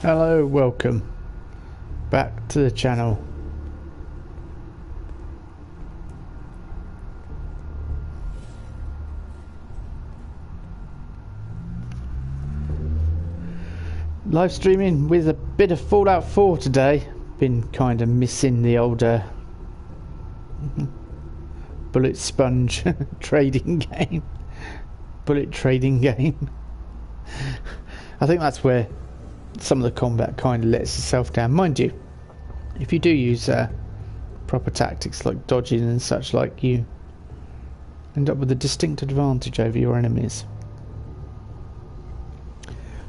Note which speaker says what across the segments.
Speaker 1: Hello, welcome back to the channel. Live streaming with a bit of Fallout 4 today. Been kind of missing the older bullet sponge trading game. Bullet trading game. I think that's where some of the combat kind of lets itself down. Mind you, if you do use proper tactics like dodging and such like, you end up with a distinct advantage over your enemies.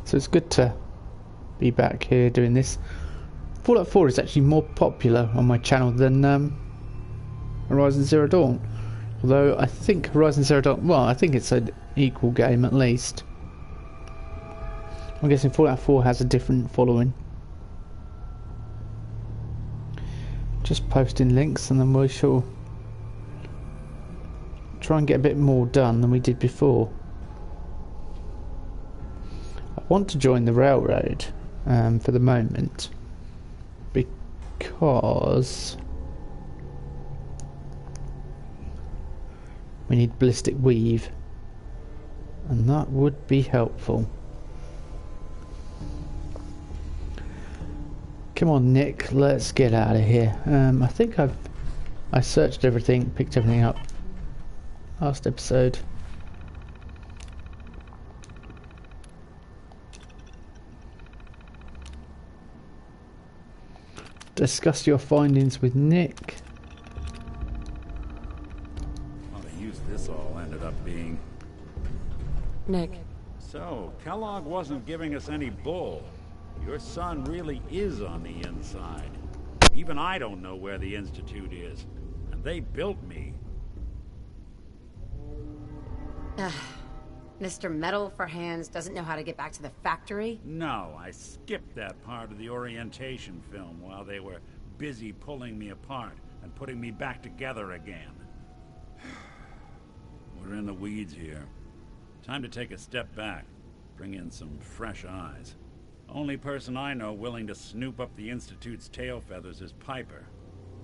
Speaker 1: So it's good to be back here doing this. Fallout 4 is actually more popular on my channel than Horizon Zero Dawn. Although I think Horizon Zero Dawn, well, I think it's an equal game at least. I'm guessing Fallout 4 has a different following. Just posting links and then we shall try and get a bit more done than we did before. I want to join the railroad for the moment because we need ballistic weave and that would be helpful. Come on, Nick, let's get out of here. I think I searched everything, picked everything up last episode. Discuss your findings with Nick.
Speaker 2: What a use this all ended up being.
Speaker 3: Nick.
Speaker 2: So, Kellogg wasn't giving us any bull. Your son really is on the inside. Even I don't know where the Institute is. And they built me.
Speaker 3: Mr. Metal for Hands doesn't know how to get back to the factory?
Speaker 2: No, I skipped that part of the orientation film while they were busy pulling me apart and putting me back together again. We're in the weeds here. Time to take a step back. Bring in some fresh eyes. Only person I know willing to snoop up the Institute's tail feathers is Piper,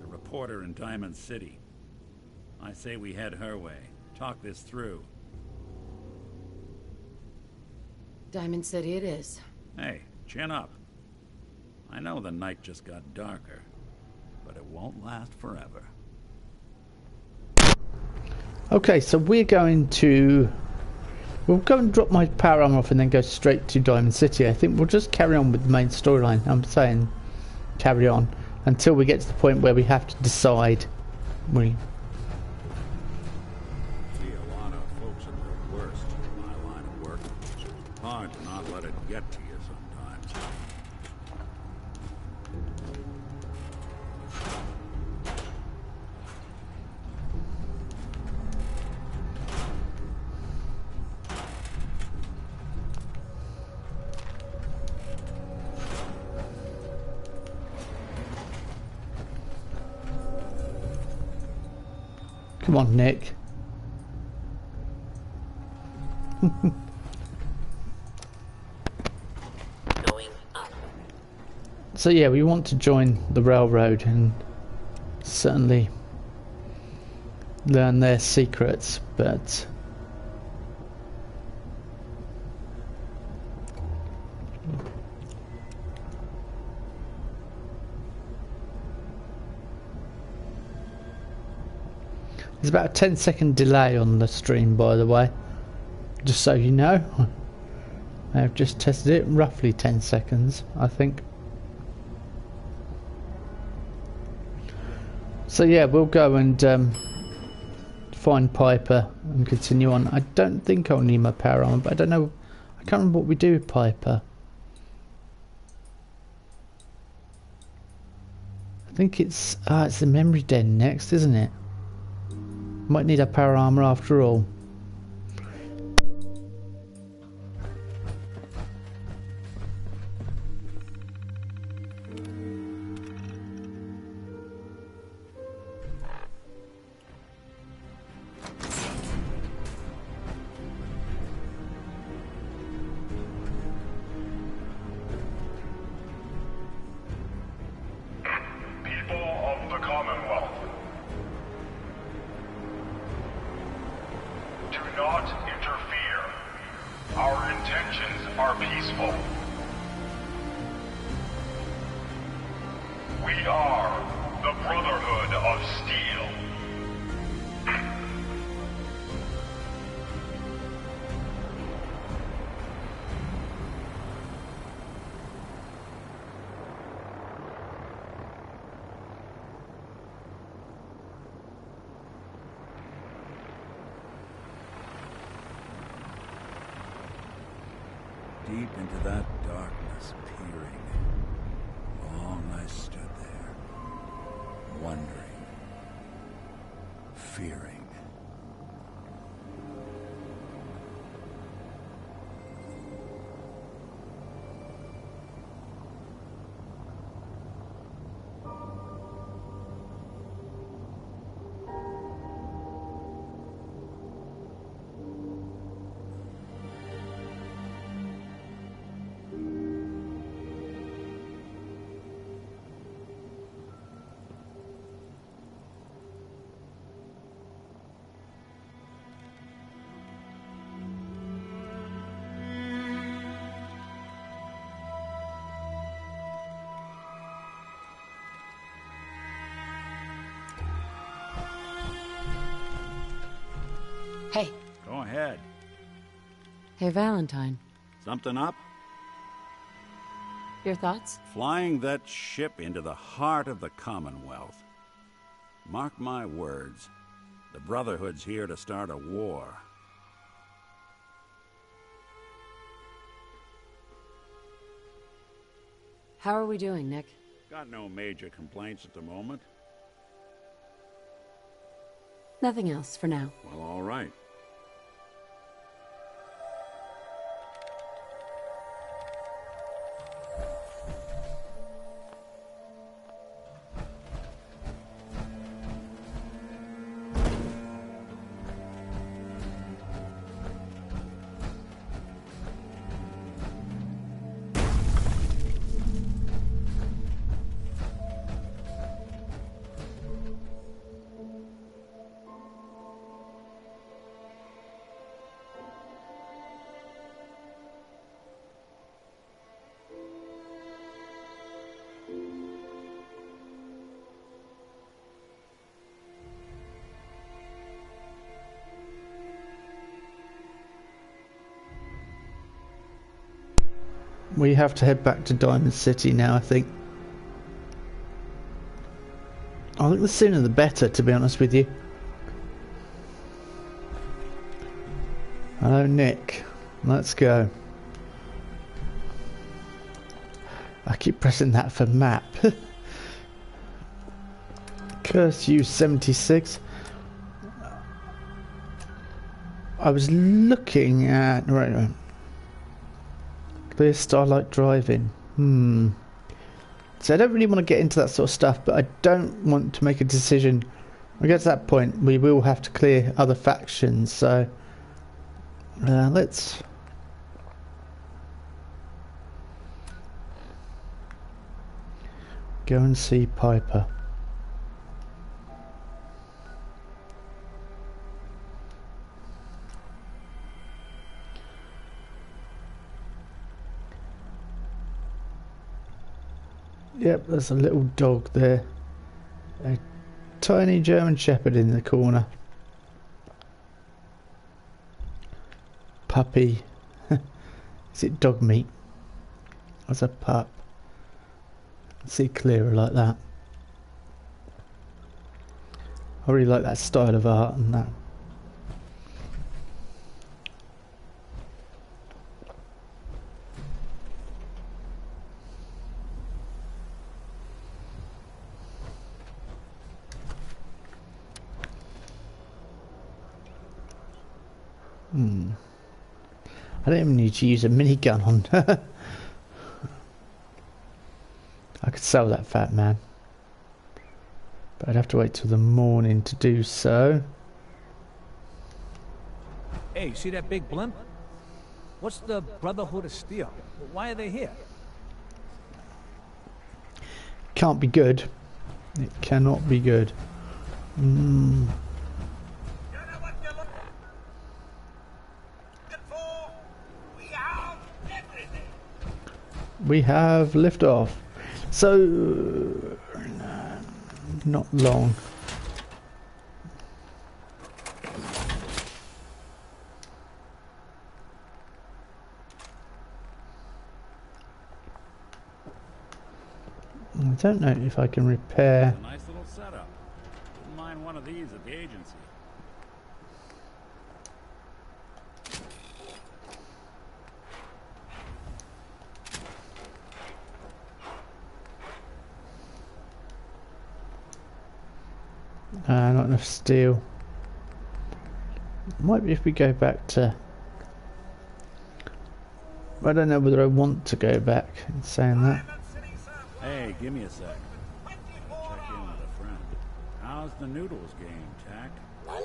Speaker 2: the reporter in Diamond City. I say we head her way. Talk this through.
Speaker 3: Diamond City it is.
Speaker 2: Hey, chin up. I know the night just got darker, but it won't last forever.
Speaker 1: Okay, so we're going to... We'll go and drop my power armor off and then go straight to Diamond City. I think we'll just carry on with the main storyline. I'm saying carry on until we get to the point where we have to decide.
Speaker 2: See a lot of folks at their worst in my line of work. Hard to not let it get to you sometimes.
Speaker 1: Come on, Nick.
Speaker 4: Going up.
Speaker 1: So yeah, we want to join the railroad and certainly learn their secrets, but there's about a 10-second delay on the stream, by the way, just so you know. I've just tested it, roughly 10 seconds, I think. So yeah, we'll go and find Piper and continue on. I don't think I'll need my power armor, but I don't know. I can't remember what we do with Piper. I think it's the memory den next, isn't it? Might need a power armor after all.
Speaker 4: Our intentions are peaceful. We are the Brotherhood of Steel.
Speaker 2: Deep into that darkness, peering. Long I stood there, wondering, fearing.
Speaker 3: Hey.
Speaker 2: Go ahead.
Speaker 3: Hey, Valentine.
Speaker 2: Something up?
Speaker 3: Your thoughts?
Speaker 2: Flying that ship into the heart of the Commonwealth. Mark my words, the Brotherhood's here to start a war.
Speaker 3: How are we doing, Nick?
Speaker 2: Got no major complaints at the moment.
Speaker 3: Nothing else for now.
Speaker 2: Well, all right.
Speaker 1: We have to head back to Diamond City now, I think. I think the sooner the better, to be honest with you. Hello, Nick. Let's go. I keep pressing that for map. Curse you, 76. I was looking at... Right. Clear starlight driving. So I don't really want to get into that sort of stuff, but I don't want to make a decision. When we get to that point, we will have to clear other factions, so let's go and see Piper. Yep, there's a little dog there. A tiny German Shepherd in the corner. Puppy. Is it dog meat? That's a pup. See clearer like that. I really like that style of art and that. I don't even need to use a minigun on her. I could sell that fat man. But I'd have to wait till the morning to do so.
Speaker 5: Hey, you see that big blimp? What's the Brotherhood of Steel? Why are they here?
Speaker 1: Can't be good. It cannot be good. we have liftoff. So, not long. I don't know if I can repair.
Speaker 2: It's a nice little setup. Wouldn't mind one of these at the agency.
Speaker 1: Not enough steel. Might be if we go back to... I don't know whether I want to go back in saying that.
Speaker 2: Hey, give me a sec. Check in with a friend. How's the noodles game, Tack? Not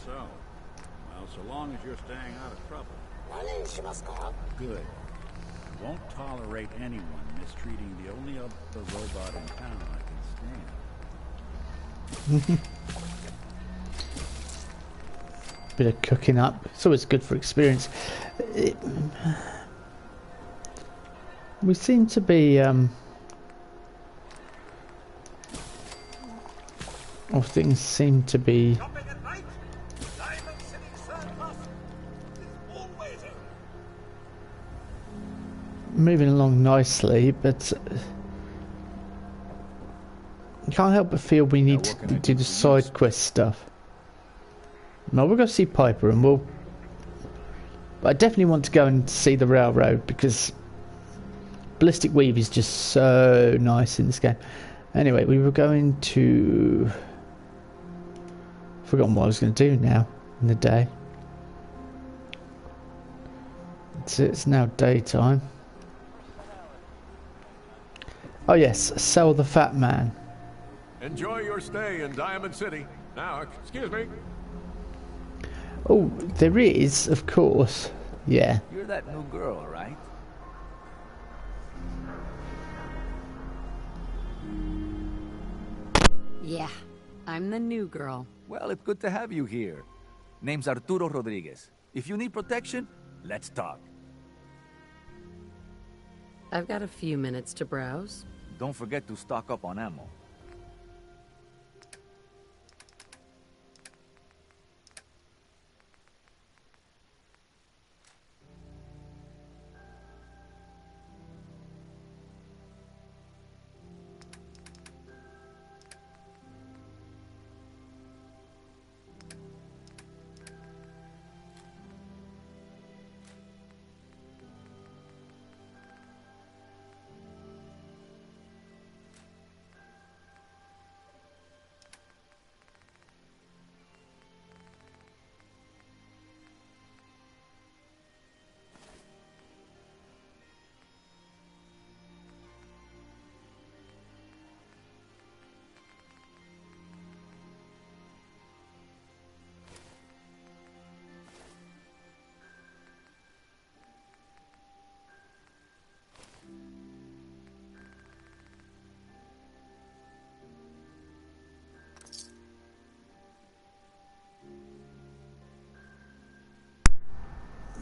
Speaker 2: so. Well, so long as you're staying out of trouble. Good. Won't tolerate anyone mistreating the only other robot in town I can stand.
Speaker 1: Bit of cooking up. It's always good for experience. We seem to be or things seem to be moving along nicely, but I can't help but feel we need to do the side quest stuff. Now we're going to see Piper, and we'll... I definitely want to go and see the railroad, because Ballistic Weave is just so nice in this game. Anyway, we were going to... forgotten what I was going to do now in the day. It's now daytime. Oh yes, sell the fat man.
Speaker 6: Enjoy your stay in Diamond City. Now, excuse me.
Speaker 1: Oh, there is, of course. Yeah.
Speaker 5: You're that new girl, right?
Speaker 3: Yeah, I'm the new girl.
Speaker 5: Well, it's good to have you here. Name's Arturo Rodriguez. If you need protection, let's talk.
Speaker 3: I've got a few minutes to browse.
Speaker 5: Don't forget to stock up on ammo.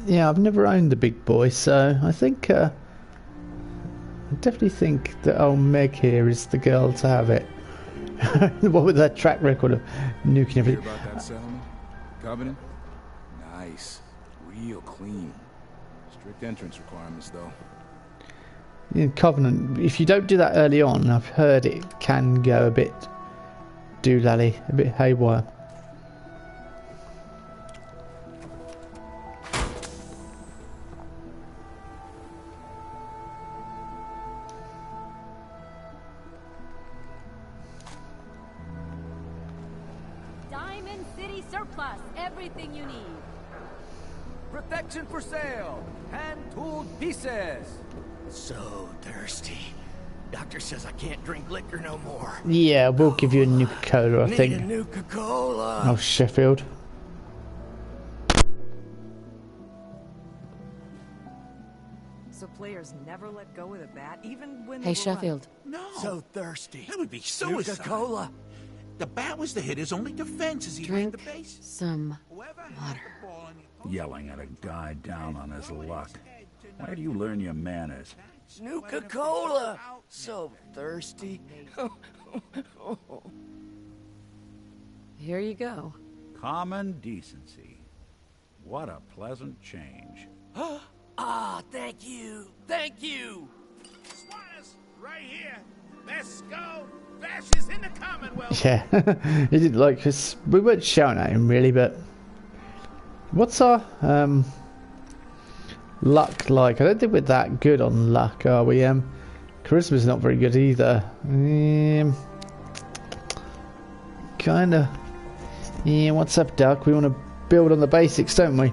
Speaker 1: Yeah, I've never owned the big boy, so I think I definitely think that old Meg here is the girl to have it. What with that track record of nuking everything.
Speaker 7: Hear about that settlement? Covenant? Nice. Real clean. Strict entrance requirements, though.
Speaker 1: In Covenant, if you don't do that early on, I've heard it can go a bit doolally, a bit haywire.
Speaker 8: Diamond City Surplus, everything you need.
Speaker 5: Protection for sale! Hand-tooled pieces!
Speaker 9: So thirsty. Doctor says I can't drink liquor no more.
Speaker 1: Yeah, we'll give you a Nuka-Cola, I
Speaker 9: Need
Speaker 1: think.
Speaker 9: a Nuka-Cola.
Speaker 1: Oh, Sheffield.
Speaker 10: So players never let go of the bat, even when
Speaker 3: Hey, Sheffield.
Speaker 9: No. So thirsty.
Speaker 11: That would be suicide.
Speaker 9: Nuka-Cola.
Speaker 11: The bat was the hitter's only defense as he ran the
Speaker 3: Drink
Speaker 11: base.
Speaker 3: some
Speaker 11: Whoever had
Speaker 3: water.
Speaker 11: the ball in the-
Speaker 2: Yelling at a guy down on his luck. Where do you learn your manners?
Speaker 9: Nuka-Cola! So thirsty.
Speaker 3: Here you go.
Speaker 2: Common decency. What a pleasant change.
Speaker 9: Ah, thank you. Thank you.
Speaker 11: Squatters, right here. Let's go. Bash is in the Commonwealth.
Speaker 1: Yeah, he didn't like us. We weren't shouting at him really, but what's our luck like? I don't think we're that good on luck, are we? Charisma's not very good either. Kinda. Yeah, what's up, Duck? We want to build on the basics, don't we?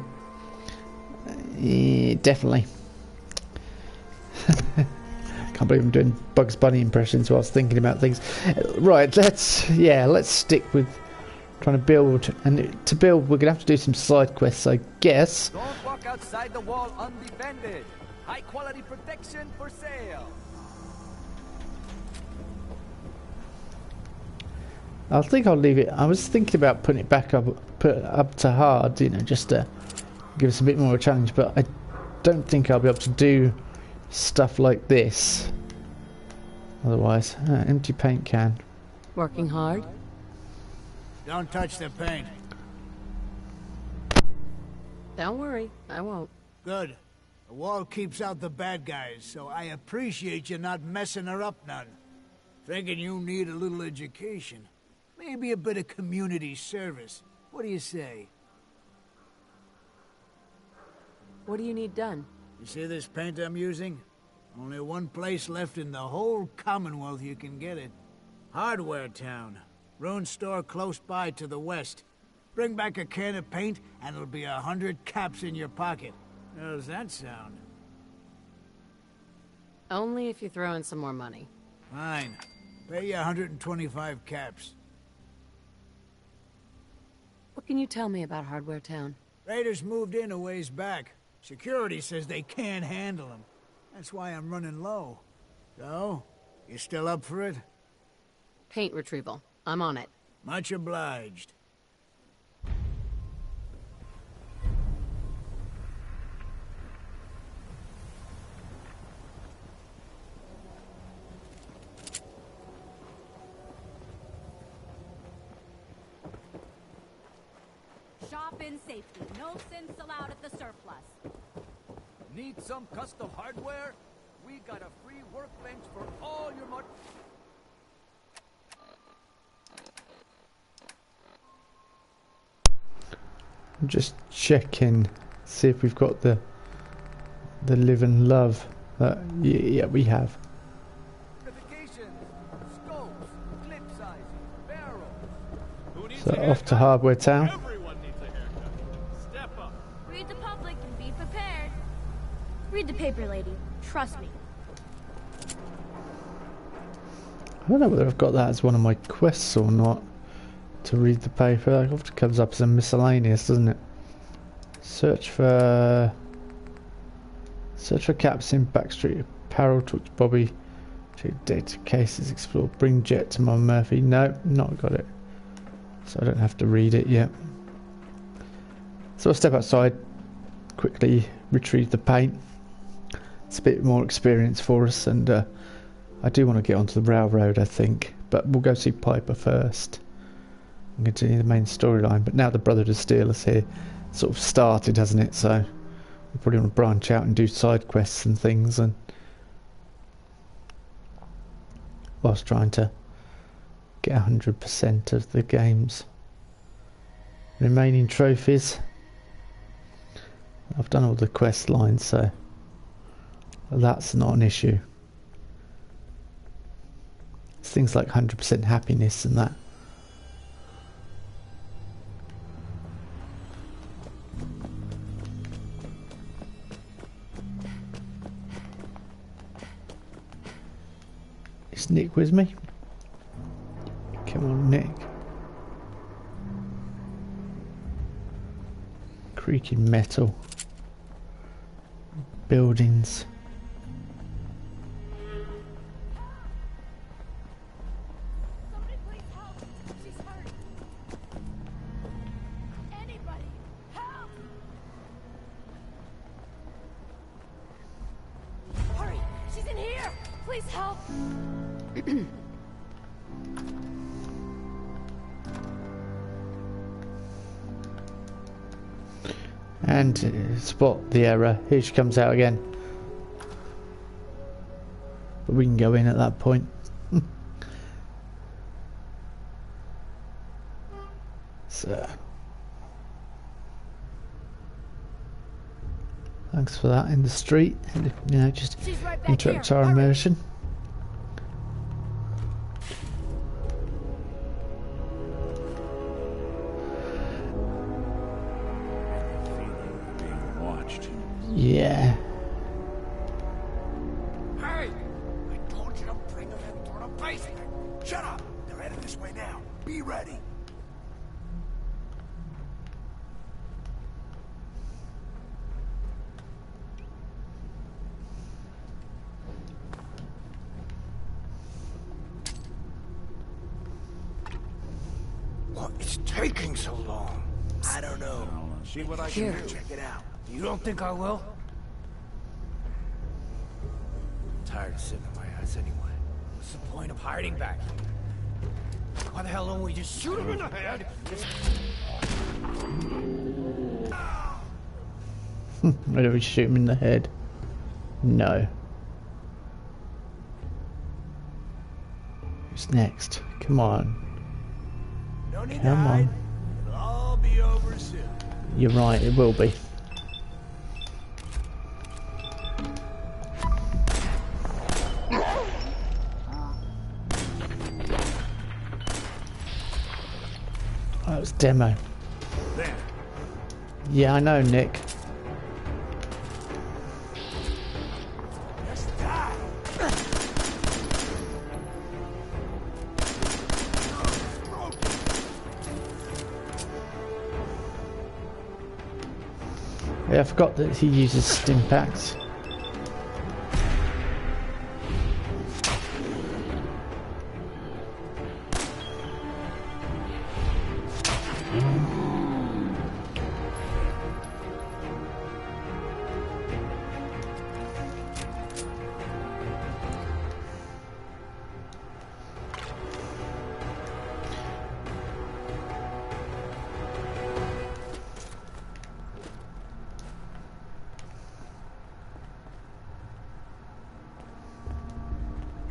Speaker 1: Yeah, definitely. Can't believe I'm doing Bugs Bunny impressions whilst thinking about things. Right, let's stick with trying to build. And to build, we're gonna have to do some side quests, I guess.
Speaker 5: Don't walk outside the wall undefended. High quality protection for sale.
Speaker 1: I think I'll leave it. I was thinking about putting it back up, put it up to hard, you know, just to give us a bit more of a challenge. But I don't think I'll be able to do stuff like this otherwise. Empty paint can.
Speaker 3: Working hard?
Speaker 11: Don't touch the paint.
Speaker 3: Don't worry, I won't.
Speaker 11: Good. The wall keeps out the bad guys, so I appreciate you not messing her up none. Thinking you need a little education. Maybe a bit of community service. What do you say?
Speaker 3: What do you need done?
Speaker 11: You see this paint I'm using? Only one place left in the whole Commonwealth you can get it. Hardware Town. Ruin store close by to the west. Bring back a can of paint and it'll be 100 caps in your pocket. How does that sound?
Speaker 3: Only if you throw in some more money.
Speaker 11: Fine. Pay you 125 caps.
Speaker 3: What can you tell me about Hardware Town?
Speaker 11: Raiders moved in a ways back. Security says they can't handle them. That's why I'm running low. So, you still up for it?
Speaker 3: Paint retrieval. I'm on it.
Speaker 11: Much obliged.
Speaker 8: Shop in safety. No sins allowed at the surplus.
Speaker 5: Need some custom hardware? We got a free workbench for all your mod.
Speaker 1: Just checking, see if we've got the live and love. Yeah, we have.
Speaker 5: Scopes, clip sizes, barrels.
Speaker 1: So off to Hardware Town.
Speaker 6: Everyone needs a haircut. Step up.
Speaker 8: Read the public and be prepared. Read the paper, lady. Trust me.
Speaker 1: I don't know whether I've got that as one of my quests or not. To read the paper, it often comes up as a miscellaneous, doesn't it? Search for caps in Backstreet Apparel. Talk to Bobby. Check data cases. Explore. Bring Jet to Mum Murphy. No, not got it. So I don't have to read it yet. So I'll step outside, quickly retrieve the paint. It's a bit more experience for us, and I do want to get onto the railroad, I think, but we'll go see Piper first and continue the main storyline. But now the Brotherhood of Steel is here, sort of started, hasn't it? So we probably want to branch out and do side quests and things, and whilst trying to get 100% of the game's remaining trophies. I've done all the quest lines, so that's not an issue. It's things like 100% happiness and that. Is Nick with me? Come on, Nick. Creaking metal. Buildings.
Speaker 8: Somebody please help. She's hurt. Anybody, help! Please help.
Speaker 1: And spot the error. Here she comes out again. But we can go in at that point. So thanks for that in the street. You know, just
Speaker 8: Right
Speaker 1: interrupt our immersion.
Speaker 2: Being watched.
Speaker 1: Yeah.
Speaker 9: Hey! I told you to bring them in toward a basic. Shut up! They're headed this way now. Be ready. What is taking so long? I don't know.
Speaker 2: I'll see what I can
Speaker 9: Here,
Speaker 2: do.
Speaker 9: check it out. You don't think I will? I'm tired of sitting on my ass anyway. What's the point of hiding back here? Why the hell don't we just shoot him in the head?
Speaker 1: Why don't we shoot him in the head? No. Who's next? Come on.
Speaker 9: No need to
Speaker 1: Come
Speaker 9: hide.
Speaker 1: on.
Speaker 9: It'll all be over soon.
Speaker 1: You're right, it will be. That was demo.
Speaker 2: There.
Speaker 1: Yeah, I know, Nick.
Speaker 9: Just die.
Speaker 1: Yeah, I forgot that he uses stim packs.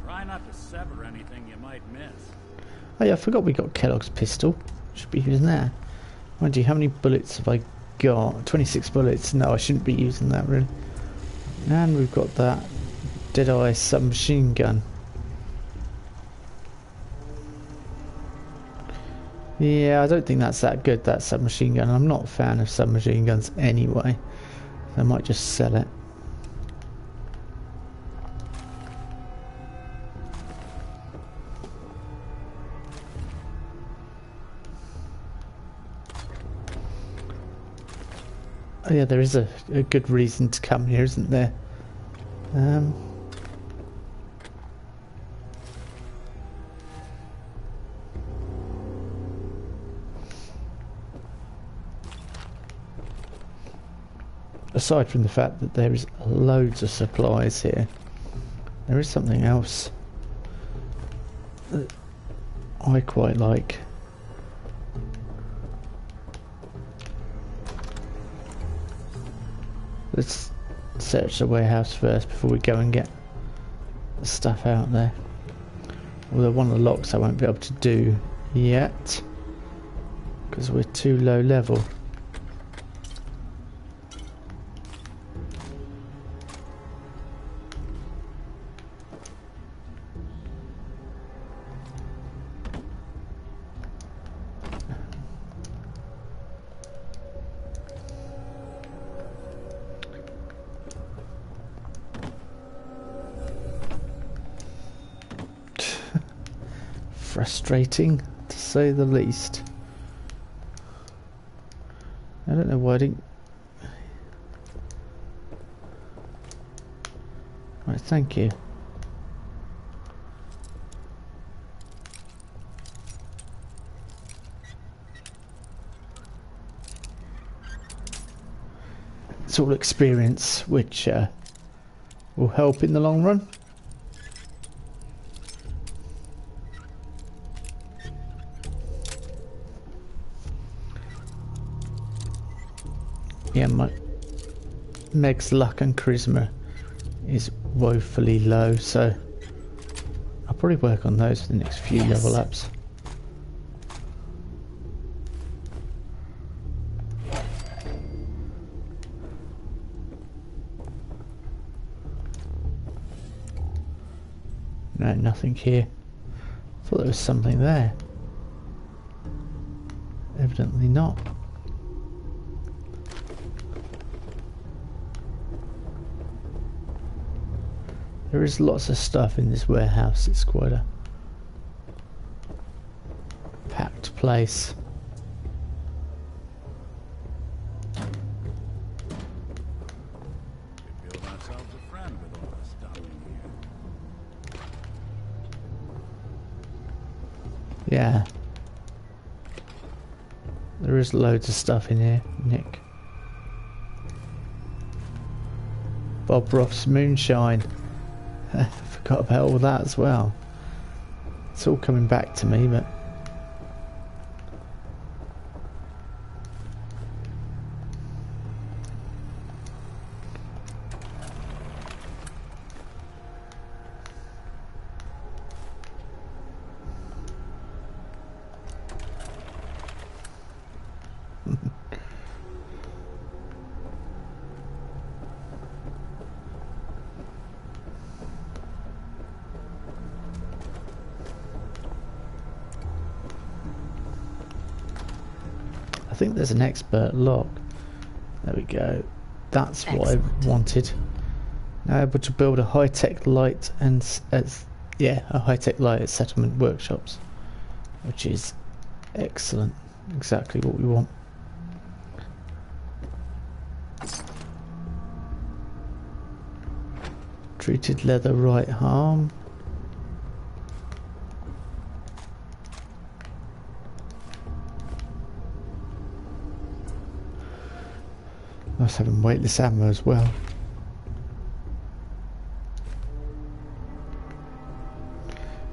Speaker 2: Try not to sever anything you might miss.
Speaker 1: Oh yeah, I forgot we got Kellogg's pistol. Should be using that. Mind you, how many bullets have I got? 26 bullets. No, I shouldn't be using that really. And we've got that Deadeye submachine gun. Yeah, I don't think that's that good, that submachine gun. I'm not a fan of submachine guns anyway. I might just sell it. Oh yeah, there is a good reason to come here, isn't there? Aside from the fact that there is loads of supplies here, there is something else that I quite like. Let's search the warehouse first before we go and get the stuff out there. Although one of the locks I won't be able to do yet because we're too low level. Frustrating, to say the least. I don't know why I didn't... Right, thank you. It's all experience, which will help in the long run. Yeah, my Meg's luck and charisma is woefully low, so I'll probably work on those for the next few level ups. No, nothing here. Thought there was something there. Evidently not. There is lots of stuff in this warehouse. It's quite a packed place.
Speaker 2: Could build ourselves a friend with all this stuff in here.
Speaker 1: Yeah. There is loads of stuff in here, Nick. Bob Ross's moonshine. I forgot about all that as well. It's all coming back to me, but... I think there's an expert lock. There we go. That's what I wanted. Now able to build a high-tech light and a high-tech light at settlement workshops, which is excellent. Exactly what we want. Treated leather right arm. Nice having weightless ammo as well.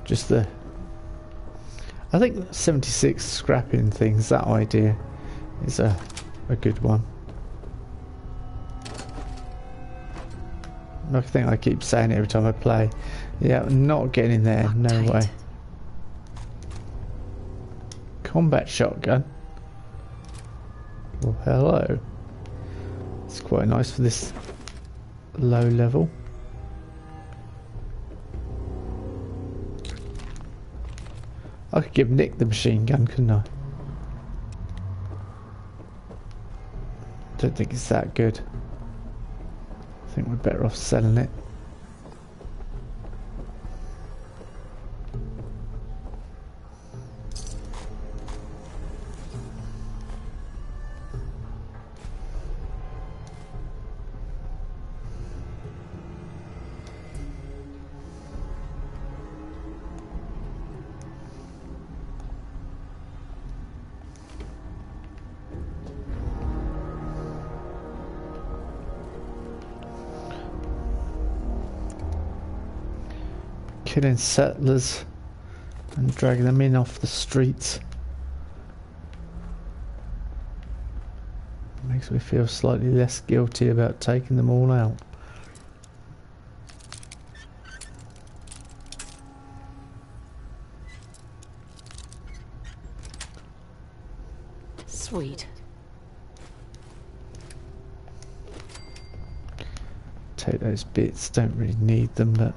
Speaker 1: Just the... I think 76 scrapping things, that idea is a good one. I think I keep saying it every time I play. Yeah, not getting in there, no way. Combat shotgun. Well, hello. It's quite nice for this low level. I could give Nick the machine gun, couldn't I? Don't think it's that good. I think we're better off selling it. Killing settlers and dragging them in off the streets. Makes me feel slightly less guilty about taking them all out.
Speaker 3: Sweet.
Speaker 1: Take those bits, don't really need them, but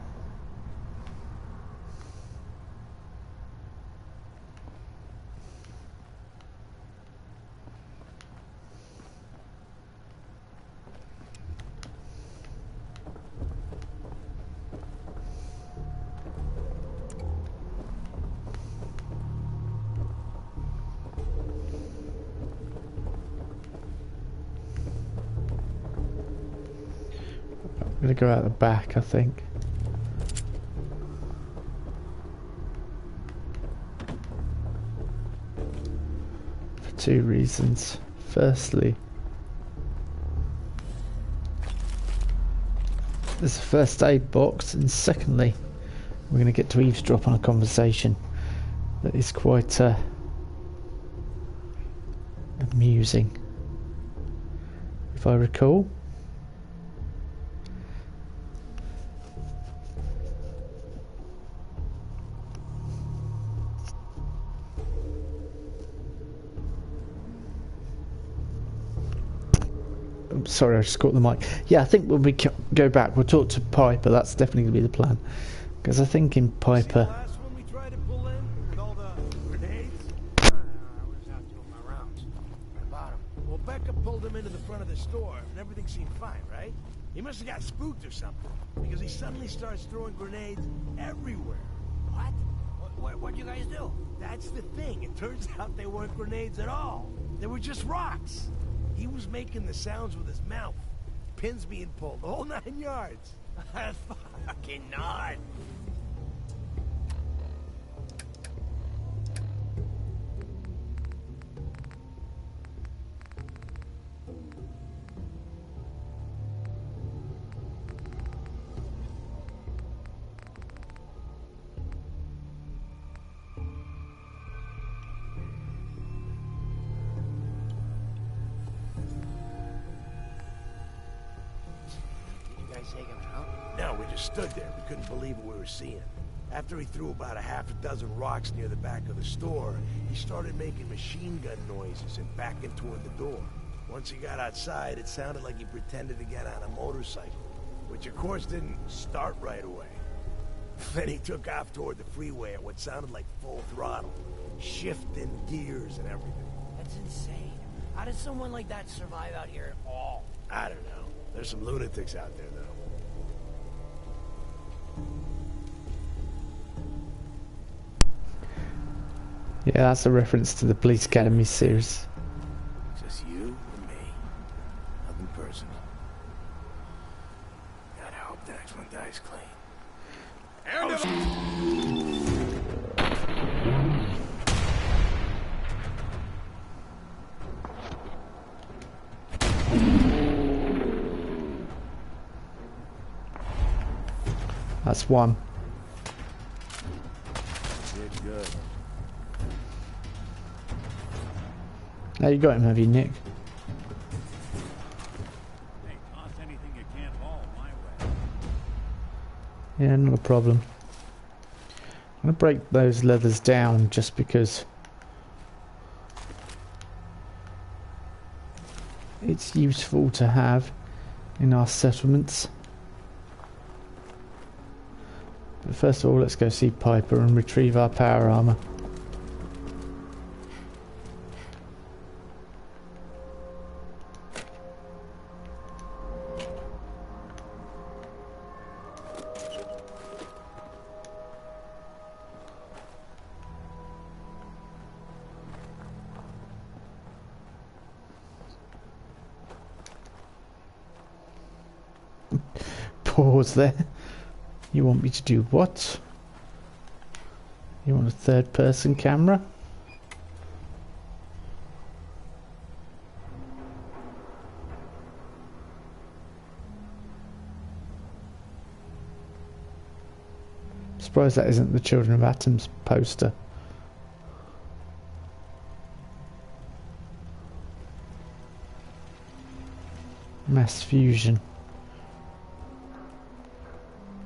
Speaker 1: I'm gonna go out the back, I think. For two reasons. Firstly, there's a first aid box, and secondly, we're gonna get to eavesdrop on a conversation that is quite amusing. if I recall. Sorry, I just caught the mic. Yeah, I think when we go back, we'll talk to Piper. That's definitely going to be the plan. Because I think in Piper...
Speaker 9: Last one we tried to pull in with all the grenades? I was out doing my rounds. What about him? Well, Becca pulled him into the front of the store, and everything seemed fine, right? He must have got spooked or something, because he suddenly starts throwing grenades everywhere. What? What'd you guys do? That's the thing. It turns out they weren't grenades at all. They were just rocks. He was making the sounds with his mouth. Pins being pulled, the whole 9 yards. Fucking not. Take him out? No, we just stood there. We couldn't believe what we were seeing. After he threw about a half a dozen rocks near the back of the store, he started making machine gun noises and backing toward the door. Once he got outside, it sounded like he pretended to get on a motorcycle, which of course didn't start right away. Then he took off toward the freeway at what sounded like full throttle, shifting gears and everything.
Speaker 12: That's insane. How does someone like that survive out here at all?
Speaker 9: I don't know. There's some lunatics out there, though.
Speaker 1: Yeah, that's a reference to the Police Academy series.
Speaker 9: Just you and me. Nothing personal. God, I hope the next one dies clean.
Speaker 1: That's one.
Speaker 9: Good.
Speaker 1: Now you got him, have you, Nick?
Speaker 2: Hey, toss anything you can't haul my way.
Speaker 1: Yeah, not a problem. I'm gonna break those leathers down just because it's useful to have in our settlements. But first of all, let's go see Piper and retrieve our power armor. Pause there. You want me to do what? You want a third-person camera? Surprised that isn't the Children of Atoms poster. Mass fusion.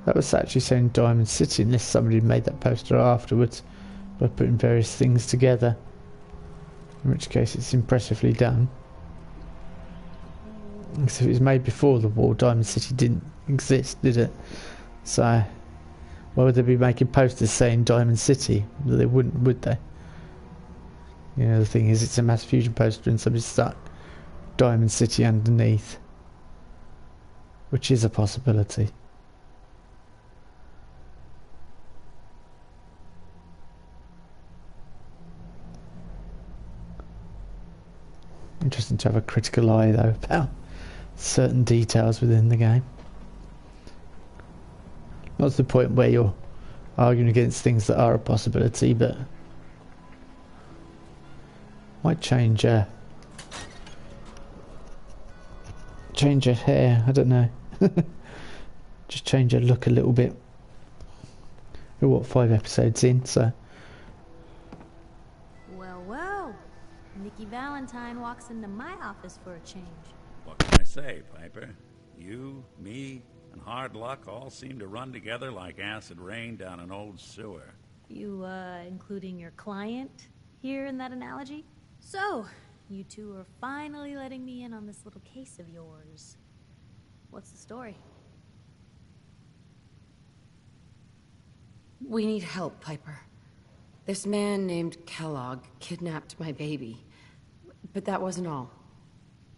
Speaker 1: That was actually saying Diamond City, unless somebody made that poster afterwards by putting various things together. In which case it's impressively done. So if it was made before the war, Diamond City didn't exist, did it? So why would they be making posters saying Diamond City? They wouldn't, would they? You know, the thing is, it's a mass fusion poster and somebody stuck Diamond City underneath. Which is a possibility. Interesting to have a critical eye though about certain details within the game. Not to the point where you're arguing against things that are a possibility, but might change her hair, I don't know. Just change her look a little bit. We're what, 5 episodes in, so
Speaker 8: Well, Nikki Valentine walks into my office for a change.
Speaker 2: What can I say, Piper? You, me, and hard luck all seem to run together like acid rain down an old sewer.
Speaker 8: You, including your client here in that analogy? So, you two are finally letting me in on this little case of yours. What's the story?
Speaker 3: We need help, Piper. This man named Kellogg kidnapped my baby. But that wasn't all.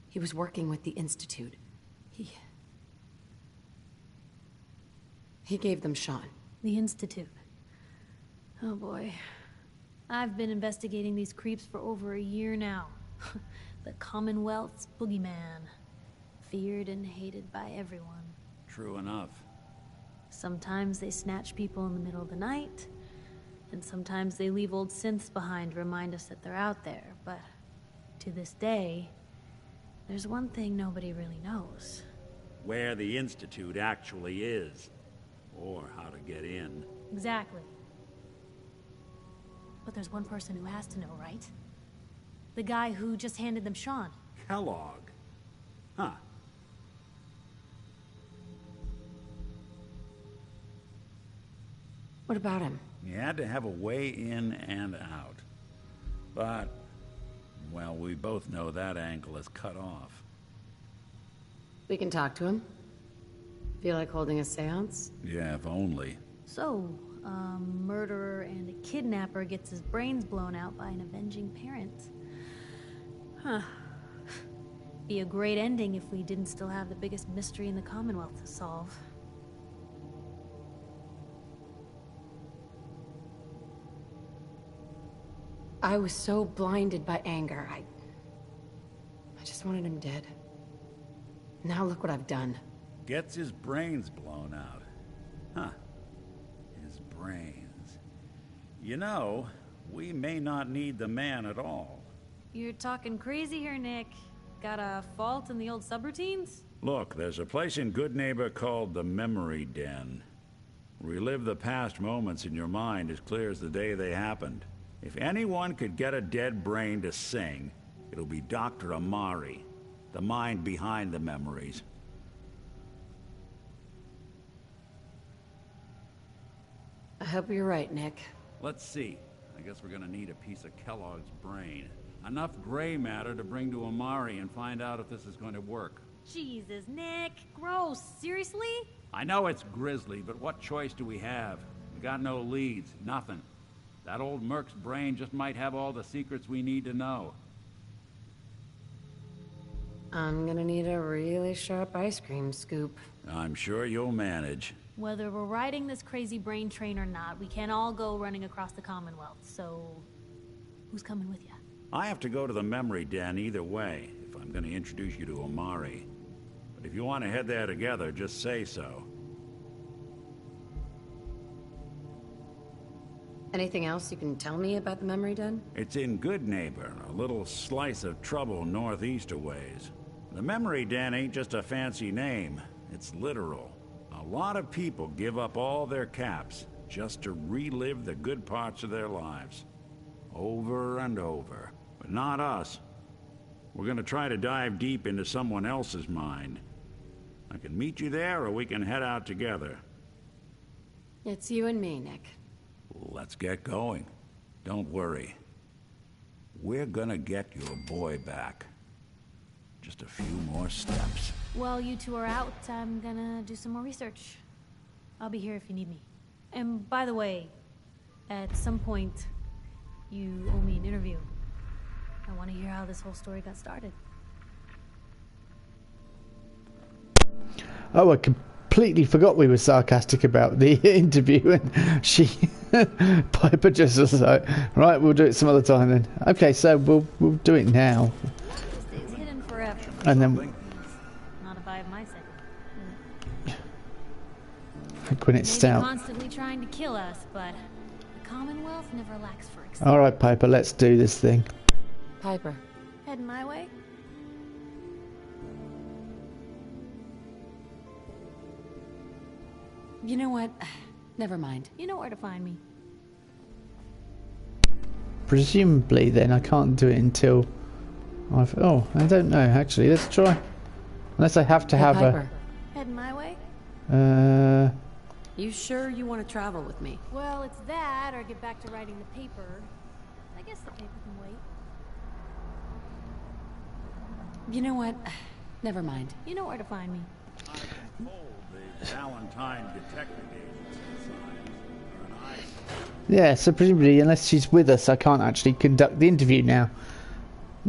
Speaker 3: He was working with the Institute. He gave them Sean.
Speaker 8: The Institute. Oh boy. I've been investigating these creeps for over a year now. The Commonwealth's boogeyman. Feared and hated by everyone.
Speaker 2: True enough.
Speaker 8: Sometimes they snatch people in the middle of the night, and sometimes they leave old synths behind to remind us that they're out there, but to this day, there's one thing nobody really knows.
Speaker 2: Where the Institute actually is. Or how to get in.
Speaker 8: Exactly. But there's one person who has to know, right? The guy who just handed them Sean.
Speaker 2: Kellogg. Huh.
Speaker 3: What about him?
Speaker 2: He had to have a way in and out. But, well, we both know that angle is cut off.
Speaker 3: We can talk to him. Feel like holding a seance?
Speaker 2: Yeah, if only.
Speaker 8: So, a murderer and a kidnapper gets his brains blown out by an avenging parent. Huh. Be a great ending if we didn't still have the biggest mystery in the Commonwealth to solve.
Speaker 3: I was so blinded by anger. I just wanted him dead. Now look what I've done.
Speaker 2: Gets his brains blown out. Huh. His brains. You know, we may not need the man at all.
Speaker 8: You're talking crazy here, Nick. Got a fault in the old subroutines?
Speaker 2: Look, there's a place in Good Neighbor called the Memory Den. Relive the past moments in your mind as clear as the day they happened. If anyone could get a dead brain to sing, it'll be Dr. Amari, the mind behind the memories.
Speaker 3: I hope you're right, Nick.
Speaker 2: Let's see. I guess we're gonna need a piece of Kellogg's brain. Enough gray matter to bring to Amari and find out if this is going to work.
Speaker 8: Jesus, Nick. Gross. Seriously?
Speaker 2: I know it's grisly, but what choice do we have? We got no leads, nothing. That old Merc's brain just might have all the secrets we need to know.
Speaker 3: I'm gonna need a really sharp ice cream scoop.
Speaker 2: I'm sure you'll manage.
Speaker 8: Whether we're riding this crazy brain train or not, we can't all go running across the Commonwealth, so... who's coming with you?
Speaker 2: I have to go to the Memory Den either way, if I'm gonna introduce you to Amari. But if you want to head there together, just say so.
Speaker 3: Anything else you can tell me about the Memory Den?
Speaker 2: It's in Good Neighbor, a little slice of trouble northeast a ways. The Memory Den ain't just a fancy name, it's literal. A lot of people give up all their caps just to relive the good parts of their lives. Over and over. But not us. We're gonna try to dive deep into someone else's mind. I can meet you there, or we can head out together.
Speaker 3: It's you and me, Nick.
Speaker 2: Let's get going. Don't worry. We're gonna get your boy back. Just a few more steps.
Speaker 8: While you two are out, I'm gonna do some more research. I'll be here if you need me. And by the way, at some point, you owe me an interview. I want to hear how this whole story got started.
Speaker 1: Oh, I completely forgot we were sarcastic about the interview, and Piper just was like, right, we'll do it some other time then. Okay, so we'll do it now.
Speaker 8: This stays hidden forever.
Speaker 1: And then...
Speaker 8: Not if I have my say.
Speaker 1: When it's stout.
Speaker 8: Constantly trying to kill us, but the Commonwealth never lacks for excitement.
Speaker 1: All right, Piper, let's do this thing.
Speaker 3: Piper.
Speaker 8: Heading my way?
Speaker 3: You know what? Never mind.
Speaker 8: You know where to find me.
Speaker 1: Presumably, then, I can't do it until I've... Oh, I don't know, actually. Let's try. Unless I have to have
Speaker 3: Piper,
Speaker 8: Heading my way?
Speaker 3: you sure you want to travel with me?
Speaker 8: Well, it's that, or get back to writing the paper. I guess the paper can wait.
Speaker 3: You know what? Never mind.
Speaker 8: You know where to find me.
Speaker 2: I'm told the Valentine Detective Agency signs are an eyesore.
Speaker 1: Yeah, so presumably, unless she's with us, I can't actually conduct the interview now.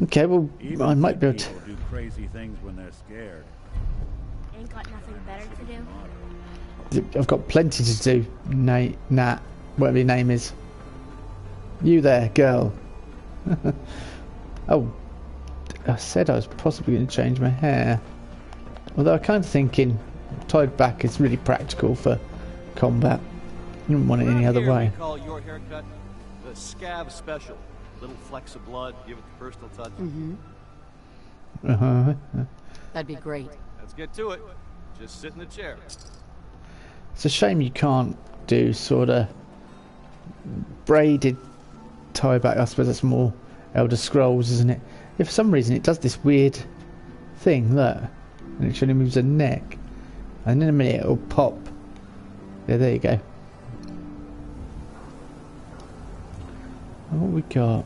Speaker 1: Okay, well,
Speaker 2: Even
Speaker 1: I might be able
Speaker 2: people do crazy things when they're scared.
Speaker 8: Ain't got nothing better to do.
Speaker 1: to... I've got plenty to do, Nat, whatever your name is. You there, girl. Oh, I said I was possibly going to change my hair. Although I'm kind of thinking tied back is really practical for combat. You wouldn't want it any other way.
Speaker 13: We call your haircut the scab special. Little flecks of blood, give it the personal touch.
Speaker 3: That'd be great.
Speaker 13: Let's get to it. Just sit in the chair.
Speaker 1: It's a shame you can't do sort of braided tie back. I suppose that's more Elder Scrolls, isn't it? If for some reason it does this weird thing, look, and it actually moves her neck, and in a minute it'll pop. Yeah, there you go. And what we got?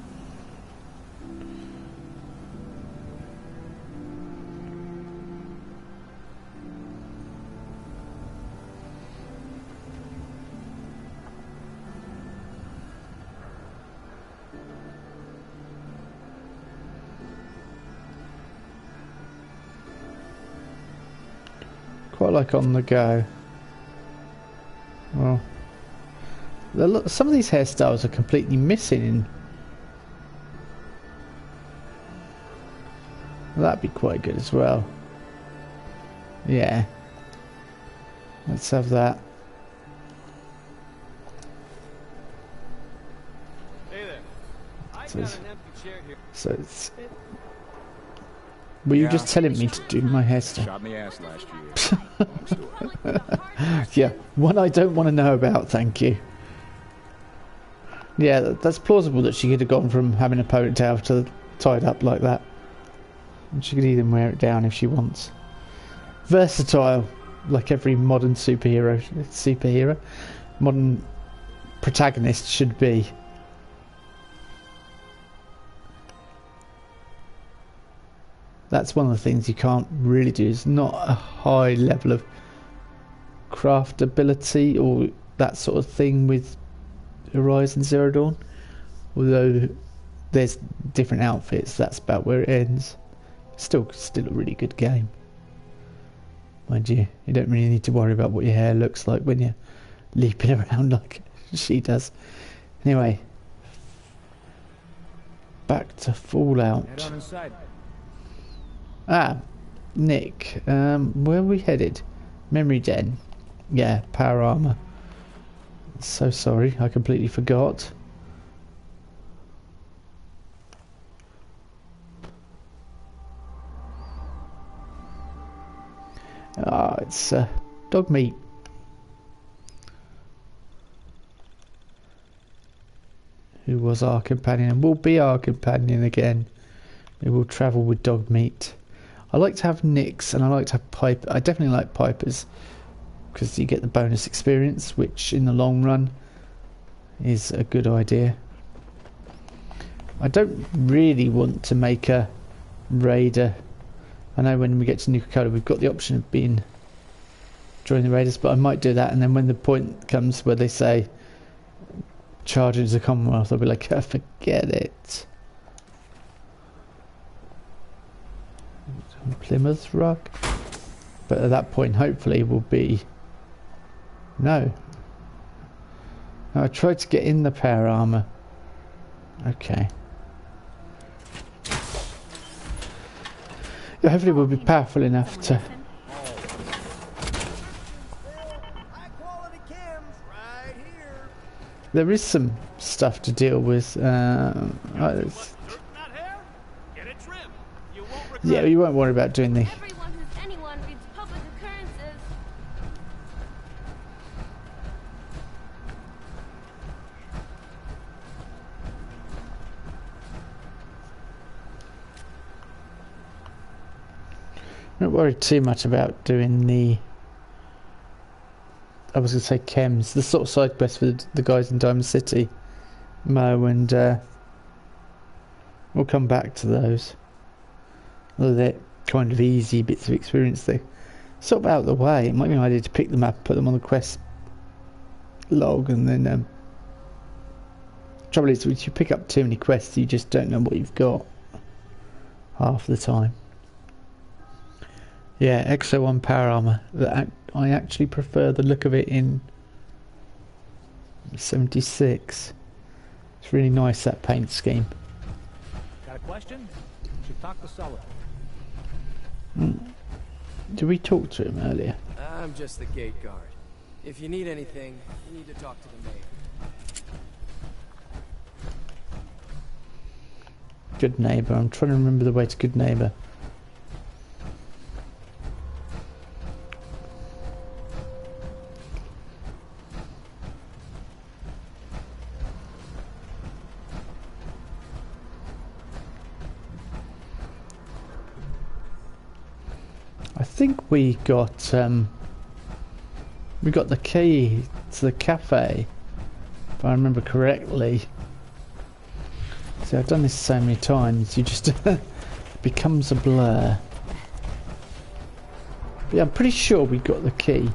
Speaker 1: Quite like on the go. Well, some of these hairstyles are completely missing in... That'd be quite good as well. Yeah. Let's have that.
Speaker 13: Hey there. I got an empty chair here.
Speaker 1: So it's... Were you just telling me to do my hairstyle?
Speaker 7: Shot me ass last year.
Speaker 1: Yeah, one I don't want to know about, thank you. Yeah, that's plausible that she could have gone from having a ponytail to tied up like that. And she could even wear it down if she wants. Versatile, like every modern superhero, modern protagonist should be. That's one of the things you can't really do. Is not a high level of craftability or that sort of thing with Horizon Zero Dawn. Although there's different outfits, that's about where it ends. Still a really good game. Mind you, you don't really need to worry about what your hair looks like when you're leaping around like she does. Anyway, back to Fallout.
Speaker 5: Head on inside.
Speaker 1: Ah, Nick, where are we headed? Memory Den. Yeah, power armor. So sorry, I completely forgot. Ah, it's dog meat. Who was our companion and will be our companion again. We will travel with dog meat. I like to have Nicks and I like to have Piper. I definitely like Pipers because you get the bonus experience, which in the long run is a good idea. I don't really want to make a Raider. I know when we get to Nuka-Cola we've got the option of being join the Raiders, but I might do that, and then when the point comes where they say charge into the Commonwealth, I'll be like, oh, forget it. Plymouth Rock, but at that point hopefully will be no. I tried to get in the power armor. Okay. Yeah, hopefully we'll be powerful enough to. There is some stuff to deal with. Yeah, you won't worry about doing the.
Speaker 8: Everyone who's anyone reads public occurrences.
Speaker 1: not worried too much about doing the... I was going to say chems, the sort of side quest for the guys in Diamond City. Mo and... we'll come back to those. Although they're kind of easy bits of experience, they're sort of out of the way. It might be an idea to pick them up, put them on the quest log, and then... trouble is, if you pick up too many quests, you just don't know what you've got half the time. Yeah, Exo 1 power armor. I actually prefer the look of it in 76. It's really nice, that paint scheme.
Speaker 5: Got a question? Should talk to Sullivan.
Speaker 1: Did we talk to him earlier?
Speaker 14: I'm just the gate guard. If you need anything, you need to talk to the maid.
Speaker 1: Good neighbour. I'm trying to remember the way to good neighbour. I think we got the key to the cafe, if I remember correctly. See, I've done this so many times, you just it becomes a blur. But yeah, I'm pretty sure we got the key.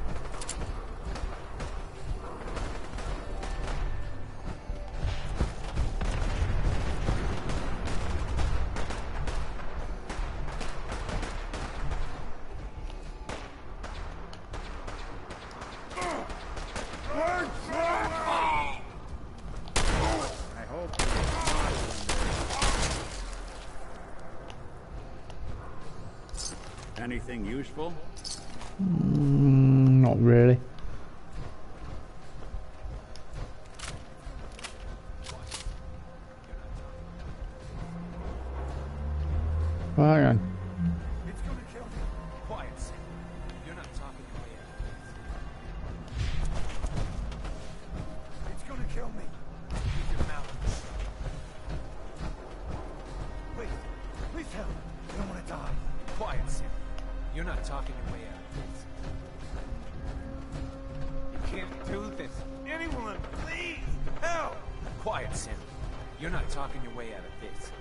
Speaker 2: Anything useful?
Speaker 1: Not really. Well, hang on.
Speaker 9: It's gonna kill me. Quiet, Sam. You're not talking to me. It's gonna kill me. Keep your mouth. Please. Please help. I don't want to die. Quiet, Sam. You're not talking your way out of this. You can't do this. Anyone, please, help! Quiet, Sam. You're not talking your way out of this.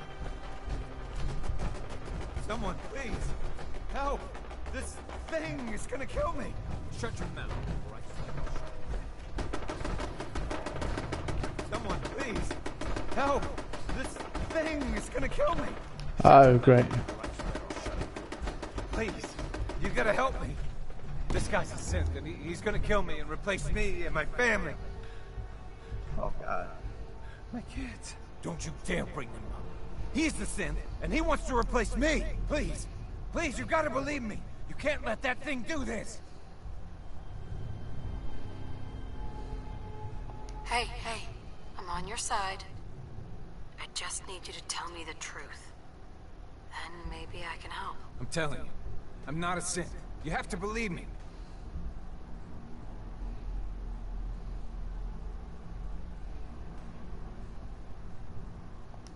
Speaker 9: Someone, please, help! This thing is gonna kill me! Shut your mouth, right? Someone, please, help! This thing is gonna kill me!
Speaker 1: Oh, great.
Speaker 9: Please, you gotta help me. This guy's a synth, and he's gonna kill me and replace me and my family. Oh, God. My kids. Don't you dare bring them up. He's the synth, and he wants to replace me. Please. Please, you gotta believe me. You can't let that thing do this.
Speaker 3: Hey, I'm on your side. I just need you to tell me the truth. Then maybe I can help.
Speaker 9: I'm telling you, I'm not a synth. You have to believe me.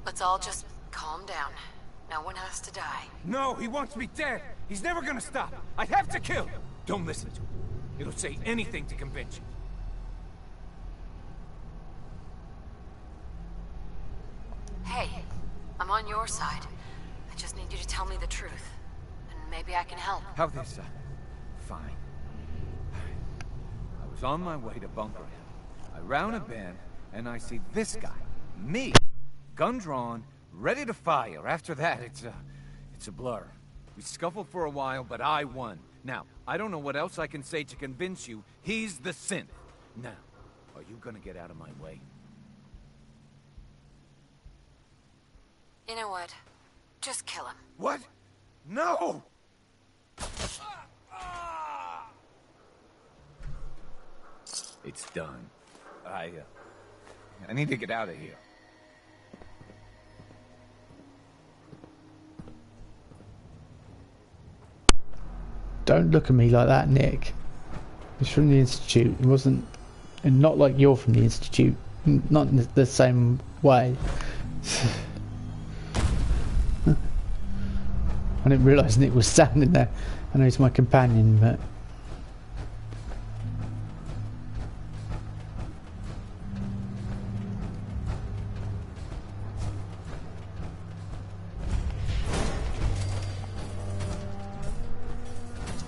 Speaker 3: Let's all just calm down. No one has to die.
Speaker 9: No, he wants me dead. He's never gonna stop. I have to kill. Don't listen to him. It'll say anything to convince you.
Speaker 3: Hey, I'm on your side. I just need you to tell me the truth. And maybe I can help.
Speaker 9: How this, fine. I was on my way to bunker him. I round a bend, and I see this guy. Me. Gun drawn, ready to fire. After that, it's a blur. We scuffled for a while, but I won. Now, I don't know what else I can say to convince you he's the synth. Now, are you gonna get out of my way?
Speaker 3: You know what? Just kill him.
Speaker 9: What? No! It's done. I need to get out of here.
Speaker 1: Don't look at me like that, Nick. He's from the Institute. It wasn't... And not like you're from the Institute. Not in the same way. I didn't realise Nick was standing there. I know he's my companion, but...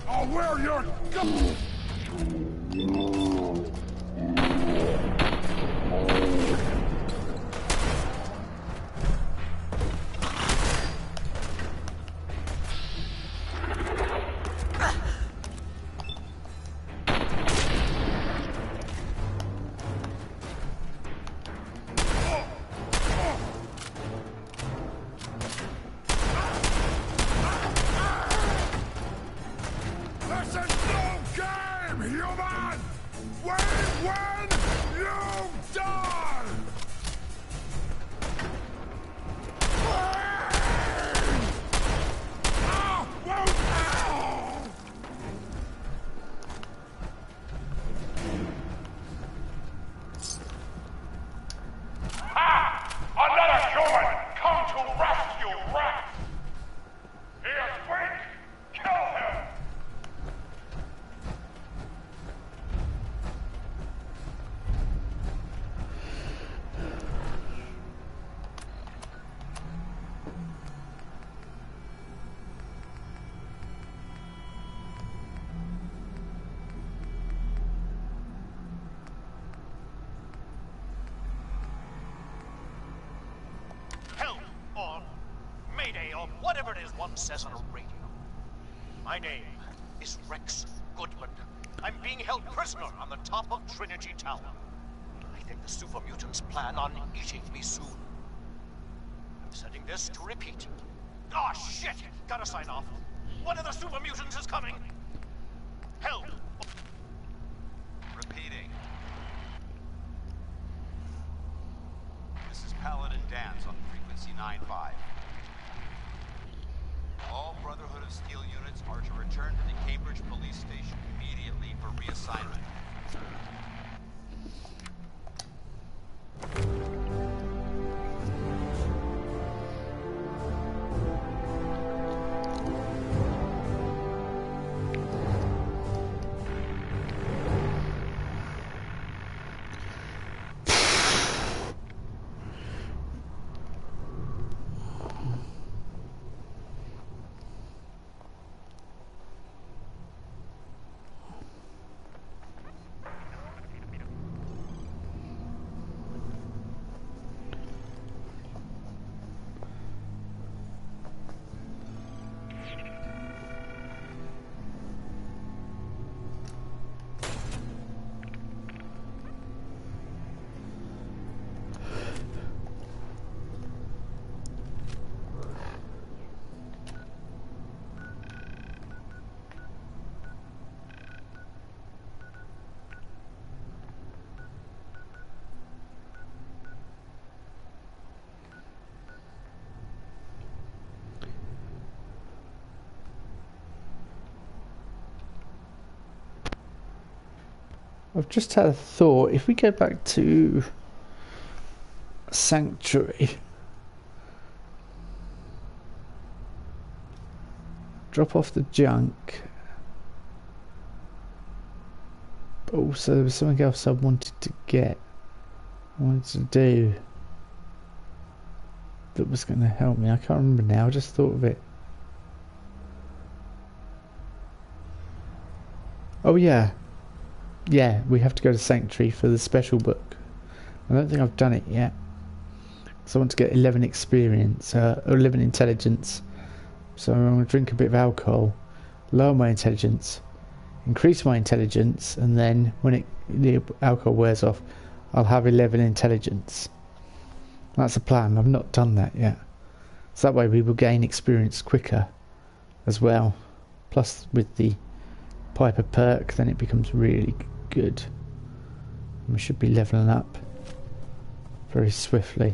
Speaker 6: I'll wear your gun!
Speaker 15: Whatever it is one says on a radio. My name is Rex Goodman. I'm being held prisoner on the top of Trinity Tower. I think the super mutants plan on eating me soon. I'm setting this to repeat. Ah, shit! Gotta sign off. One of the super mutants is coming. Help!
Speaker 16: Repeating. This is Paladin Dan's on frequency 9-5. All Brotherhood of Steel units are to return to the Cambridge Police Station immediately for reassignment.
Speaker 1: I've just had a thought. If we go back to Sanctuary, drop off the junk, but also there was something else I wanted to get, I wanted to do that was going to help me. I can't remember now. I just thought of it. Oh yeah. Yeah, we have to go to Sanctuary for the special book. I don't think I've done it yet. So I want to get 11 experience, or 11 intelligence. So I'm going to drink a bit of alcohol, lower my intelligence, increase my intelligence, and then when the alcohol wears off, I'll have 11 intelligence. That's the plan. I've not done that yet. So that way we will gain experience quicker as well. Plus with the Piper perk, then it becomes really good. We should be leveling up very swiftly.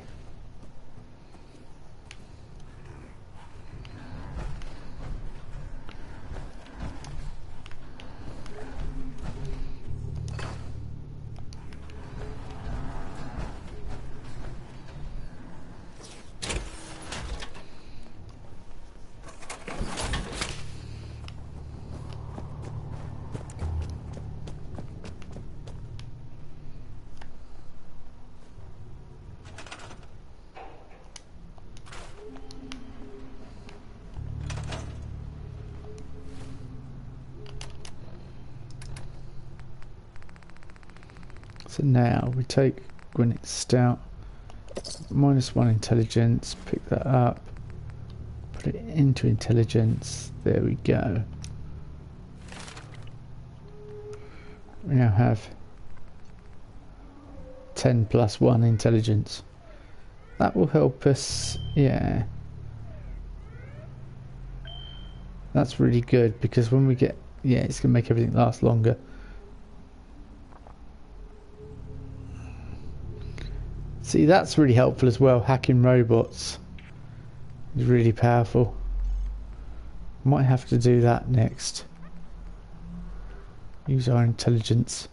Speaker 1: So now we take Gwyneth's Stout, -1 intelligence, pick that up, put it into intelligence, there we go. We now have 10 + 1 intelligence. That will help us, yeah. That's really good because when we get, yeah, it's going to make everything last longer. See, that's really helpful as well. Hacking robots is really powerful. Might have to do that next. Use our intelligence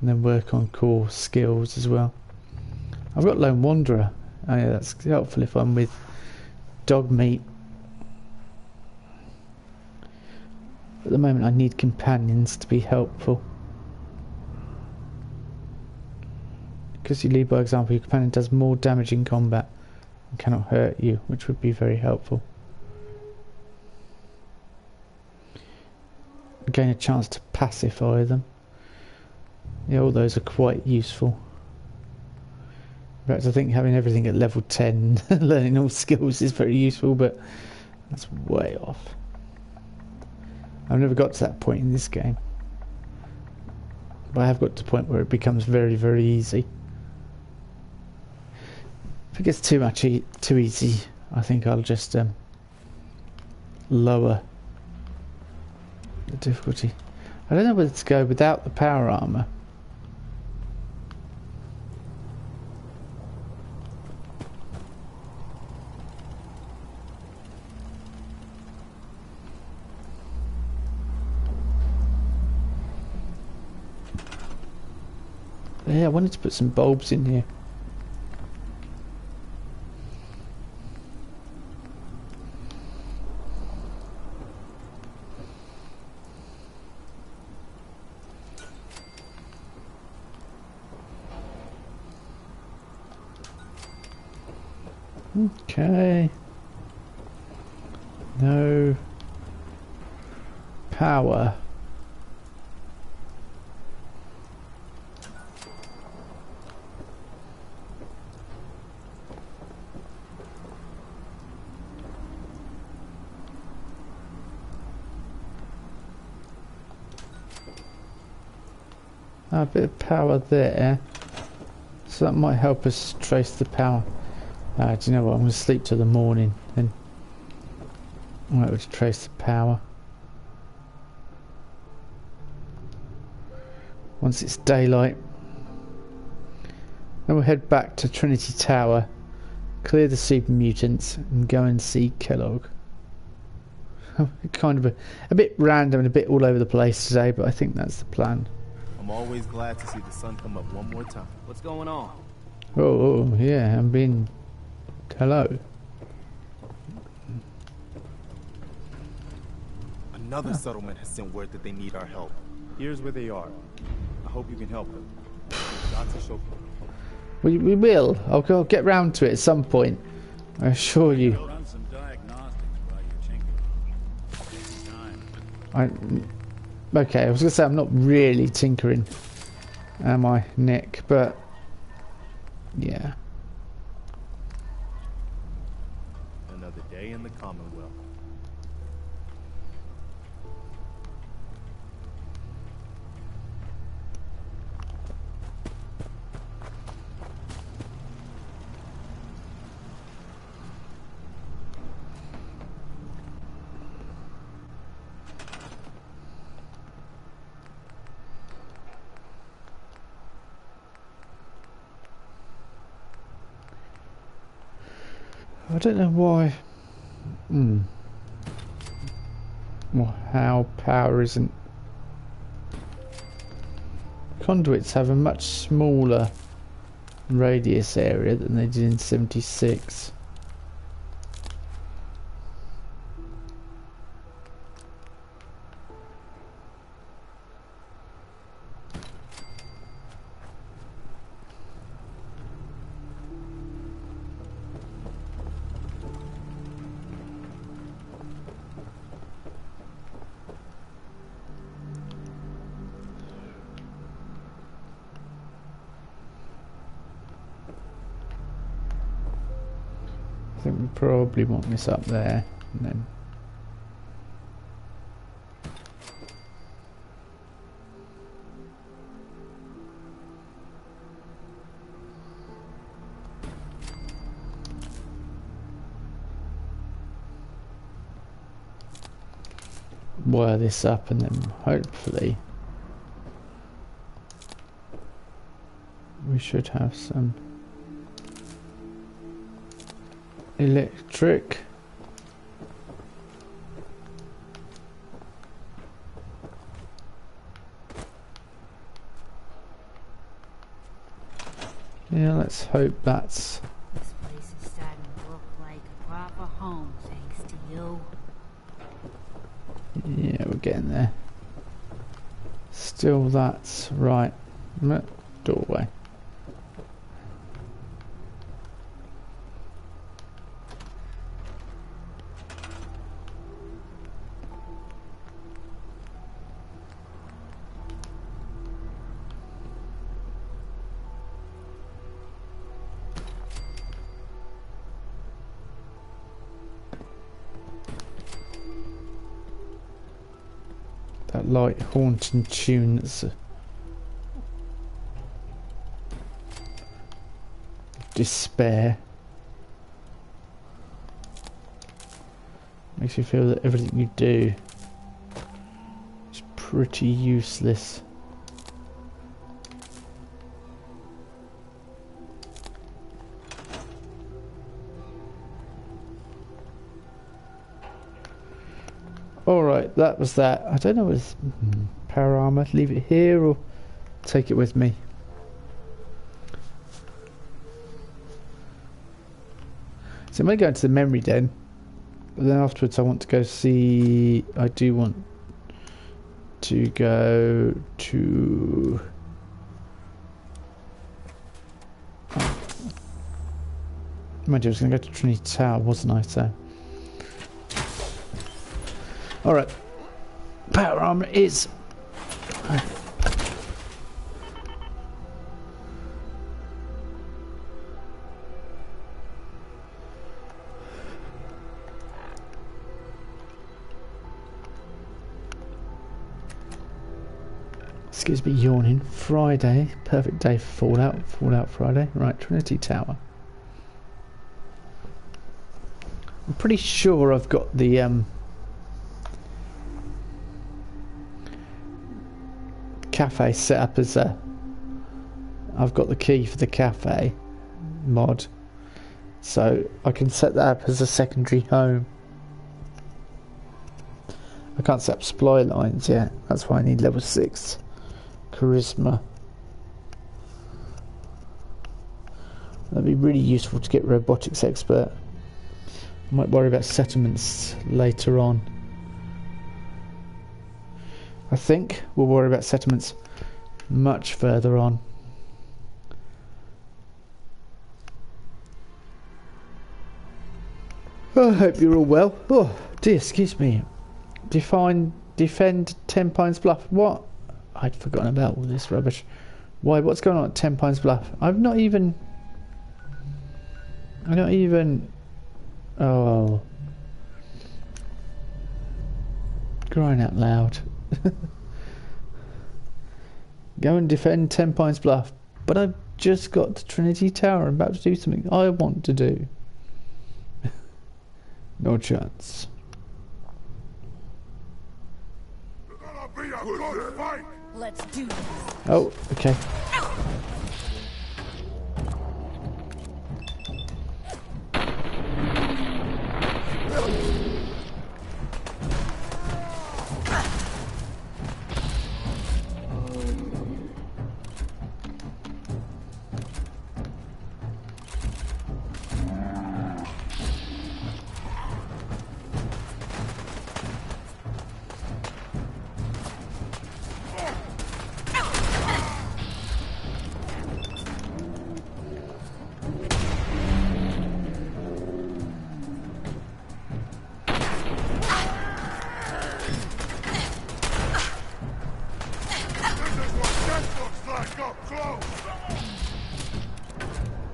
Speaker 1: and then work on core skills as well. I've got Lone Wanderer. Oh yeah, that's helpful if I'm with dog meat. At the moment I need companions to be helpful. Because you lead by example, your companion does more damage in combat and cannot hurt you, which would be very helpful. Gain a chance to pacify them. Yeah, all those are quite useful. In fact, I think having everything at level 10, learning all skills is very useful, but that's way off. I've never got to that point in this game. But I have got to the point where it becomes very, very easy. If it gets too easy, I think I'll just lower the difficulty. I don't know whether to go without the power armor. Yeah, I wanted to put some bulbs in here. Okay. No power. A bit of power there, so that might help us trace the power. Do you know what? I'm going to sleep till the morning, then I might be able to trace the power. Once it's daylight, then we'll head back to Trinity Tower, clear the super mutants, and go and see Kellogg. Kind of a bit random and a bit all over the place today, but I think that's the plan.
Speaker 17: I'm always glad to see the sun come up one more time.
Speaker 14: What's going on?
Speaker 1: Oh yeah, I'm being... Hello.
Speaker 17: Another settlement has sent word that they need our help. Here's where they are. I hope you can help them. Lots of show.
Speaker 1: We will. I'll get round to it at some point. I assure you.
Speaker 2: Run some diagnostics while you're tinkering.
Speaker 1: Okay, I was going to say I'm not really tinkering, am I, Nick? But yeah.
Speaker 17: Another day in the Commonwealth.
Speaker 1: I don't know why. Or how power isn't. Conduits have a much smaller radius area than they did in 76. think we probably want this up there, and then wire this up, and then hopefully we should have some electric. Yeah, let's hope that's...
Speaker 18: This place is starting to look like a proper home, thanks to you.
Speaker 1: Yeah, we're getting there. Still, that's right. Doorway. That light haunting tune that's despair. Makes you feel that everything you do is pretty useless. Alright, that was that. I don't know if power armor, leave it here or take it with me. So I may go into the memory den, but then afterwards I want to go see... I do want to go to... Mind you, I was going to go to Trinity Tower, wasn't I? So... Alright, power armor is... Excuse me, yawning. Friday, perfect day for Fallout Friday. Right, Trinity Tower. I'm pretty sure I've got the cafe set up as a... I've got the key for the cafe mod, so I can set that up as a secondary home. I can't set up supply lines yet, that's why I need level 6 charisma. That'd be really useful to get robotics expert. I might worry about settlements later on. I think we'll worry about settlements much further on. I hope you're all well. Oh dear, excuse me. Defend 10 Pines Bluff. What? I'd forgotten about all this rubbish. Why? What's going on at 10 Pines Bluff? I'm not even... Oh. Crying out loud. Go and defend 10 Pines Bluff. But I've just got to Trinity Tower. I'm about to do something I want to do. No chance.
Speaker 18: Let's do this.
Speaker 1: Oh, okay.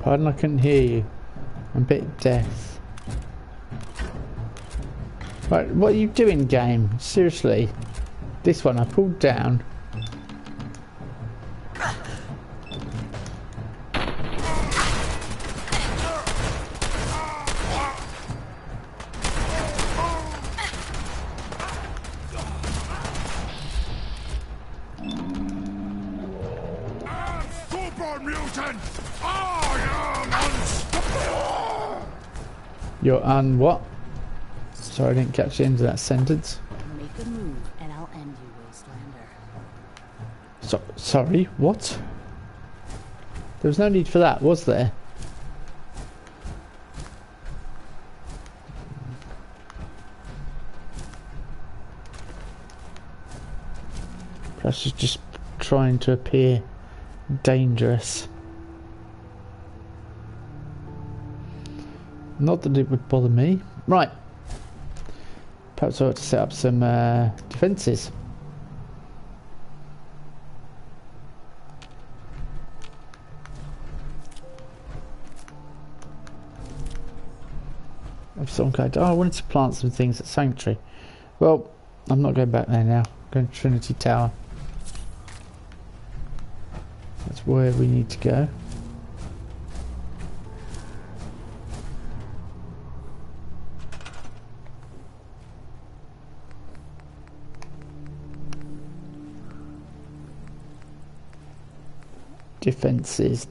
Speaker 1: Pardon, I couldn't hear you. I'm a bit deaf. Right, what are you doing, game? Seriously. This one I pulled down.
Speaker 6: Super mutant! I am unstoppable!
Speaker 1: You're on what? Sorry, I didn't catch the end of that sentence.
Speaker 18: Make a move and I'll end you, Wastelander.
Speaker 1: Sorry, what? There was no need for that, was there? Perhaps she's just trying to appear dangerous. Not that it would bother me. Right. Perhaps I ought to set up some defences. Of some kind. Oh, I wanted to plant some things at Sanctuary. Well, I'm not going back there now. I'm going to Trinity Tower. That's where we need to go. Defences,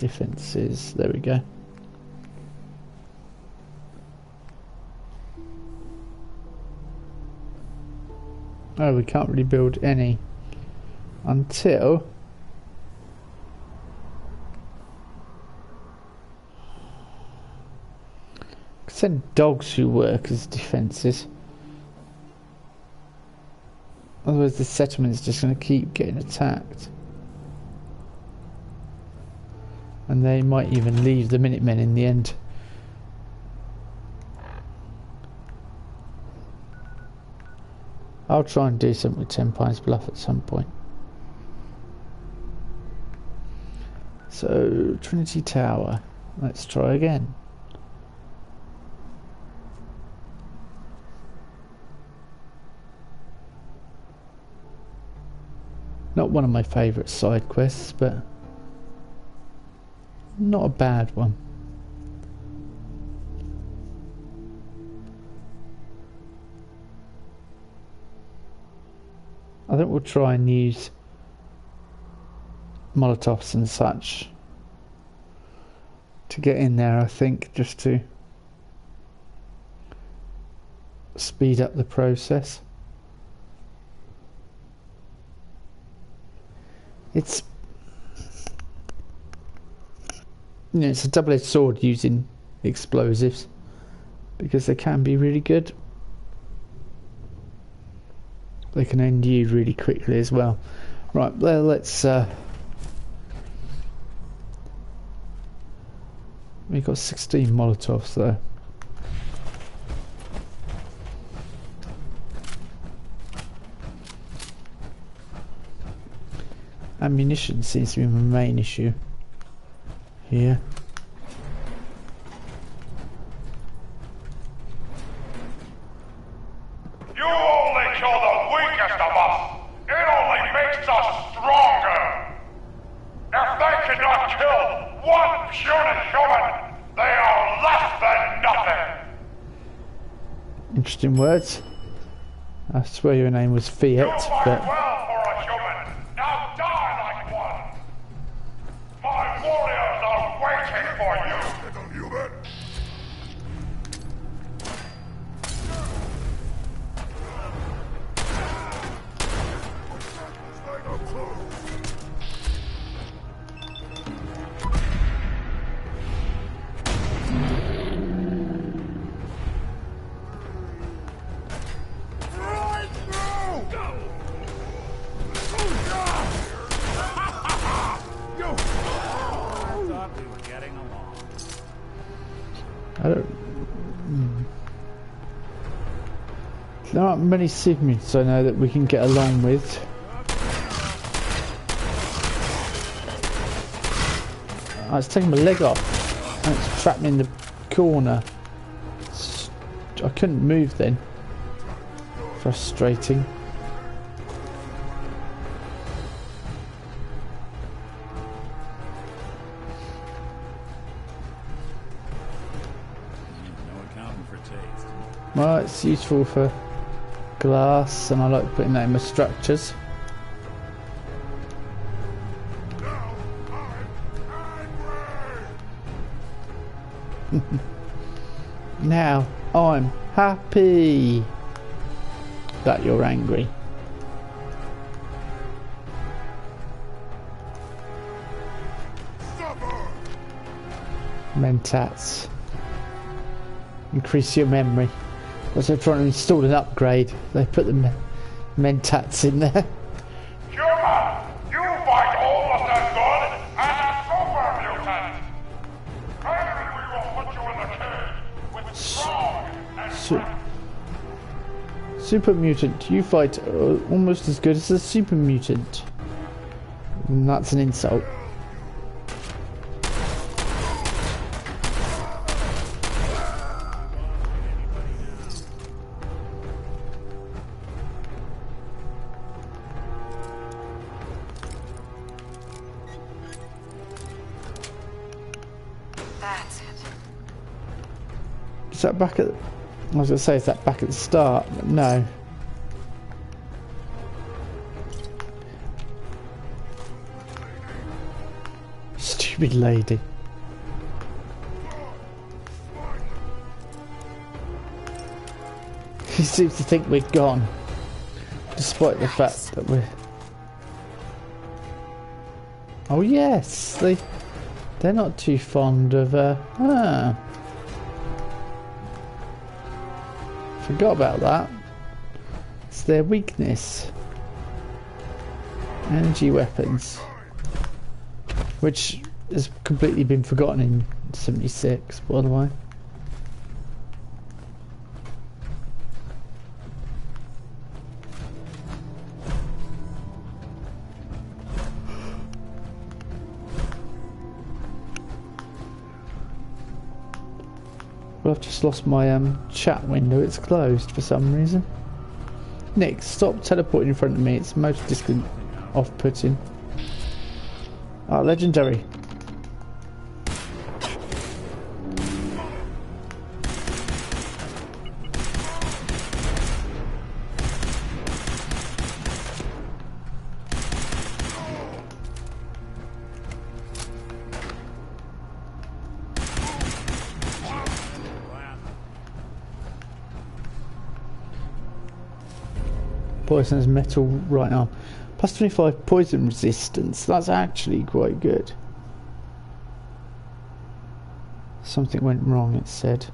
Speaker 1: there we go. Oh, we can't really build any until send dogs who work as defences. Otherwise the settlement is just going to keep getting attacked. And they might even leave the Minutemen in the end. I'll try and do something with 10 Pines Bluff at some point. So, Trinity Tower. Let's try again. Not one of my favourite side quests, but not a bad one. I think we'll try and use Molotovs and such to get in there, I think, just to speed up the process. It's it's a double-edged sword using explosives, because they can be really good. They can end you really quickly as well. Right, well, let's we've got 16 Molotovs though. Ammunition seems to be my main issue here.
Speaker 4: You only kill the weakest of us. It only makes us stronger. If they cannot kill one puny human, they are less than nothing.
Speaker 1: Interesting words. I swear your name was Fiat, but
Speaker 4: Well for a human, now die like one. My warriors are waiting for you. Little human.
Speaker 1: I don't. There aren't many Civ mutants I know that we can get along with. Oh, it's taking my leg off and it's trapped me in the corner. I couldn't move then. Frustrating.
Speaker 2: No accounting for taste.
Speaker 1: Well, it's useful for glass, and I like putting that in my structures. Now I'm happy that you're angry. Mentats. Increase your memory. As they're trying to install an upgrade, they put the mentats in there.
Speaker 4: Human, you fight all of that good and a super mutant. Maybe we will put you in the cage with strong and
Speaker 1: Super mutant, you fight almost as good as a super mutant. And that's an insult.
Speaker 3: That's it.
Speaker 1: Is that back at... I was going to say, is that back at the start? But no. Stupid lady. He seems to think we're gone. Despite the fact that we're... Oh yes! They're not too fond of... Forgot about that. It's their weakness. Energy weapons. Which has completely been forgotten in 76, by the way. Well, I've just lost my chat window. It's closed for some reason. Nick, stop teleporting in front of me. It's most off-putting. Ah, legendary. Poisonous metal right arm. Plus 25 poison resistance. That's actually quite good. Something went wrong, it said.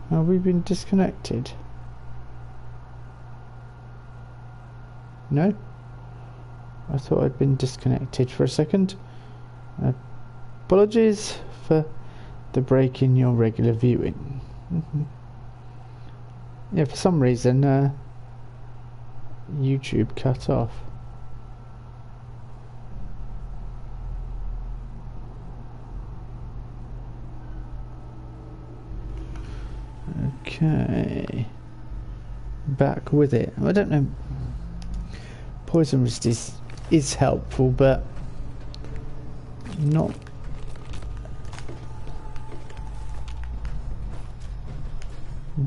Speaker 1: Have we been disconnected? No? I thought I'd been disconnected for a second. Apologies for the break in your regular viewing. Yeah, for some reason, YouTube cut off. Okay, back with it. I don't know. Poison resist is helpful, but not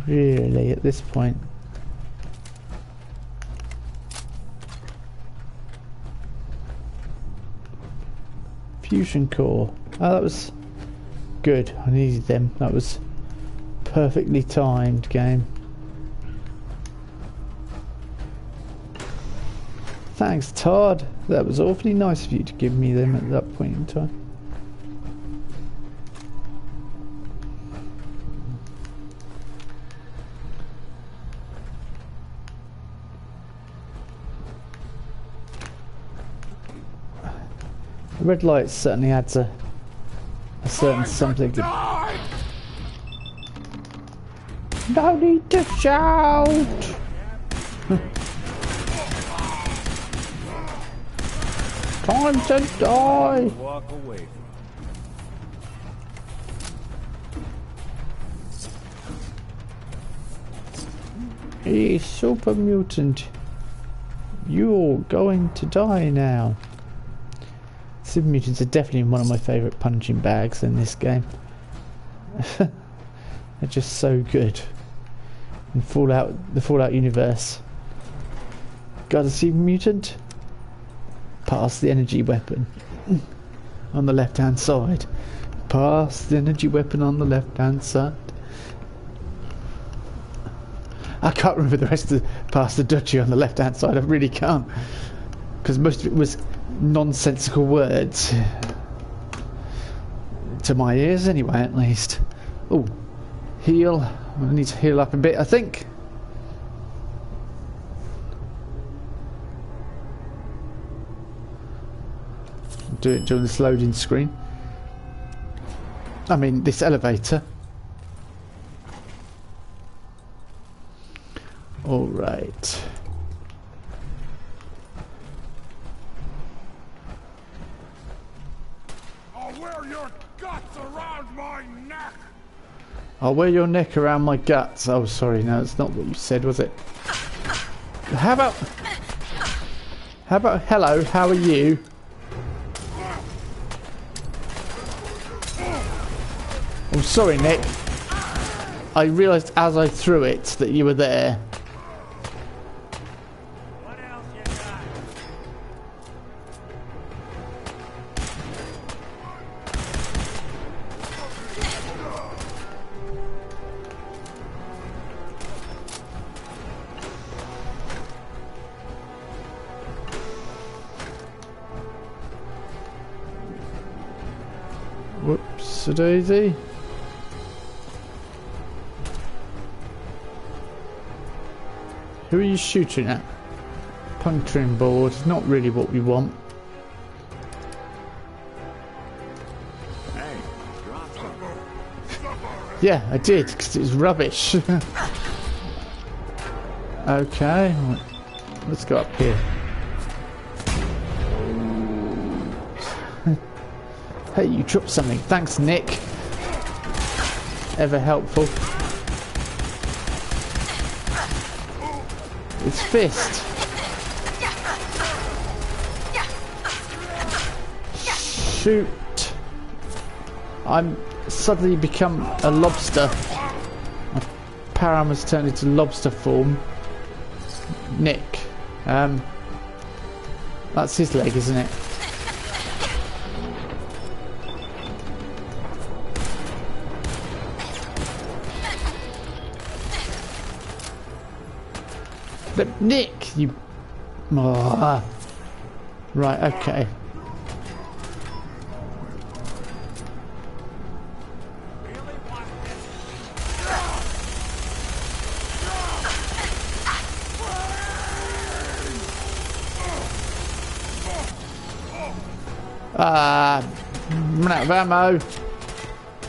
Speaker 1: really at this point. Fusion core. Oh, that was good. I needed them. That was perfectly timed game. Thanks, Todd. That was awfully nice of you to give me them at that point in time. The red light certainly adds a certain something. No need to shout! Time to die!
Speaker 6: Walk away.
Speaker 1: Hey, super mutant. You're going to die now. Super mutants are definitely one of my favourite punching bags in this game. They're just so good. In the Fallout universe. Got a super mutant? Pass the energy weapon. On the left hand side. Pass the energy weapon on the left hand side. I can't remember the rest of the Pass the Duchy on the left hand side. I really can't. Because most of it was nonsensical words. To my ears anyway, at least. Oh, heal. I need to heal up a bit, I think. Do it during this loading screen. I mean, this elevator. All right.
Speaker 4: I'll wear your guts around my neck.
Speaker 1: I'll wear your neck around my guts. Oh, sorry, no, that's not what you said, was it? How about hello, how are you? I'm sorry, Nick. I realised as I threw it that you were there.
Speaker 9: What else you got?
Speaker 1: Whoops-a-daisy. Who are you shooting at? Puncturing board, not really what we want.
Speaker 6: Hey, drop something.
Speaker 1: Yeah, I did, because it was rubbish. Okay, let's go up here. Hey, you dropped something. Thanks, Nick. Ever helpful. It's fist. Shoot. I'm suddenly become a lobster. My power arm has turned into lobster form. Nick. That's his leg, isn't it? But Nick, you... Oh. Right, okay. Run out of ammo.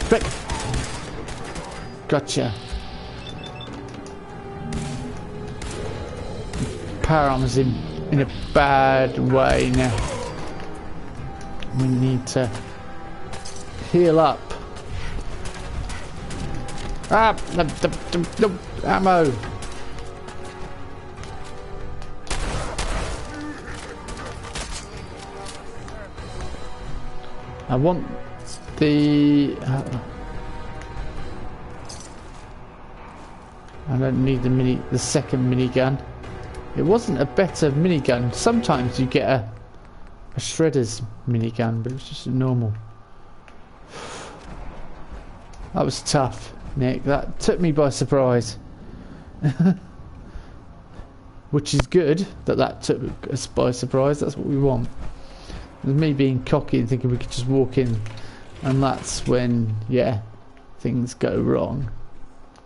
Speaker 1: Quick. Gotcha. Power armor's in a bad way now. We need to heal up. The ammo. I want the... I don't need the second minigun. It wasn't a better minigun. Sometimes you get a shredder's minigun, but it was just a normal. That was tough, Nick. That took me by surprise. Which is good that took us by surprise. That's what we want. It was me being cocky and thinking we could just walk in, and that's when, yeah, things go wrong.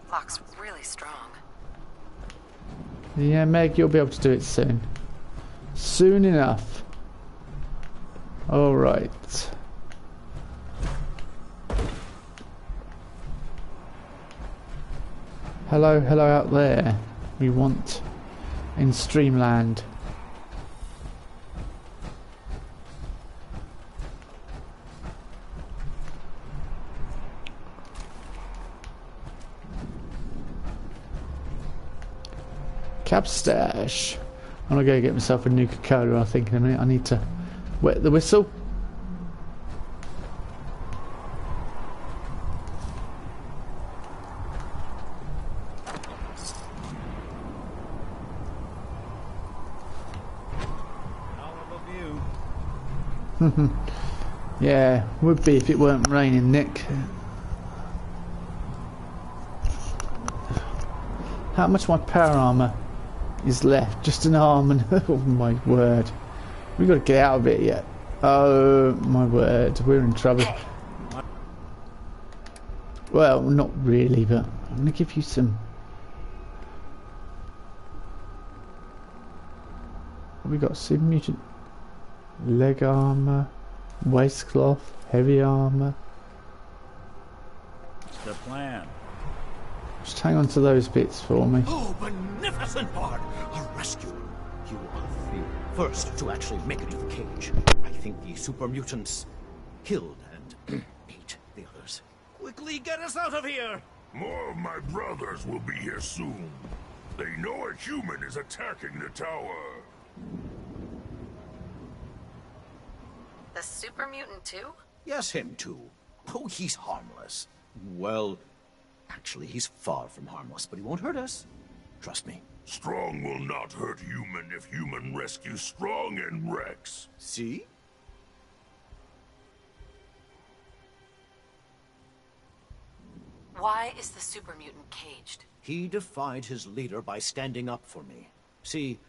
Speaker 10: Lock's really strong.
Speaker 1: Yeah, Meg, you'll be able to do it soon. Soon enough. Alright. Hello, hello out there. We want in Streamland. Cab stash. I'm gonna go get myself a Nuka-Cola, I think, in a minute. I need to wet the whistle. Yeah, would be if it weren't raining, Nick. How much of my power armor is left? Just an arm and oh my word. We got to get out of it yet. Oh my word, we're in trouble. Well, not really, but I'm going to give you some. What have we got? Super mutant leg armor, waistcloth, heavy armor.
Speaker 2: What's the plan?
Speaker 1: Just hang on to those bits for me.
Speaker 15: Oh, beneficent Bard! A rescue! You are the first to actually make it to the cage. I think the super mutants killed and ate the others. Quickly get us out of here!
Speaker 4: More of my brothers will be here soon. They know a human is attacking the tower.
Speaker 3: The super mutant too?
Speaker 15: Yes, him too. Oh, he's harmless. Well, actually, he's far from harmless, but he won't hurt us. Trust me.
Speaker 4: Strong will not hurt human if human rescues Strong and Rex.
Speaker 15: See?
Speaker 3: Why is the super mutant caged?
Speaker 15: He defied his leader by standing up for me. See,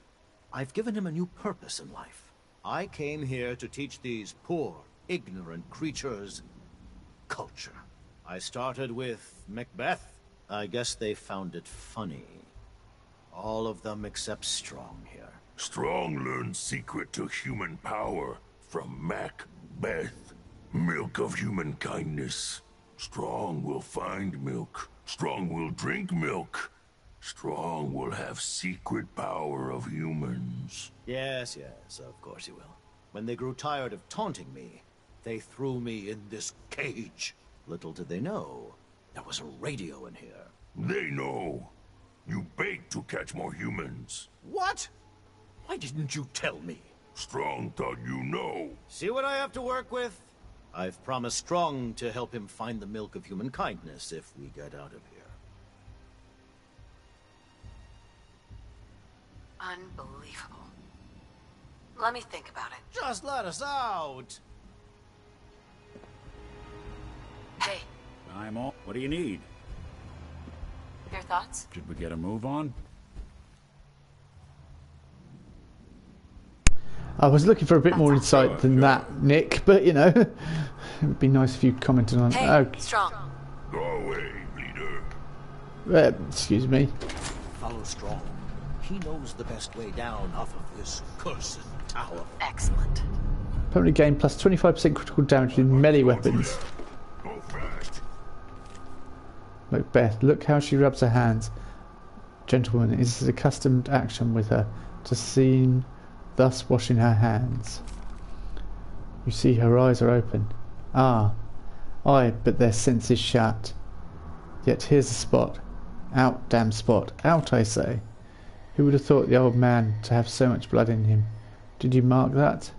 Speaker 15: I've given him a new purpose in life. I came here to teach these poor, ignorant creatures culture. I started with Macbeth. I guess they found it funny. All of them except Strong here.
Speaker 4: Strong learned secret to human power from Macbeth. Milk of human kindness. Strong will find milk. Strong will drink milk. Strong will have secret power of humans.
Speaker 15: Yes, of course he will. When they grew tired of taunting me, they threw me in this cage. Little did they know, there was a radio in here.
Speaker 4: They know. You begged to catch more humans.
Speaker 15: What? Why didn't you tell me?
Speaker 4: Strong thought you know.
Speaker 15: See what I have to work with? I've promised Strong to help him find the milk of human kindness if we get out of here.
Speaker 3: Unbelievable. Let me think about it.
Speaker 15: Just let us out!
Speaker 3: Hey.
Speaker 2: I'm all. What do you need?
Speaker 3: Your thoughts?
Speaker 2: Should we get a move on?
Speaker 1: I was looking for a bit more insight than that, Nick, but you know, it would be nice if you commented on it.
Speaker 3: Hey,
Speaker 1: Oh,
Speaker 3: Strong.
Speaker 4: Go away, leader.
Speaker 1: Excuse me.
Speaker 15: Follow Strong. He knows the best way down off of this cursed tower.
Speaker 3: Excellent.
Speaker 1: Permanently gain plus 25% critical damage with melee weapons.
Speaker 4: Go fast.
Speaker 1: Macbeth, look how she rubs her hands. Gentlewoman, it is a accustomed action with her to seem thus washing her hands. You see her eyes are open. Ah, aye, but their senses shut. Yet here's a spot. Out, damn spot. Out, I say. Who would have thought the old man to have so much blood in him? Did you mark that?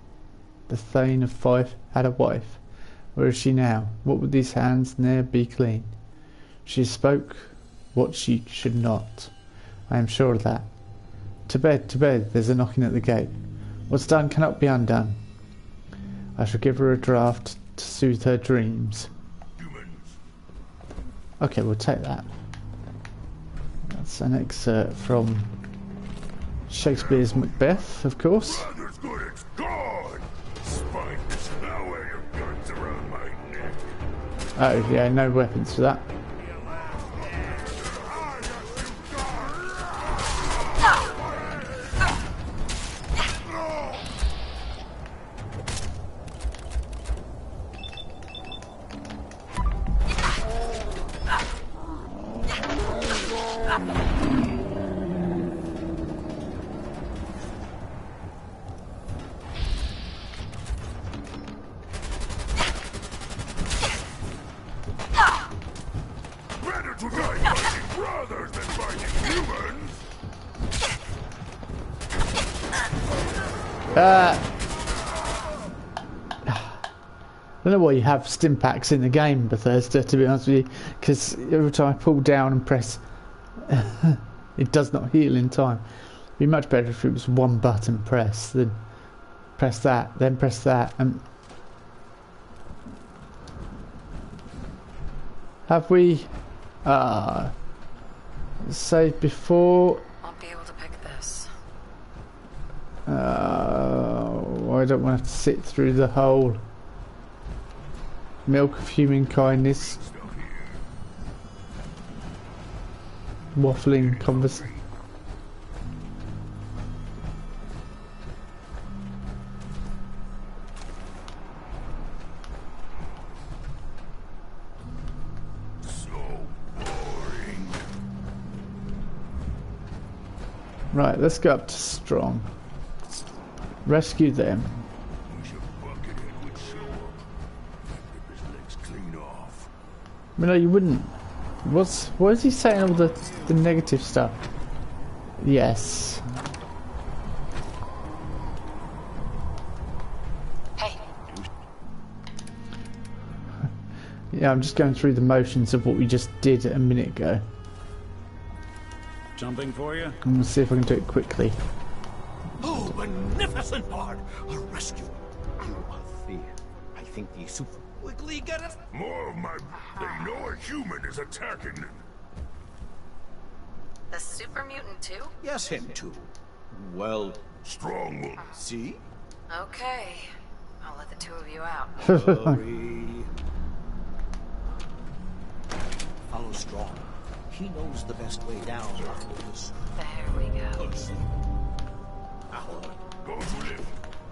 Speaker 1: The Thane of Fife had a wife. Where is she now? What would these hands ne'er be clean? She spoke what she should not. I am sure of that. To bed, there's a knocking at the gate. What's done cannot be undone. I shall give her a draught to soothe her dreams. Okay, we'll take that. That's an excerpt from Shakespeare's Macbeth, of course.
Speaker 4: Brother's good, it's gone. Spineless, now wear your guns around my neck.
Speaker 1: Oh, yeah, no weapons for that. I don't know why you have stim packs in the game, Bethesda, to be honest with you, because every time I pull down and press, it does not heal in time. It'd be much better if it was one button press, then press that, then press that, and... Have we... saved before...
Speaker 3: I'll be able to pick this.
Speaker 1: I don't want to sit through the whole... milk of human kindness. Waffling conversation. Right, let's go up to Strong. Rescue them. No, you wouldn't. What is he saying? All the negative stuff. Yes.
Speaker 3: Hey.
Speaker 1: Yeah, I'm just going through the motions of what we just did a minute ago.
Speaker 2: Jumping for you?
Speaker 1: I'm gonna see if I can do it quickly.
Speaker 15: Oh, magnificent, Bard! A rescue. A fear. I think the super quickly get it.
Speaker 4: More of my... They know a human is attacking them.
Speaker 3: The super mutant too?
Speaker 15: Yes, him too. Well,
Speaker 4: Strong will...
Speaker 15: See?
Speaker 3: Okay. I'll let the two of you out.
Speaker 15: Hurry. Follow Strong. He knows the best way down after this.
Speaker 3: There we go.
Speaker 4: Go to live.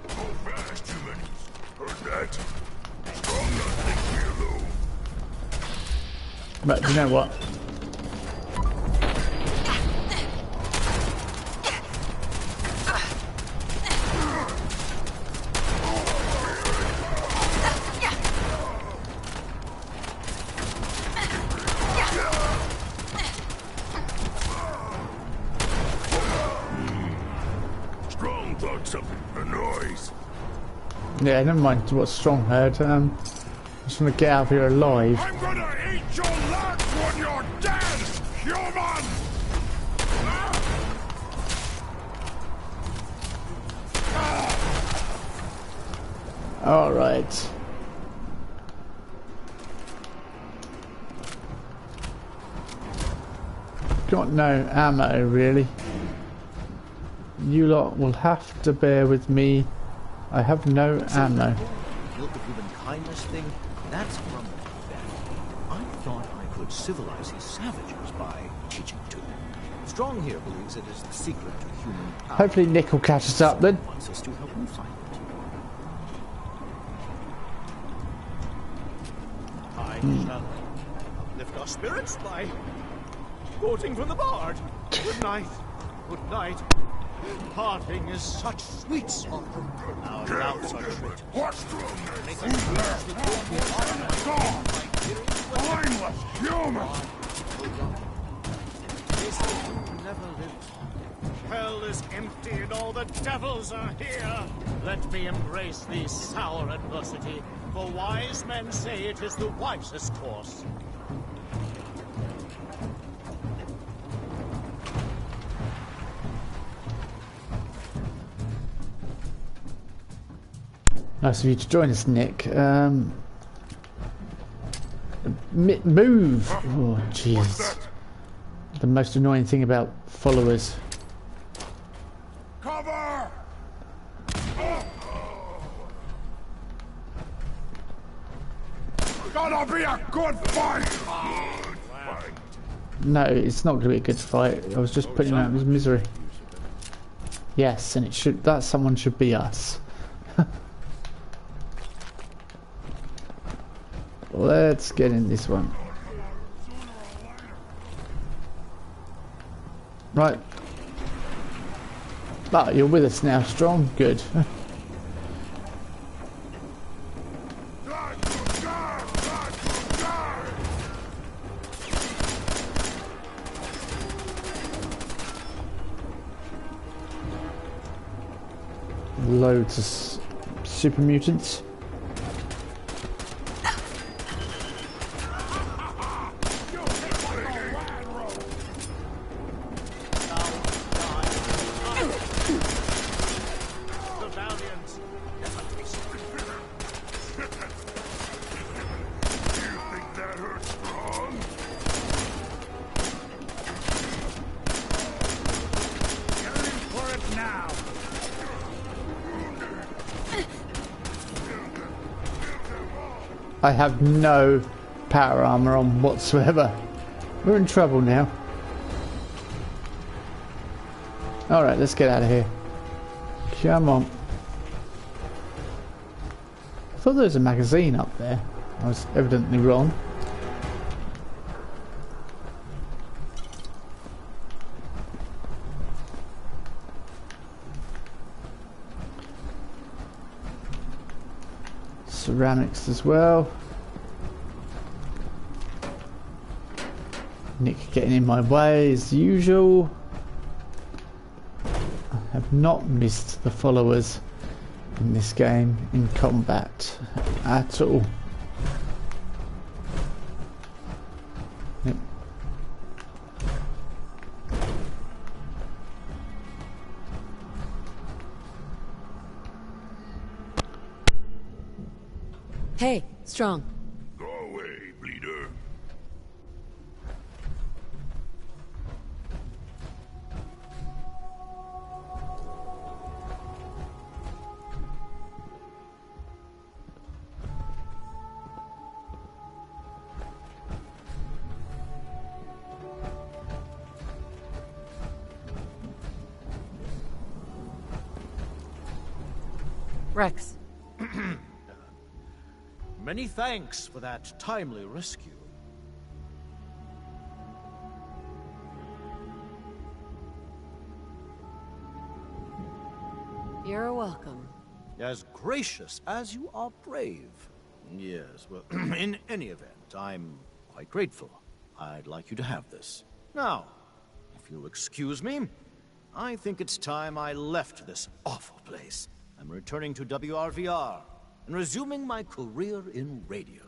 Speaker 4: Go fast, humans. Heard that? Strong not think me alone.
Speaker 1: But you know what?
Speaker 4: Strong thought something. A noise.
Speaker 1: Yeah, never mind what Strong heard. I just want to get out of here alive.
Speaker 4: I'm gonna eat your legs when you're dead, human!
Speaker 1: Alright. Got no ammo, really. You lot will have to bear with me. I have no ammo.
Speaker 15: Guilt of human kindness thing? That's from the I thought I could civilize these savages by teaching to them. Strong here believes it is the secret to human power.
Speaker 1: Hopefully Nick will catch us up then.
Speaker 15: Wants us to help him find it. I shall lift our spirits by quoting from the Bard. Good night. Good night. Parting is such sweet sorrow. Our doubts are tricked.
Speaker 4: What's strong? Mindless human!
Speaker 15: Never lived. Hell is empty and all the devils are here. Let me embrace the sour adversity, for wise men say it is the wisest course.
Speaker 1: Nice of you to join us, Nick. Move! Oh, jeez. The most annoying thing about followers.
Speaker 4: Cover! Gonna be a good fight!
Speaker 1: No, it's not going to be a good fight. I was just putting him out of his misery. Yes, and it should. That someone should be us. Let's get in this one. Right. Ah, you're with us now, Strong. Good. loads of super mutants. I have no power armor on whatsoever. We're in trouble now. Alright, let's get out of here. Come on. I thought there was a magazine up there. I was evidently wrong. Ceramics as well. Nick getting in my way as usual. I have not missed the followers in this game in combat at all. Yep.
Speaker 3: Hey, Strong.
Speaker 4: Go away, bleeder.
Speaker 3: Rex.
Speaker 15: Many thanks for that timely rescue.
Speaker 3: You're welcome.
Speaker 15: As gracious as you are brave. Yes, well, in any event, I'm quite grateful. I'd like you to have this. Now, if you'll excuse me, I think it's time I left this awful place. I'm returning to WRVR and resuming my career in radio.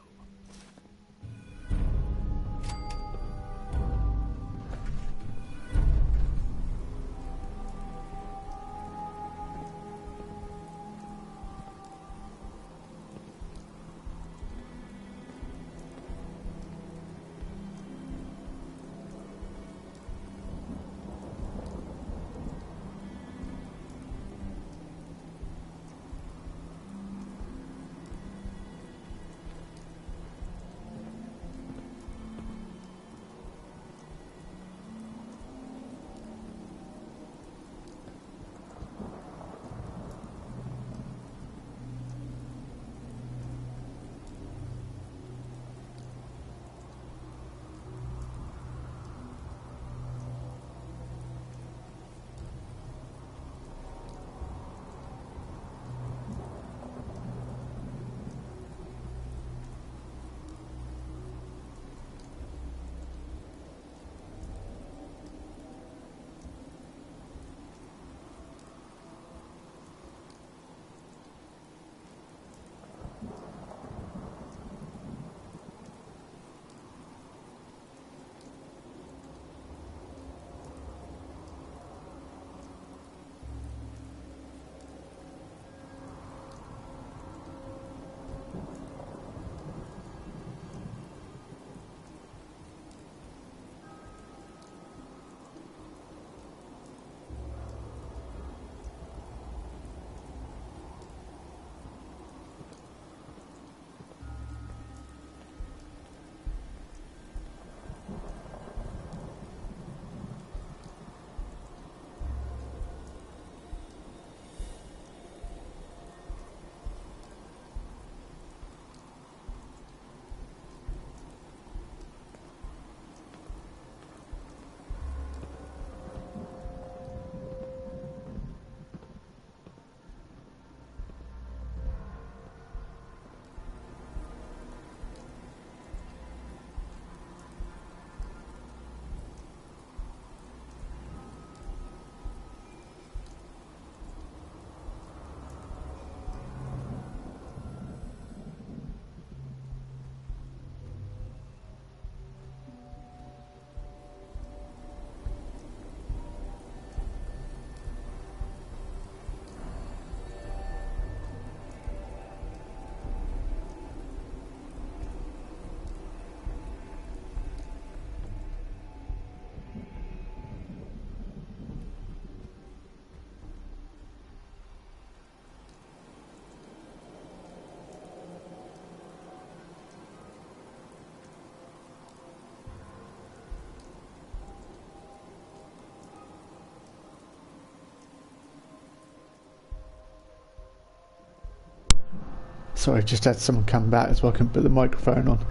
Speaker 1: Sorry, I just had someone come back so I can put the microphone on.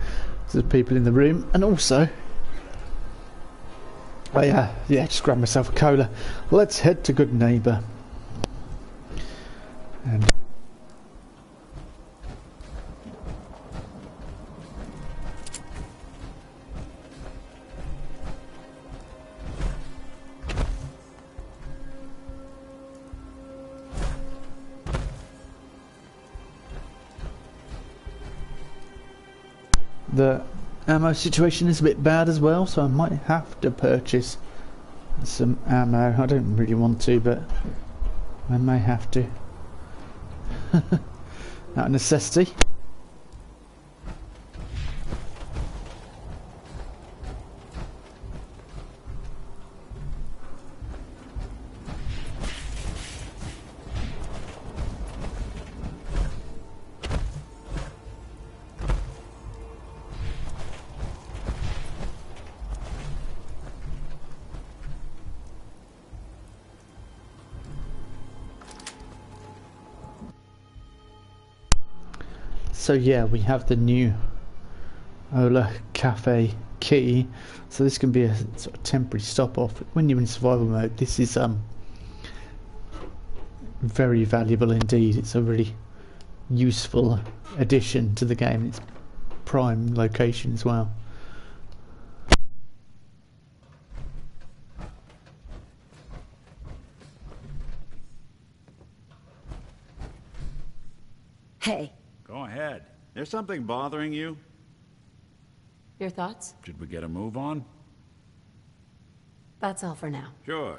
Speaker 1: There's people in the room, and also I just grabbed myself a cola. Let's head to Good Neighbour. And the ammo situation is a bit bad as well, so I might have to purchase some ammo. I don't really want to, but I may have to. Out of necessity. So yeah, we have the new Ola Cafe key. So this can be a sort of temporary stop off. When you're in survival mode, this is very valuable indeed. It's a really useful addition to the game. It's prime location as well.
Speaker 3: Hey.
Speaker 2: Go ahead. There's something bothering you?
Speaker 3: Your thoughts?
Speaker 2: Should we get a move on?
Speaker 3: That's all for now.
Speaker 2: Sure.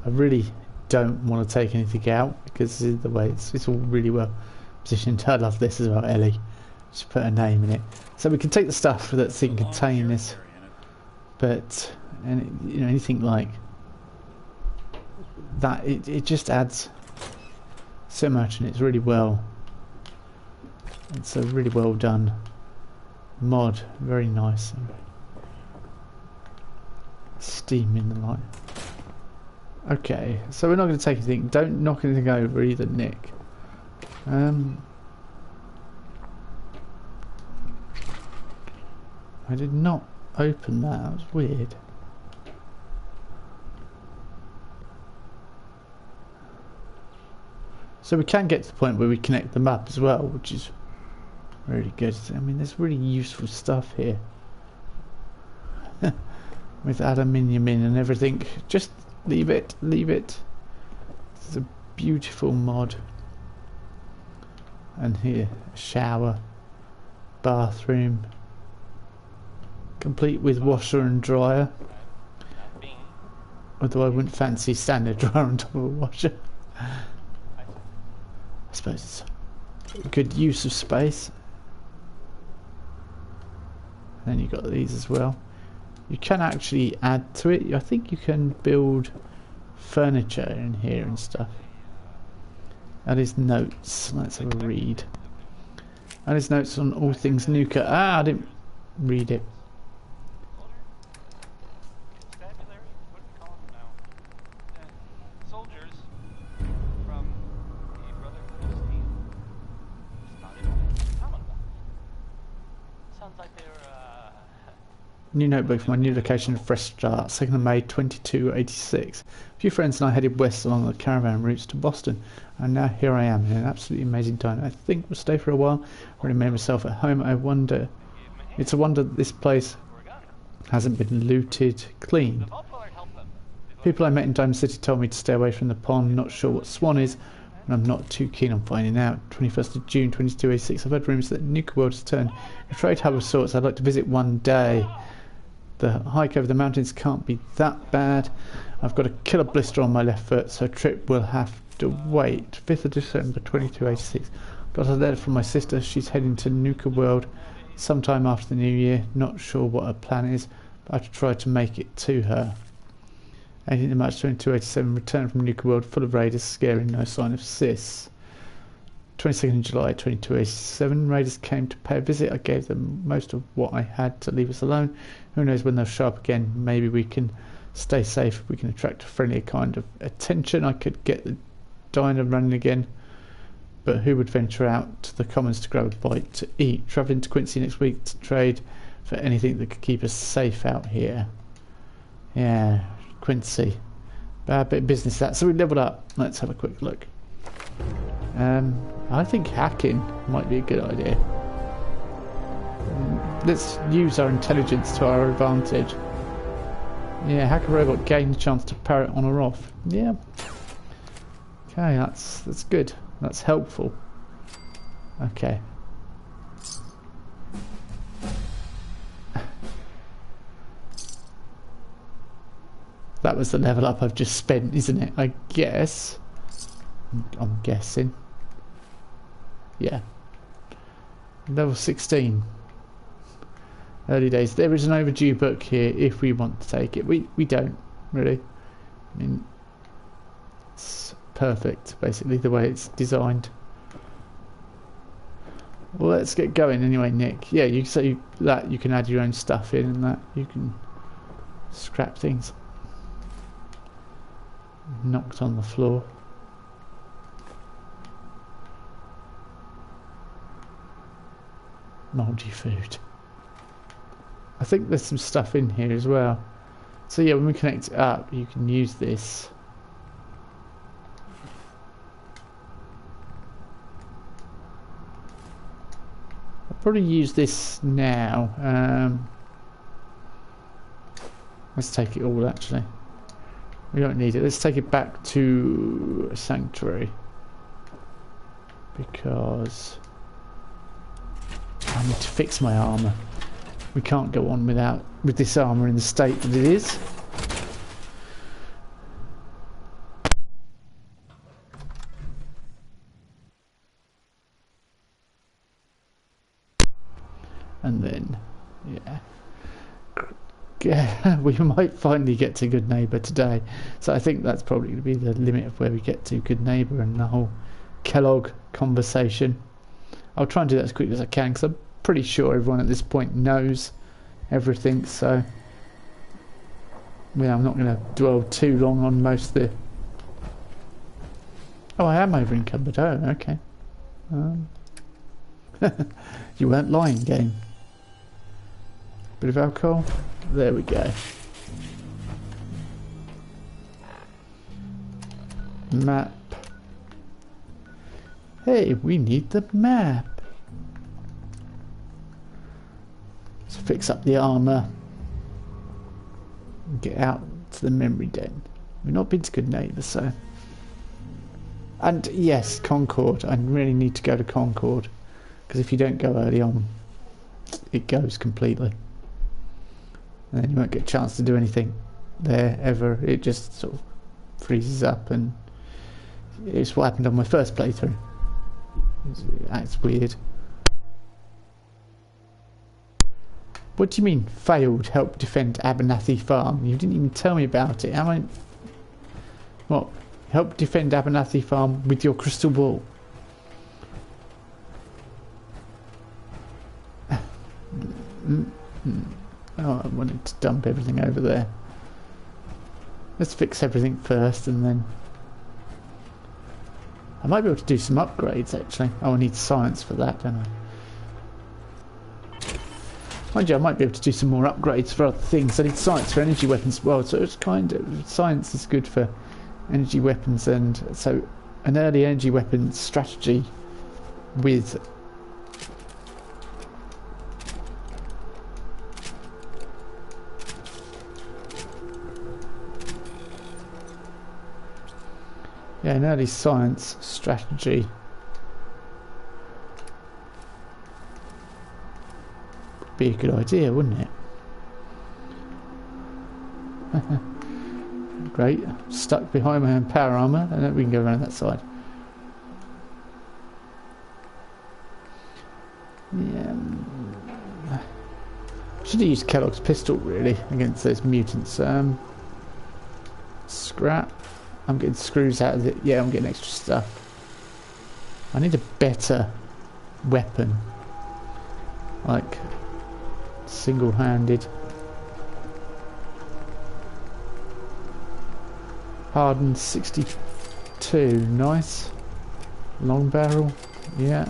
Speaker 1: I really don't want to take anything out because of the way it's all really well positioned. I love this as well, Ellie. Just put a name in it. So we can take the stuff that's in containers, but anything like that, it just adds so much, and it's really well. It's a really well done mod, very nice. Steam in the light. Okay, so we're not going to take anything. Don't knock anything over either, Nick. I did not open that. That was weird. So we can get to the point where we connect them up as well, which is really good. I mean, there's really useful stuff here. With aluminium in and everything. Just leave it. It's a beautiful mod. And here, shower, bathroom, complete with washer and dryer. Although I wouldn't fancy standard dryer on top of a washer. I suppose it's a good use of space. And then you've got these as well. You can actually add to it. I think you can build furniture in here and stuff. That is notes. Let's have a read. That is notes on all things Nuka. I didn't read it. New notebook for my new location, fresh start, 2nd of May 2286. A few friends and I headed west along the caravan routes to Boston, and now here I am in an absolutely amazing time. I think we'll stay for a while. I already made myself at home. It's a wonder that this place hasn't been looted clean. People I met in Diamond City told me to stay away from the pond. Not sure what Swan is, and I'm not too keen on finding out. 21st of June 2286. I've heard rumours that Nuka World has turned a trade hub of sorts. I'd like to visit one day. The hike over the mountains can't be that bad. I've got a killer blister on my left foot, so a trip will have to wait. 5th of December 2286. Got a letter from my sister. She's heading to Nuka World sometime after the new year. Not sure what her plan is, but I have to try to make it to her. 18th of March 2287, return from Nuka World full of raiders, scaring no sign of Sis. 22nd of July 2287, raiders came to pay a visit. I gave them most of what I had to leave us alone. Who knows when they'll show up again. Maybe we can stay safe. We can attract a friendlier kind of attention. I could get the diner running again. But who would venture out to the commons to grab a bite to eat? Travelling to Quincy next week to trade for anything that could keep us safe out here. Yeah, Quincy. Bad bit of business that. So we leveled up. Let's have a quick look. I think hacking might be a good idea. Let's use our intelligence to our advantage. Yeah, hack a robot, gain the chance to parry it on or off. Yeah. Okay, that's good. That's helpful. Okay. That was the level up I've just spent, isn't it? I guess. I'm guessing. Yeah. Level 16. Early days. There is an overdue book here if we want to take it. We don't, really. I mean, it's perfect, basically, the way it's designed. Well, let's get going anyway, Nick. Yeah, you say that you can add your own stuff in and that you can scrap things. Knocked on the floor. Mouldy food. I think there's some stuff in here as well. So yeah, when we connect it up, you can use this. I'll probably use this now. Let's take it all actually. We don't need it. Let's take it back to Sanctuary. Because I need to fix my armour. We can't go on with this armour in the state that it is. And then, yeah, we might finally get to Good Neighbour today. So I think that's probably going to be the limit of where we get to Good Neighbour and the whole Kellogg conversation. I'll try and do that as quickly as I can because I'm pretty sure everyone at this point knows everything. So, yeah, I'm not going to dwell too long on most of the... Oh, I am over encumbered. Oh, okay. You weren't lying, game. Bit of alcohol. There we go. Map. Hey, we need the map. Let's fix up the armour. Get out to the memory den. We've not been to Good Neighbour, so... And yes, Concord. I really need to go to Concord. Because if you don't go early on, it goes completely. And then you won't get a chance to do anything there ever. It just sort of freezes up, and it's what happened on my first playthrough. It's weird. What do you mean, failed? Help defend Abernathy Farm? You didn't even tell me about it. What? Help defend Abernathy Farm with your crystal ball? Oh, I wanted to dump everything over there. Let's fix everything first and then... I might be able to do some upgrades actually. Oh, I need science for that, don't I? Mind you, I might be able to do some more upgrades for other things. I need science for energy weapons as well, so it's kind of... Science is good for energy weapons, and so an early energy weapons strategy with... Yeah, an early science strategy. Would be a good idea, wouldn't it? Great. Stuck behind my own power armor, and then we can go around that side. Yeah. Should have used Kellogg's pistol really against those mutants. Scrap. I'm getting screws out of it. Yeah, I'm getting extra stuff. I need a better weapon. Like single-handed. Hardened 62. Nice. Long barrel. Yeah.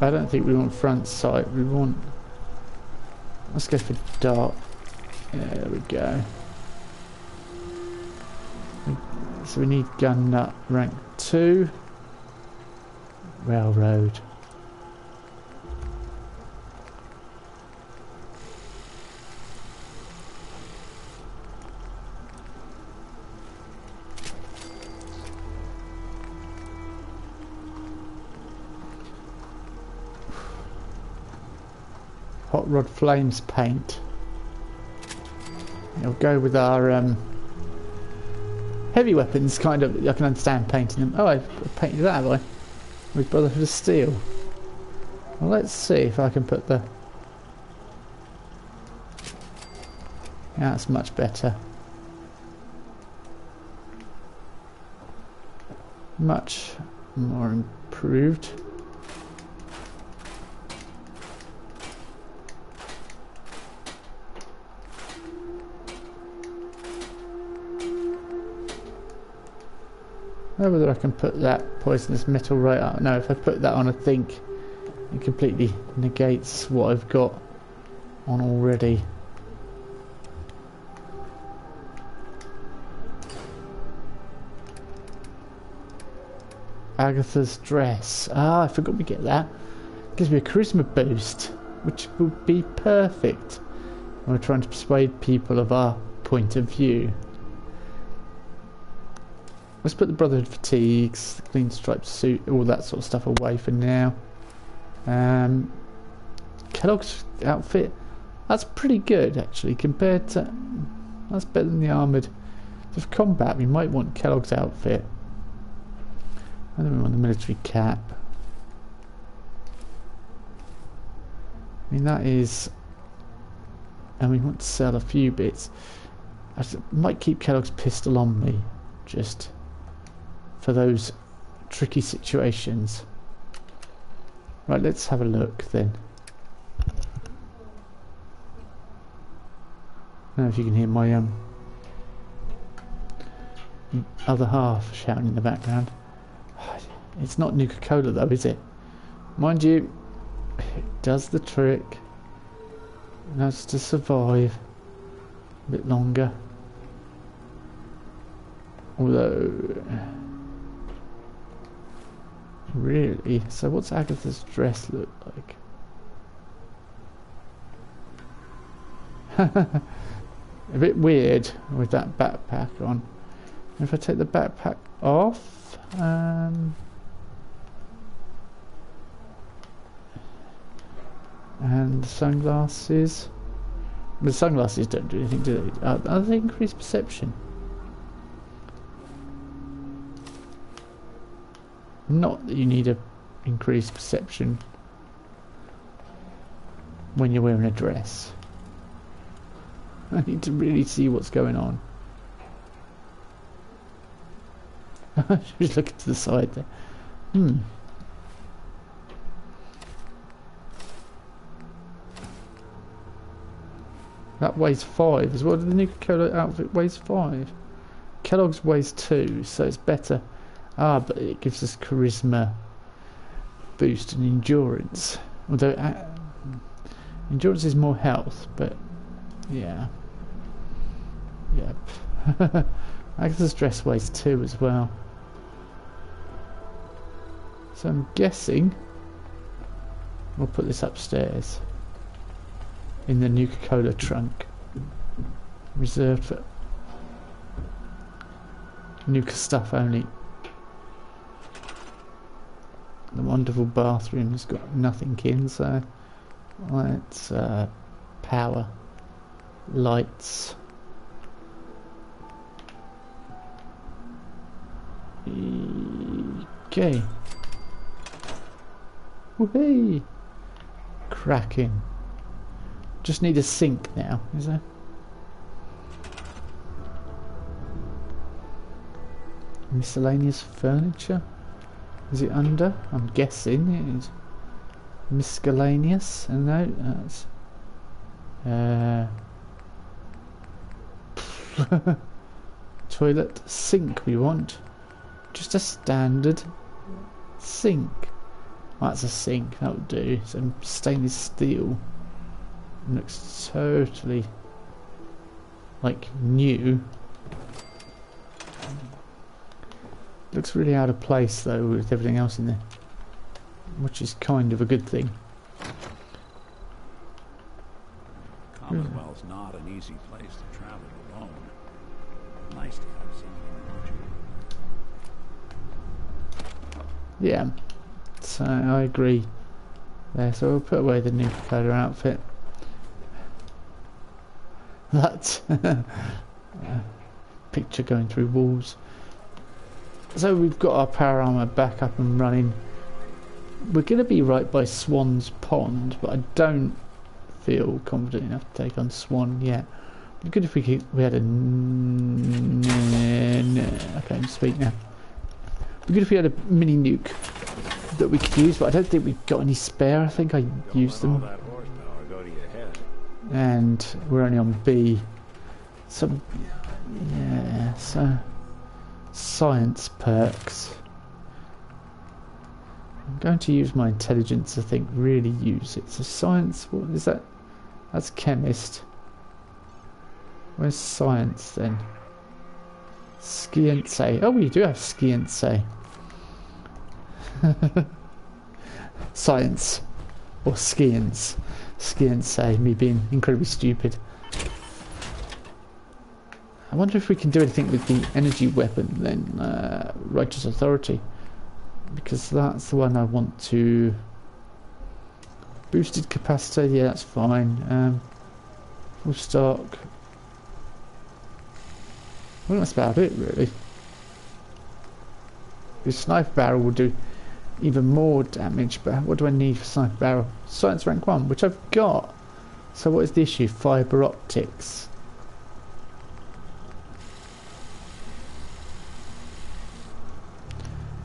Speaker 1: I don't think we want front sight, we want... Let's go for dart. Yeah, there we go. So we need gun nut rank 2. Railroad. Hot Rod Flames paint. It'll go with our heavy weapons, kind of. I can understand painting them. Oh, I've painted that, have I? With Brotherhood of Steel. Well, let's see if I can put the... Yeah, that's much better. Much more improved. I don't know whether I can put that poisonous metal right up. No, if I put that on, I think it completely negates what I've got on already. Agatha's dress. Ah, I forgot we get that. Gives me a charisma boost, which would be perfect when we're trying to persuade people of our point of view. Let's put the Brotherhood fatigues, the clean striped suit, all that sort of stuff away for now. Kellogg's outfit, that's pretty good actually compared to... That's better than the armoured. So for combat we might want Kellogg's outfit. And then we want the military cap. I mean that is... And we want to sell a few bits. I might keep Kellogg's pistol on me, just... for those tricky situations. Right, let's have a look then. I don't know if you can hear my other half shouting in the background. It's not Nuka-Cola though, is it? Mind you, it does the trick. That's to survive a bit longer. Although... Really? So what's Agatha's dress look like? A bit weird with that backpack on. If I take the backpack off, and the sunglasses. The sunglasses don't do anything, do they? They increase perception. Not that you need a increased perception when you're wearing a dress. I need to really see what's going on. Just looking to the side there. That weighs 5 as well. The Nuka-Cola outfit weighs 5. Kellogg's weighs 2, so it's better. Ah, but it gives us charisma boost and endurance. Although endurance is more health, but yeah. Yep. Agatha's dress weighs 2 as well. So I'm guessing we'll put this upstairs in the Nuka-Cola trunk, reserved for Nuka stuff only. The wonderful bathroom has got nothing in, so let's power lights. Okay. Woohoo! Cracking. Just need a sink now, is there? Miscellaneous furniture? Is it under? I'm guessing it is. Miscellaneous? No, that's toilet sink we want. Just a standard sink. Oh, that's a sink, that'll do. Some stainless steel. Looks totally like new. Looks really out of place though with everything else in there, which is kind of a good thing.
Speaker 2: Commonwealth's not an easy place to travel alone. Nice to have someone with you.
Speaker 1: Yeah, so I agree there. So we'll put away the Nuka-Cola outfit. That picture going through walls. So we've got our power armor back up and running. We're going to be right by Swan's Pond, but I don't feel confident enough to take on Swan yet. It'd be good if we had a... Okay, I'm speak now. It'd be good if we had a mini nuke that we could use, but I don't think we've got any spare. I think I used them. And we're only on B. So, yeah, so... Science perks. I'm going to use my intelligence, I think, really use it. So science, what is that? That's chemist. Where's science then? Science. Oh, we do have science. Science. Or science. Science, me being incredibly stupid. I wonder if we can do anything with the energy weapon then, Righteous Authority, because that's the one I want to... Boosted capacity, yeah, that's fine. Full stock. Well, that's about it really. The sniper barrel will do even more damage, but what do I need for sniper barrel? Science rank 1, which I've got. So what is the issue? Fibre optics.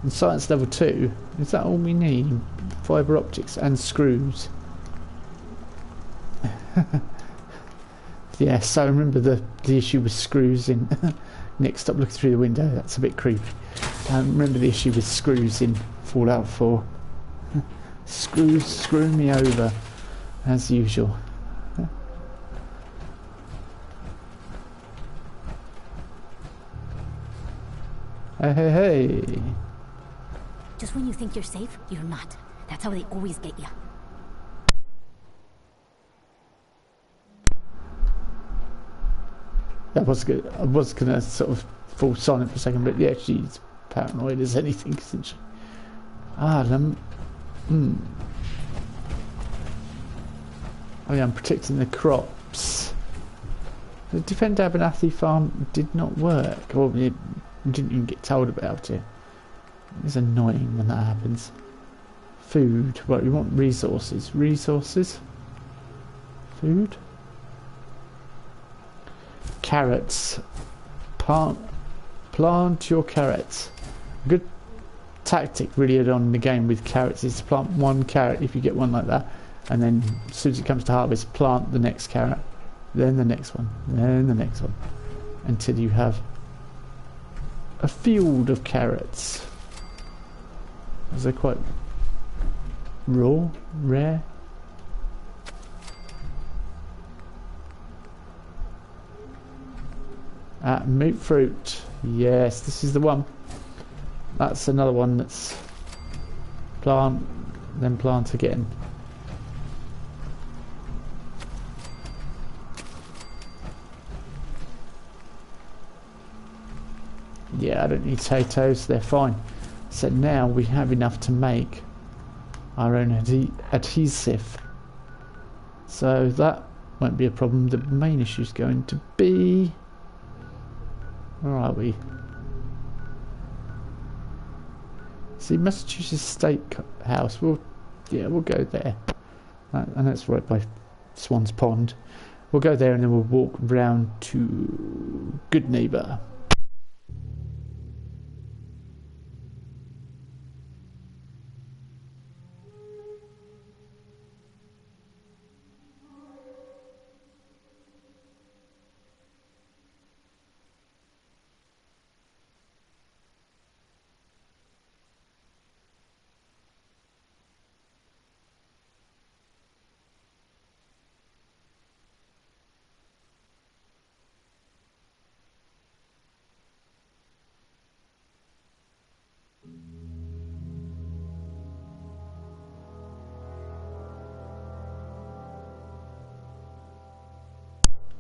Speaker 1: And science level 2, is that all we need? Fibre optics and screws. Yeah, so I remember the issue with screws in... Nick, stop looking through the window, that's a bit creepy. I remember the issue with screws in Fallout 4. Screws screwing me over, as usual. Hey, hey, hey.
Speaker 18: Just when you think you're safe, you're not. That's how they always get you.
Speaker 1: I was gonna sort of fall silent for a second, but yeah, she's paranoid as anything, isn't she? Oh yeah, I'm protecting the crops. The Defend Abernathy farm did not work, or it didn't even get told about it. It's annoying when that happens. Food. Right, we want resources. Resources. Food. Carrots. Plant your carrots. Good tactic really early on in the game with carrots is to plant one carrot if you get one like that, and then as soon as it comes to harvest, plant the next carrot, then the next one, then the next one, until you have a field of carrots. Is they quite rare? Moot fruit. Yes, this is the one. That's another one that's plant, then plant again. Yeah, I don't need potatoes, they're fine. So now we have enough to make our own adhesive. So that won't be a problem. The main issue is going to be... Where are we? See, Massachusetts State House. We'll go there. And that's right by Swan's Pond. We'll go there and then we'll walk round to Good Neighbor.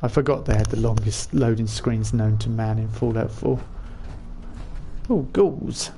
Speaker 1: I forgot they had the longest loading screens known to man in Fallout 4. Oh, ghouls.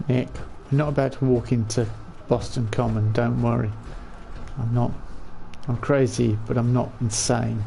Speaker 1: Nick, I'm not about to walk into Boston Common, don't worry. I'm crazy, but I'm not insane.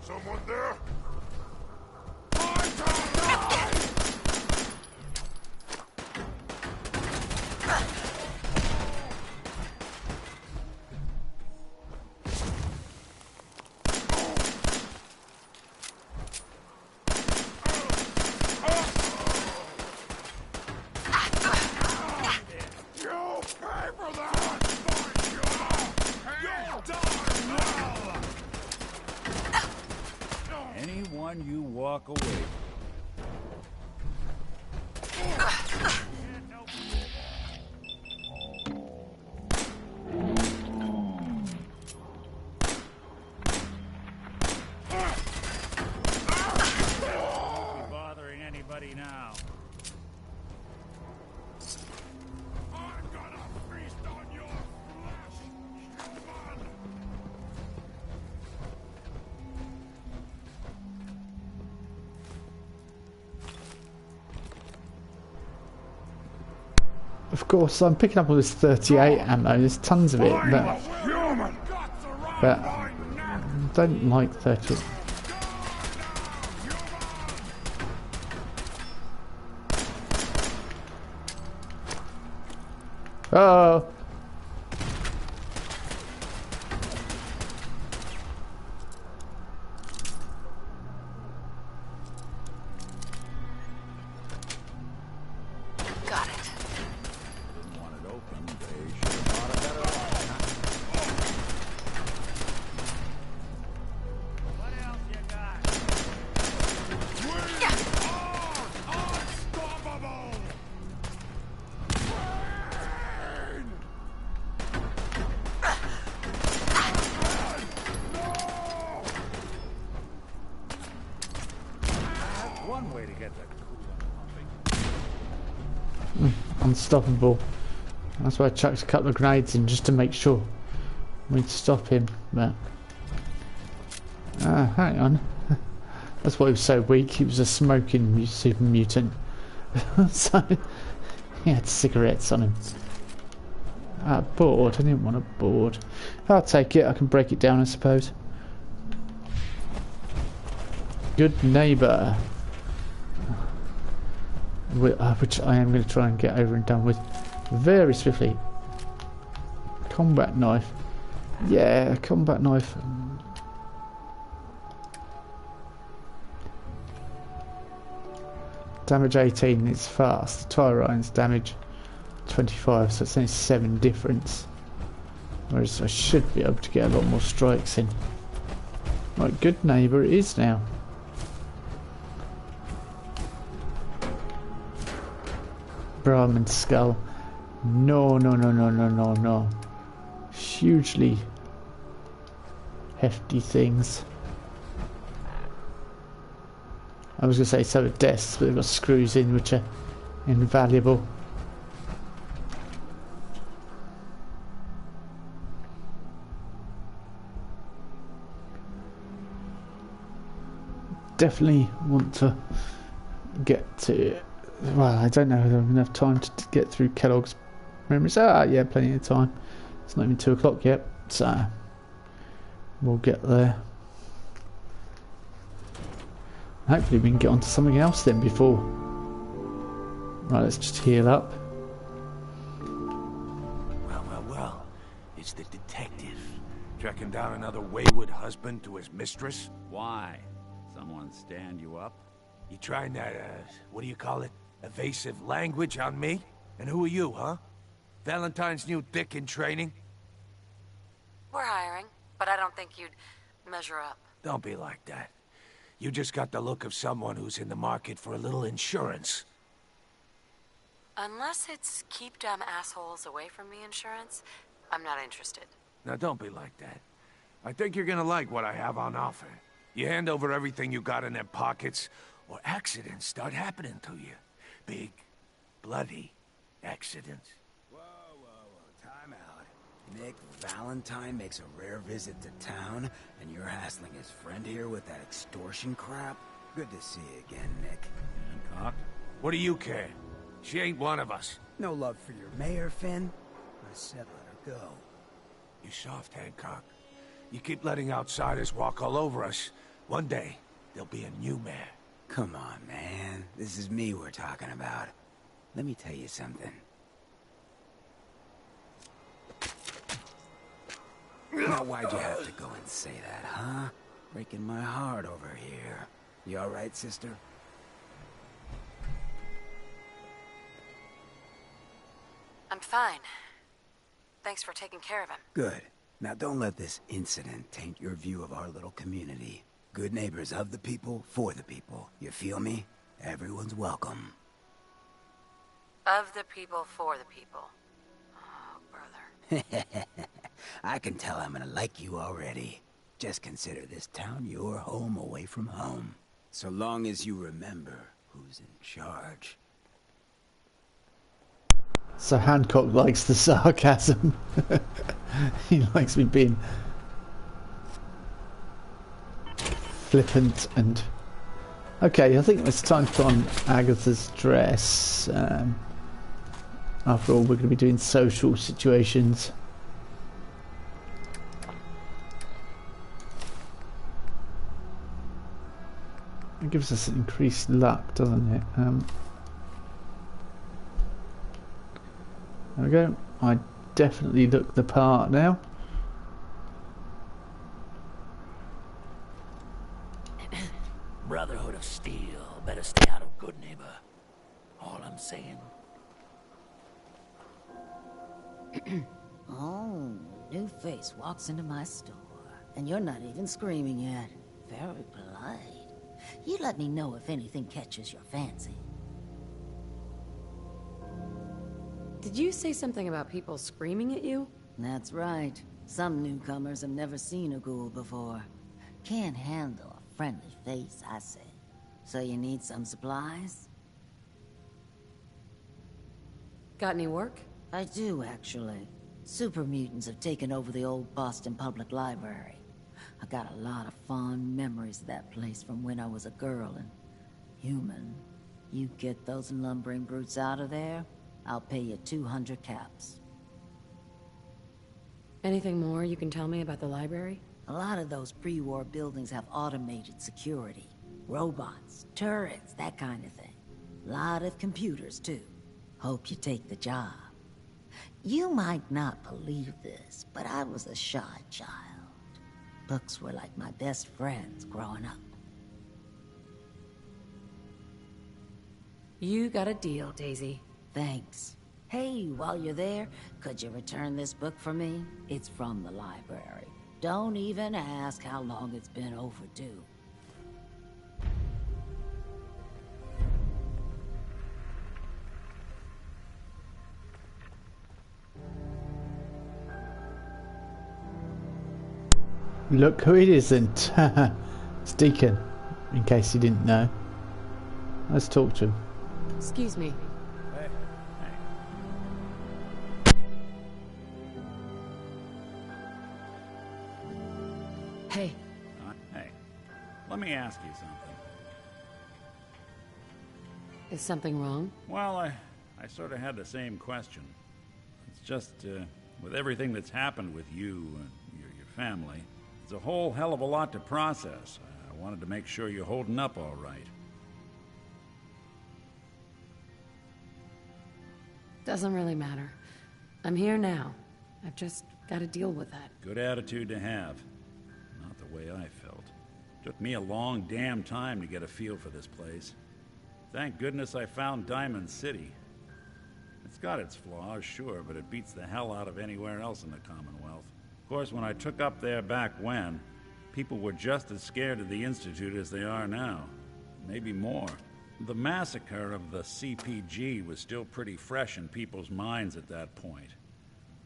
Speaker 4: Someone there?
Speaker 2: Anyone you walk away. Won't be bothering anybody now.
Speaker 4: I'm gonna feast on your flesh, human!
Speaker 1: Of course, I'm picking up all this 38 ammo. There's tons of it, but I don't like 30. Oh.
Speaker 15: Got it.
Speaker 6: Want it open, they should have thought of better option.
Speaker 9: What else you got?
Speaker 6: Unstoppable!
Speaker 9: That's one way to get the coolant pumping.
Speaker 1: Unstoppable. That's why I chucked a couple of grenades in, just to make sure we'd stop him. But hang on. That's why he was so weak. He was a smoking super mutant. So he had cigarettes on him. Board. I didn't want a board. I'll take it. I can break it down, I suppose. Good neighbour. Which I am going to try and get over and done with very swiftly. Combat knife. Yeah, combat knife. Damage 18, it's fast. Tyrine's damage 25, so it's only 7 difference. Whereas I should be able to get a lot more strikes in. Right, good neighbour it is now. Brahmin skull. No, no, no, no, no, no, no. Hugely hefty things. I was going to say so are desks, but they've got screws in which are invaluable. Definitely want to get to... Well, I don't know if I have enough time to get through Kellogg's memories. Yeah, plenty of time. It's not even 2 o'clock yet, so we'll get there. Hopefully we can get onto something else then before. Right, let's just heal up.
Speaker 9: Well, it's the detective.
Speaker 6: Tracking down another wayward husband to his mistress?
Speaker 2: Why? Someone stand you up?
Speaker 9: You trying that, what do you call it? Evasive language on me? And who are you, huh? Valentine's new dick in training?
Speaker 3: We're hiring, but I don't think you'd measure up.
Speaker 9: Don't be like that. You just got the look of someone who's in the market for a little insurance.
Speaker 3: Unless it's keep dumb assholes away from me insurance, I'm not interested.
Speaker 9: Now don't be like that. I think you're gonna like what I have on offer. You hand over everything you got in them pockets, or accidents start happening to you. Big, bloody accidents.
Speaker 19: Whoa, time out. Nick Valentine makes a rare visit to town, and you're hassling his friend here with that extortion crap? Good to see you again, Nick.
Speaker 9: Hancock? What do you care? She ain't one of us.
Speaker 19: No love for your mayor, Finn? I said let her go.
Speaker 9: You soft, Hancock. You keep letting outsiders walk all over us. One day, there'll be a new mayor.
Speaker 19: Come on, man. This is me we're talking about. Let me tell you something. Now, why'd you have to go and say that, huh? Breaking my heart over here. You alright, sister?
Speaker 3: I'm fine. Thanks for taking care of him.
Speaker 19: Good. Now don't let this incident taint your view of our little community. Good neighbors of the people, for the people. You feel me? Everyone's welcome.
Speaker 3: Of the people, for the people. Oh, brother.
Speaker 19: I can tell I'm gonna like you already. Just consider this town your home away from home. So long as you remember who's in charge.
Speaker 1: So Hancock likes the sarcasm. He likes me being flippant and... Okay, I think it's time to put on Agatha's dress. After all, we're going to be doing social situations. It gives us increased luck, doesn't it? There we go. I definitely look the part now.
Speaker 12: Brotherhood of Steel. Better stay out of good neighbor. All I'm saying.
Speaker 18: Oh, new face walks into my store. And you're not even screaming yet. Very polite. You let me know if anything catches your fancy.
Speaker 3: Did you say something about people screaming at you?
Speaker 18: That's right. Some newcomers have never seen a ghoul before. Can't handle a friendly face, I say. So you need some supplies?
Speaker 3: Got any work?
Speaker 18: I do, actually. Super mutants have taken over the old Boston Public Library. I got a lot of fond memories of that place from when I was a girl and human. You get those lumbering brutes out of there, I'll pay you 200 caps.
Speaker 3: Anything more you can tell me about the library?
Speaker 18: A lot of those pre-war buildings have automated security. Robots, turrets, that kind of thing. Lot of computers, too. Hope you take the job. You might not believe this, but I was a shy child. Books were like my best friends growing up.
Speaker 3: You got a deal, Daisy.
Speaker 18: Thanks. Hey, while you're there, could you return this book for me? It's from the library. Don't even ask how long it's been overdue.
Speaker 1: Look who it isn't. It's Deacon, in case you didn't know. Let's talk to him.
Speaker 3: Excuse me. Hey.
Speaker 2: Hey, let me ask you something.
Speaker 3: Is something wrong?
Speaker 2: Well, I sort of had the same question. It's just, with everything that's happened with you and your family, it's a whole hell of a lot to process. I wanted to make sure you're holding up all right.
Speaker 3: Doesn't really matter. I'm here now. I've just got to deal with that.
Speaker 2: Good attitude to have. Not the way I felt. Took me a long damn time to get a feel for this place. Thank goodness I found Diamond City. It's got its flaws, sure, but it beats the hell out of anywhere else in the Commonwealth. Of course, when I took up there back when, people were just as scared of the Institute as they are now. Maybe more. The massacre of the CPG was still pretty fresh in people's minds at that point,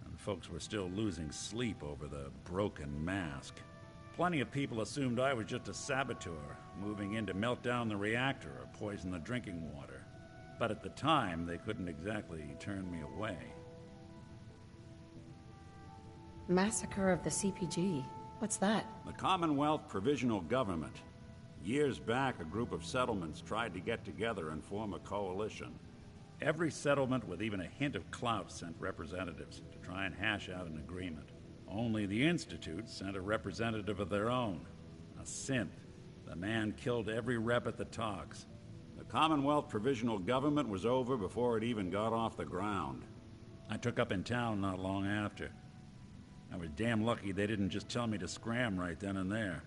Speaker 2: and folks were still losing sleep over the broken mask. Plenty of people assumed I was just a saboteur, moving in to melt down the reactor or poison the drinking water. But at the time, they couldn't exactly turn me away.
Speaker 3: Massacre of the CPG. What's that?
Speaker 2: The Commonwealth Provisional Government. Years back, a group of settlements tried to get together and form a coalition. Every settlement with even a hint of clout sent representatives to try and hash out an agreement. Only the Institute sent a representative of their own, a synth. The man killed every rep at the talks. The Commonwealth Provisional Government was over before it even got off the ground. I took up in town not long after. I was damn lucky they didn't just tell me to scram right then and there.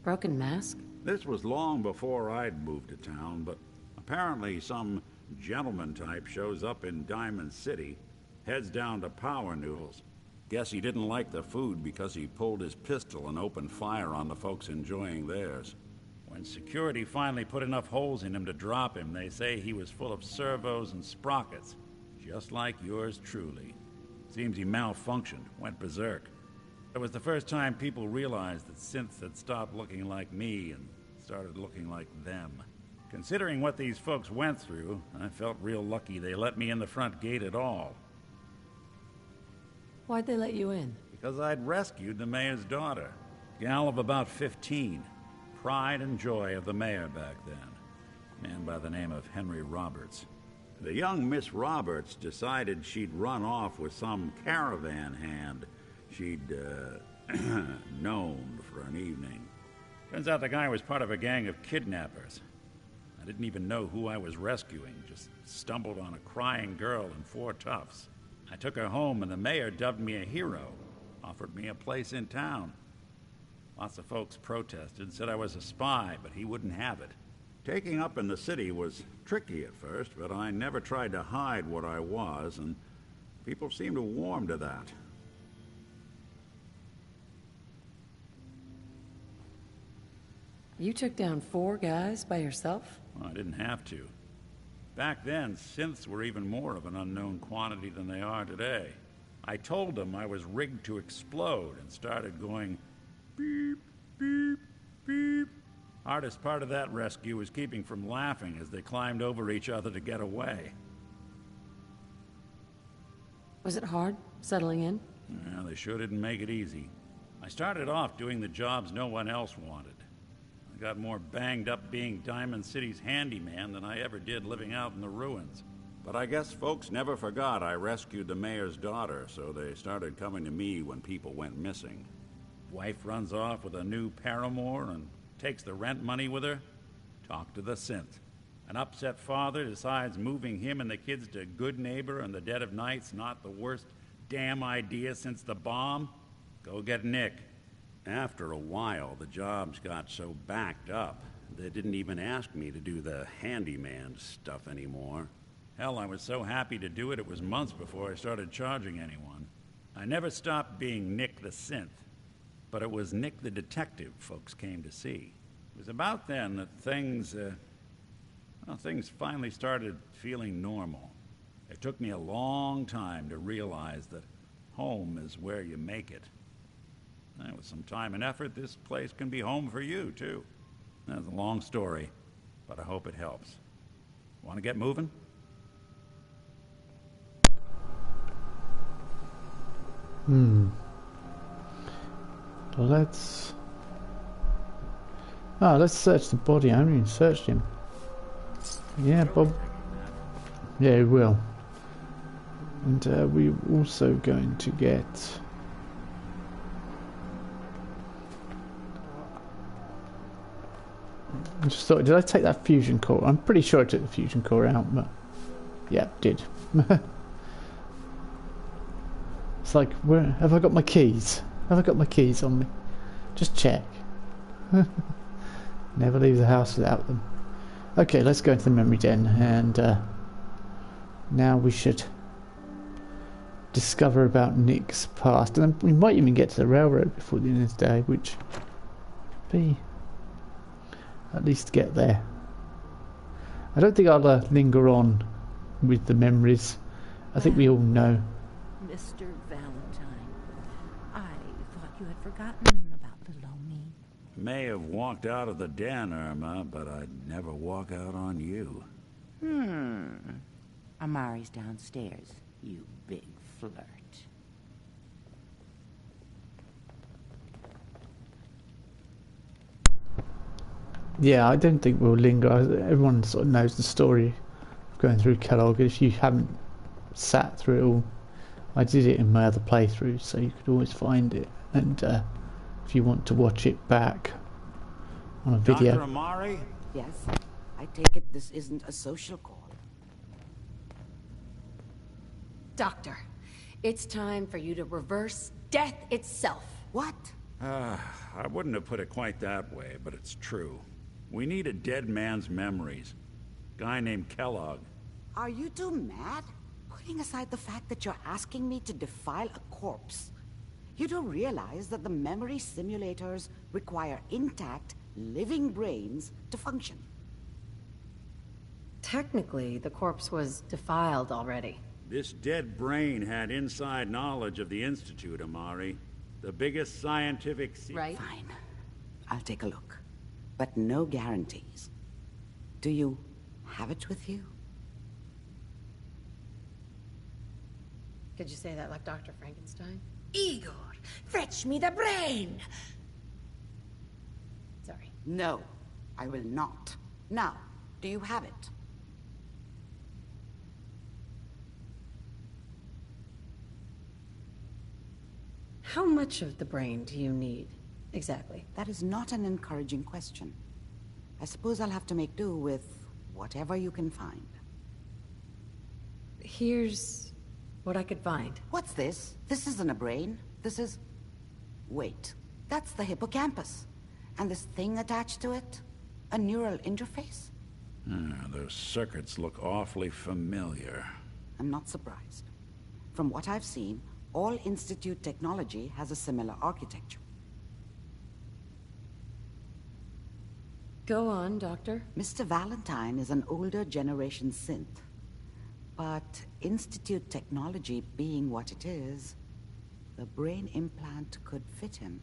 Speaker 3: Broken mask?
Speaker 2: This was long before I'd moved to town, but apparently some gentleman type shows up in Diamond City, heads down to Power Noodles. Guess he didn't like the food because he pulled his pistol and opened fire on the folks enjoying theirs. When security finally put enough holes in him to drop him, they say he was full of servos and sprockets, just like yours truly. Seems he malfunctioned, went berserk. It was the first time people realized that synths had stopped looking like me and started looking like them. Considering what these folks went through, I felt real lucky they let me in the front gate at all.
Speaker 3: Why'd they let you in?
Speaker 2: Because I'd rescued the mayor's daughter. Gal of about 15. Pride and joy of the mayor back then. a man by the name of Henry Roberts. The young Miss Roberts decided she'd run off with some caravan hand she'd, known for an evening. Turns out the guy was part of a gang of kidnappers. I didn't even know who I was rescuing, just stumbled on a crying girl and 4 toughs. I took her home and the mayor dubbed me a hero, offered me a place in town. Lots of folks protested, said I was a spy, but he wouldn't have it. Taking up in the city was tricky at first, but I never tried to hide what I was, and people seemed to warm to that.
Speaker 3: You took down 4 guys by yourself?
Speaker 2: Well, I didn't have to. Back then, synths were even more of an unknown quantity than they are today. I told them I was rigged to explode and started going beep, beep, beep. Hardest part of that rescue was keeping from laughing as they climbed over each other to get away.
Speaker 3: Was it hard, settling in?
Speaker 2: Yeah, they sure didn't make it easy. I started off doing the jobs no one else wanted. I got more banged up being Diamond City's handyman than I ever did living out in the ruins. But I guess folks never forgot I rescued the mayor's daughter, so they started coming to me when people went missing. Wife runs off with a new paramour and takes the rent money with her. Talk to the synth. An upset father decides moving him and the kids to Good Neighbor in the dead of night's not the worst damn idea since the bomb. Go get Nick. After a while, the jobs got so backed up, they didn't even ask me to do the handyman stuff anymore. Hell, I was so happy to do it, it was months before I started charging anyone. I never stopped being Nick the synth, but it was Nick the detective folks came to see. It was about then that things finally started feeling normal. It took me a long time to realize that home is where you make it. And with some time and effort, this place can be home for you, too. That's a long story, but I hope it helps. Want to get moving?
Speaker 1: Let's search the body. I haven't even searched him. Yeah, Bob. Yeah, we will. And we're also going to get... I just thought, did I take that fusion core? I'm pretty sure I took the fusion core out, but... yeah, did. It's like, where have I got my keys? Have I got my keys on me? Just check. Never leave the house without them. Okay, let's go into the memory den, and now we should discover about Nick's past, and then we might even get to the railroad before the end of the day, which be at least get there. I don't think I'll linger on with the memories. I think we all know.
Speaker 18: Mr. Valentine, I thought you had forgotten about little old me.
Speaker 2: May have walked out of the den, Irma, but I'd never walk out on you.
Speaker 18: Amari's downstairs, you big flirt.
Speaker 1: Yeah, I don't think we'll linger. Everyone sort of knows the story of going through Kellogg. If you haven't sat through it all, I did it in my other playthrough, so you could always find it. And if you want to watch it back on a video.
Speaker 2: Dr. Amari?
Speaker 18: Yes, I take it this isn't a social call.
Speaker 3: Doctor, it's time for you to reverse death itself.
Speaker 18: What?
Speaker 2: I wouldn't have put it quite that way, but it's true. We need a dead man's memories. Guy named Kellogg.
Speaker 18: Are you two mad? Putting aside the fact that you're asking me to defile a corpse, you don't realize that the memory simulators require intact, living brains to function.
Speaker 3: Technically, the corpse was defiled already.
Speaker 2: This dead brain had inside knowledge of the Institute, Amari. The biggest scientific...
Speaker 3: Right?
Speaker 18: Fine. I'll take a look. But no guarantees. Do you have it with you?
Speaker 3: Could you say that like Dr. Frankenstein?
Speaker 18: Igor, fetch me the brain!
Speaker 3: Sorry.
Speaker 18: No, I will not. Now,
Speaker 20: Do you have it?
Speaker 3: How much of the brain do you need, exactly?
Speaker 20: That is not an encouraging question. I suppose I'll have to make do with whatever you can find.
Speaker 3: Here's what I could find.
Speaker 20: What's this? This isn't a brain. This is... Wait. That's the hippocampus. And this thing attached to it? A neural interface?
Speaker 2: Those circuits look awfully familiar.
Speaker 20: I'm not surprised. From what I've seen, all Institute technology has a similar architecture.
Speaker 3: Go on, Doctor.
Speaker 20: Mr. Valentine is an older generation synth. But Institute technology being what it is, the brain implant could fit him.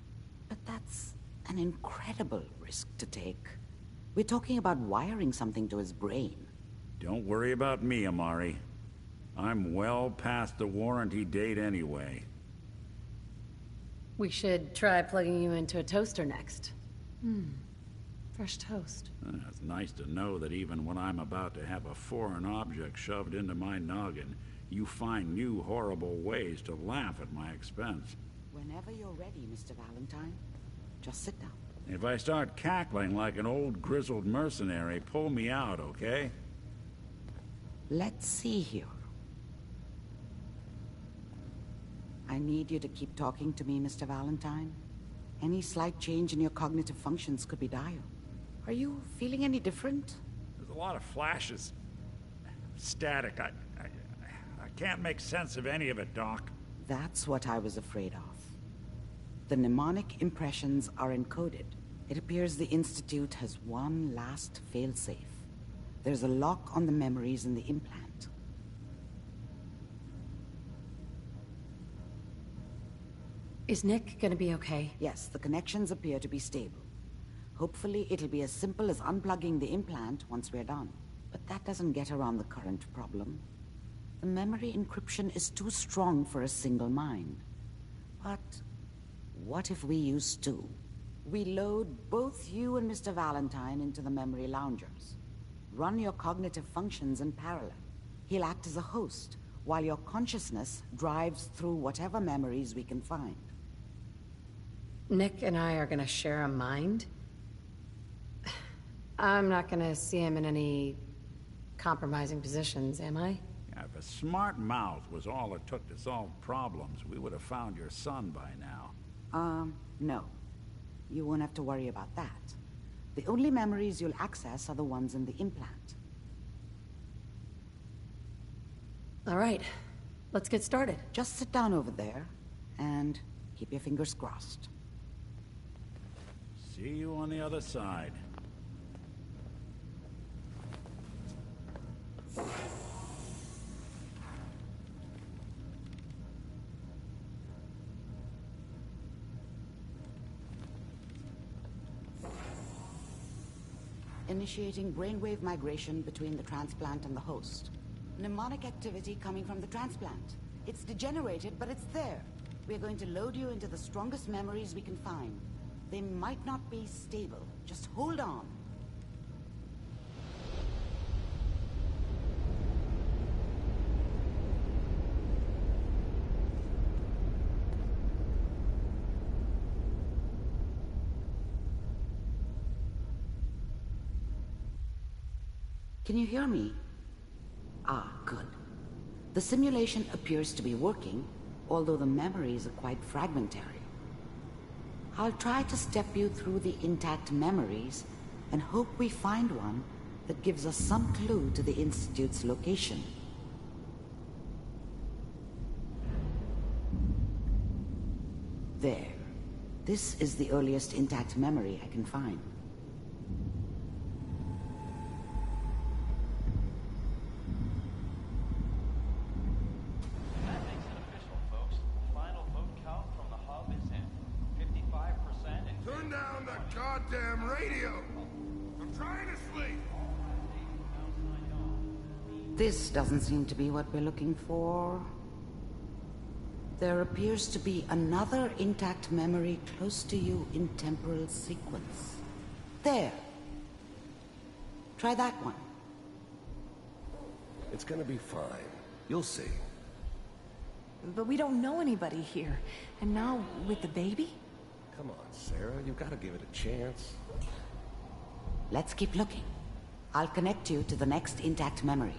Speaker 20: But that's an incredible risk to take. We're talking about wiring something to his brain.
Speaker 2: Don't worry about me, Amari. I'm well past the warranty date anyway.
Speaker 3: We should try plugging you into a toaster next. Fresh toast.
Speaker 2: It's nice to know that even when I'm about to have a foreign object shoved into my noggin, you find new horrible ways to laugh at my expense.
Speaker 20: Whenever you're ready, Mr. Valentine, just sit down.
Speaker 2: If I start cackling like an old grizzled mercenary, pull me out, okay?
Speaker 20: Let's see here. I need you to keep talking to me, Mr. Valentine. Any slight change in your cognitive functions could be dire. Are you feeling any different?
Speaker 2: There's a lot of flashes. Static. I can't make sense of any of it, Doc.
Speaker 20: That's what I was afraid of. The mnemonic impressions are encoded. It appears the Institute has one last failsafe. There's a lock on the memories in the implant.
Speaker 3: Is Nick gonna be okay?
Speaker 20: Yes, the connections appear to be stable. Hopefully it'll be as simple as unplugging the implant once we're done. But that doesn't get around the current problem. The memory encryption is too strong for a single mind. But what if we use two? We load both you and Mr. Valentine into the memory loungers. Run your cognitive functions in parallel. He'll act as a host, while your consciousness drives through whatever memories we can find.
Speaker 3: Nick and I are gonna share a mind? I'm not gonna see him in any compromising positions, am I?
Speaker 2: If a smart mouth was all it took to solve problems, we would have found your son by now.
Speaker 20: No. You won't have to worry about that. The only memories you'll access are the ones in the implant.
Speaker 3: All right, let's get started.
Speaker 20: Just sit down over there, and keep your fingers crossed.
Speaker 2: See you on the other side.
Speaker 20: Initiating brainwave migration between the transplant and the host. Mnemonic activity coming from the transplant. It's degenerated, but it's there. We're going to load you into the strongest memories we can find. They might not be stable. Just hold on. Can you hear me? Ah, good. The simulation appears to be working, although the memories are quite fragmentary. I'll try to step you through the intact memories and hope we find one that gives us some clue to the Institute's location. There. This is the earliest intact memory I can find.
Speaker 4: Goddamn radio! I'm trying to sleep!
Speaker 20: This doesn't seem to be what we're looking for. There appears to be another intact memory close to you in temporal sequence. There. Try that one.
Speaker 21: It's gonna be fine. You'll see.
Speaker 10: But we don't know anybody here. And now, with the baby?
Speaker 21: Come on, Sarah. You gotta give it a chance.
Speaker 20: Let's keep looking. I'll connect you to the next intact memory.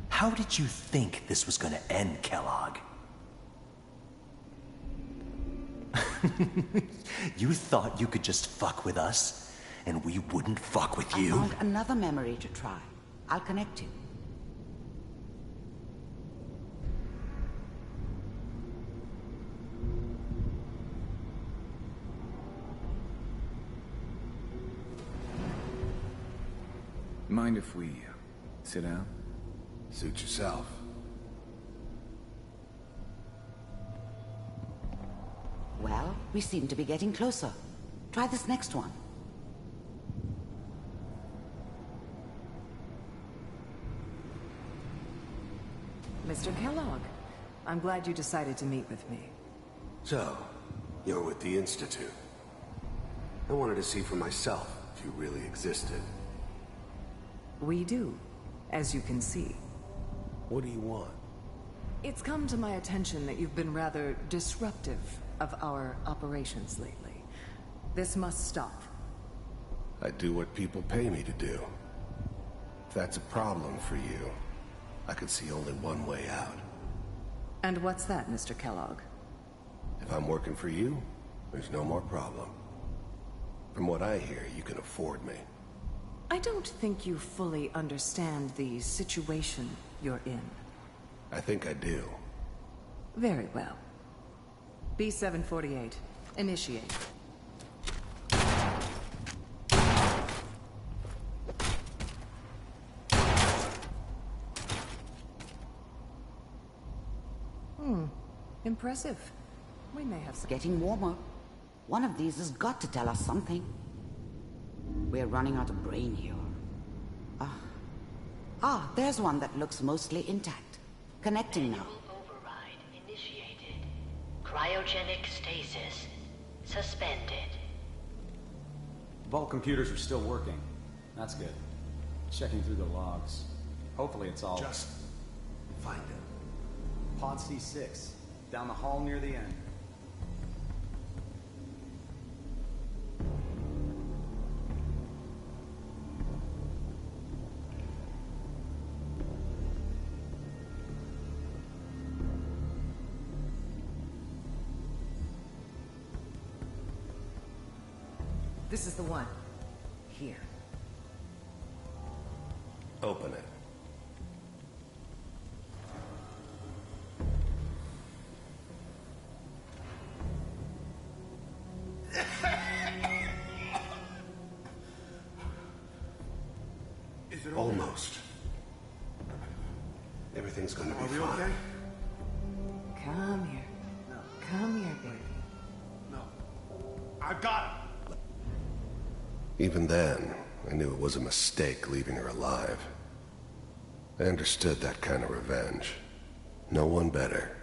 Speaker 12: How did you think this was gonna end, Kellogg? You thought you could just fuck with us, and we wouldn't fuck with you?
Speaker 20: I found another memory to try. I'll connect you.
Speaker 7: Mind if we sit down?
Speaker 21: Suit yourself.
Speaker 20: Well, we seem to be getting closer. Try this next one.
Speaker 10: Mr. Kellogg, I'm glad you decided to meet with me.
Speaker 22: So, you're with the Institute. I wanted to see for myself if you really existed.
Speaker 10: We do, as you can see.
Speaker 22: What do you want?
Speaker 10: It's come to my attention that you've been rather disruptive of our operations lately. This must stop.
Speaker 21: I do what people pay me to do. If that's a problem for you, I could see only one way out.
Speaker 10: And what's that, Mr. Kellogg?
Speaker 21: If I'm working for you, there's no more problem. From what I hear, you can afford me.
Speaker 10: I don't think you fully understand the situation you're in.
Speaker 21: I think I do.
Speaker 10: Very well. B-748, initiate. Impressive. We may have some...
Speaker 20: Getting warmer. One of these has got to tell us something. We're running out of brain here. There's one that looks mostly intact. Connecting now.
Speaker 23: Override initiated. Cryogenic stasis suspended.
Speaker 24: Vault computers are still working. That's good. Checking through the logs. Hopefully it's all...
Speaker 22: Just find it.
Speaker 24: Pod C6. Down the hall near the end.
Speaker 10: This is the one. Here.
Speaker 21: Open it.
Speaker 22: Is it
Speaker 21: Almost. Everything's gonna be
Speaker 22: Are we
Speaker 21: fine.
Speaker 22: okay?
Speaker 10: Come here. Come here, baby.
Speaker 22: No. I've got him.
Speaker 21: Even then, I knew it was a mistake leaving her alive. I understood that kind of revenge. No one better.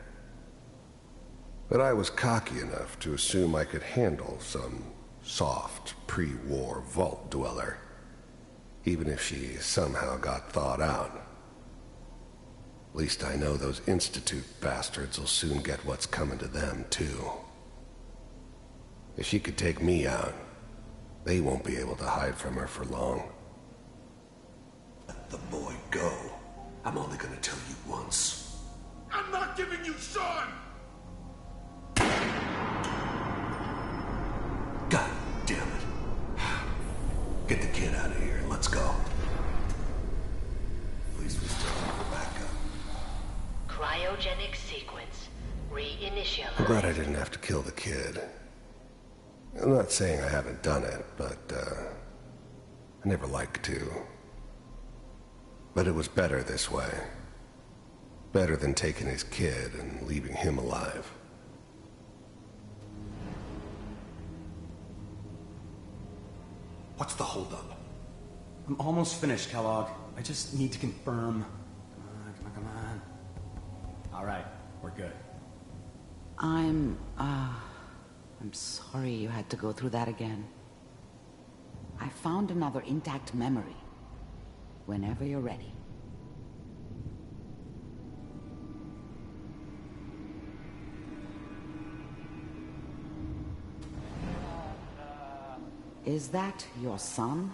Speaker 21: But I was cocky enough to assume I could handle some soft, pre-war vault dweller, even if she somehow got thawed out. At least I know those Institute bastards will soon get what's coming to them, too. If she could take me out, they won't be able to hide from her for long.
Speaker 22: Let the boy go. I'm only gonna tell you once. I'm not giving you Sean! God damn it. Get the kid out of here and let's go. At least we still have her backup.
Speaker 23: Cryogenic sequence reinitialized.
Speaker 21: I'm glad I didn't have to kill the kid. I'm not saying I haven't done it, but, I never liked to. But it was better this way. Better than taking his kid and leaving him alive.
Speaker 22: What's the holdup?
Speaker 24: I'm almost finished, Kellogg. I just need to confirm. Come on. All right, we're good.
Speaker 20: I'm, I'm sorry you had to go through that again. I found another intact memory. Whenever you're ready. Is that your son?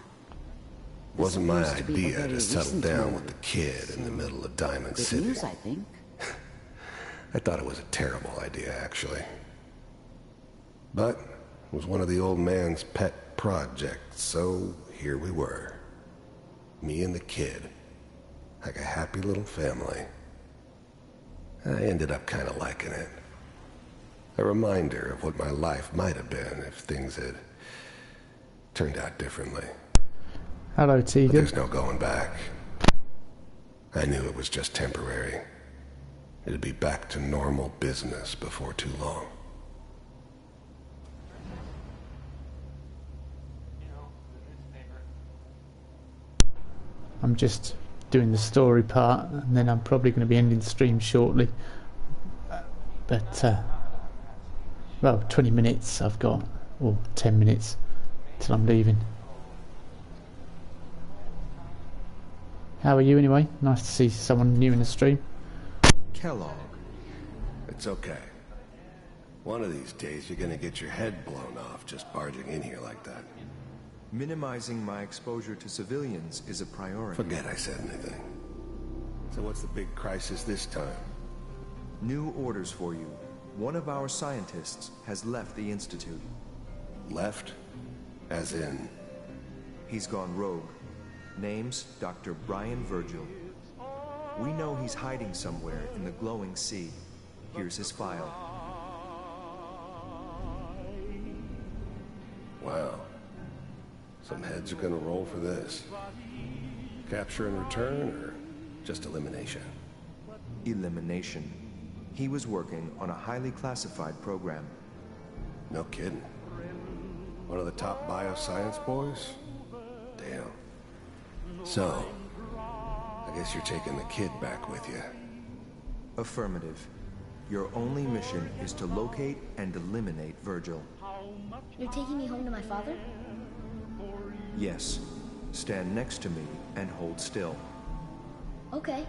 Speaker 21: Wasn't my idea to settle down with the kid in the middle of Diamond
Speaker 20: Good
Speaker 21: City.
Speaker 20: news, I think.
Speaker 21: I thought it was a terrible idea, actually. But it was one of the old man's pet projects, so here we were. Me and the kid. Like a happy little family. I ended up kind of liking it. A reminder of what my life might have been if things had turned out differently.
Speaker 1: Hello, Tegan.
Speaker 21: But there's no going back. I knew it was just temporary. It'd be back to normal business before too long.
Speaker 1: I'm just doing the story part, and then I'm probably going to be ending the stream shortly. But, well, 20 minutes I've got, or 10 minutes till I'm leaving. How are you anyway? Nice to see someone new in the stream.
Speaker 21: Kellogg. It's okay. One of these days you're gonna get your head blown off just barging in here like that.
Speaker 5: Minimizing my exposure to civilians is a priority.
Speaker 21: Forget I said anything. So what's the big crisis this time?
Speaker 5: New orders for you. One of our scientists has left the Institute.
Speaker 21: Left? As in?
Speaker 5: He's gone rogue. Name's Dr. Brian Virgil. We know he's hiding somewhere in the glowing sea. Here's his file.
Speaker 21: Wow. Some heads are gonna roll for this. Capture and return, or just elimination?
Speaker 5: Elimination. He was working on a highly classified program.
Speaker 21: No kidding. One of the top bioscience boys? Damn. So, I guess you're taking the kid back with you.
Speaker 5: Affirmative. Your only mission is to locate and eliminate Virgil.
Speaker 8: You're taking me home to my father?
Speaker 5: Yes. Stand next to me and hold still.
Speaker 8: Okay.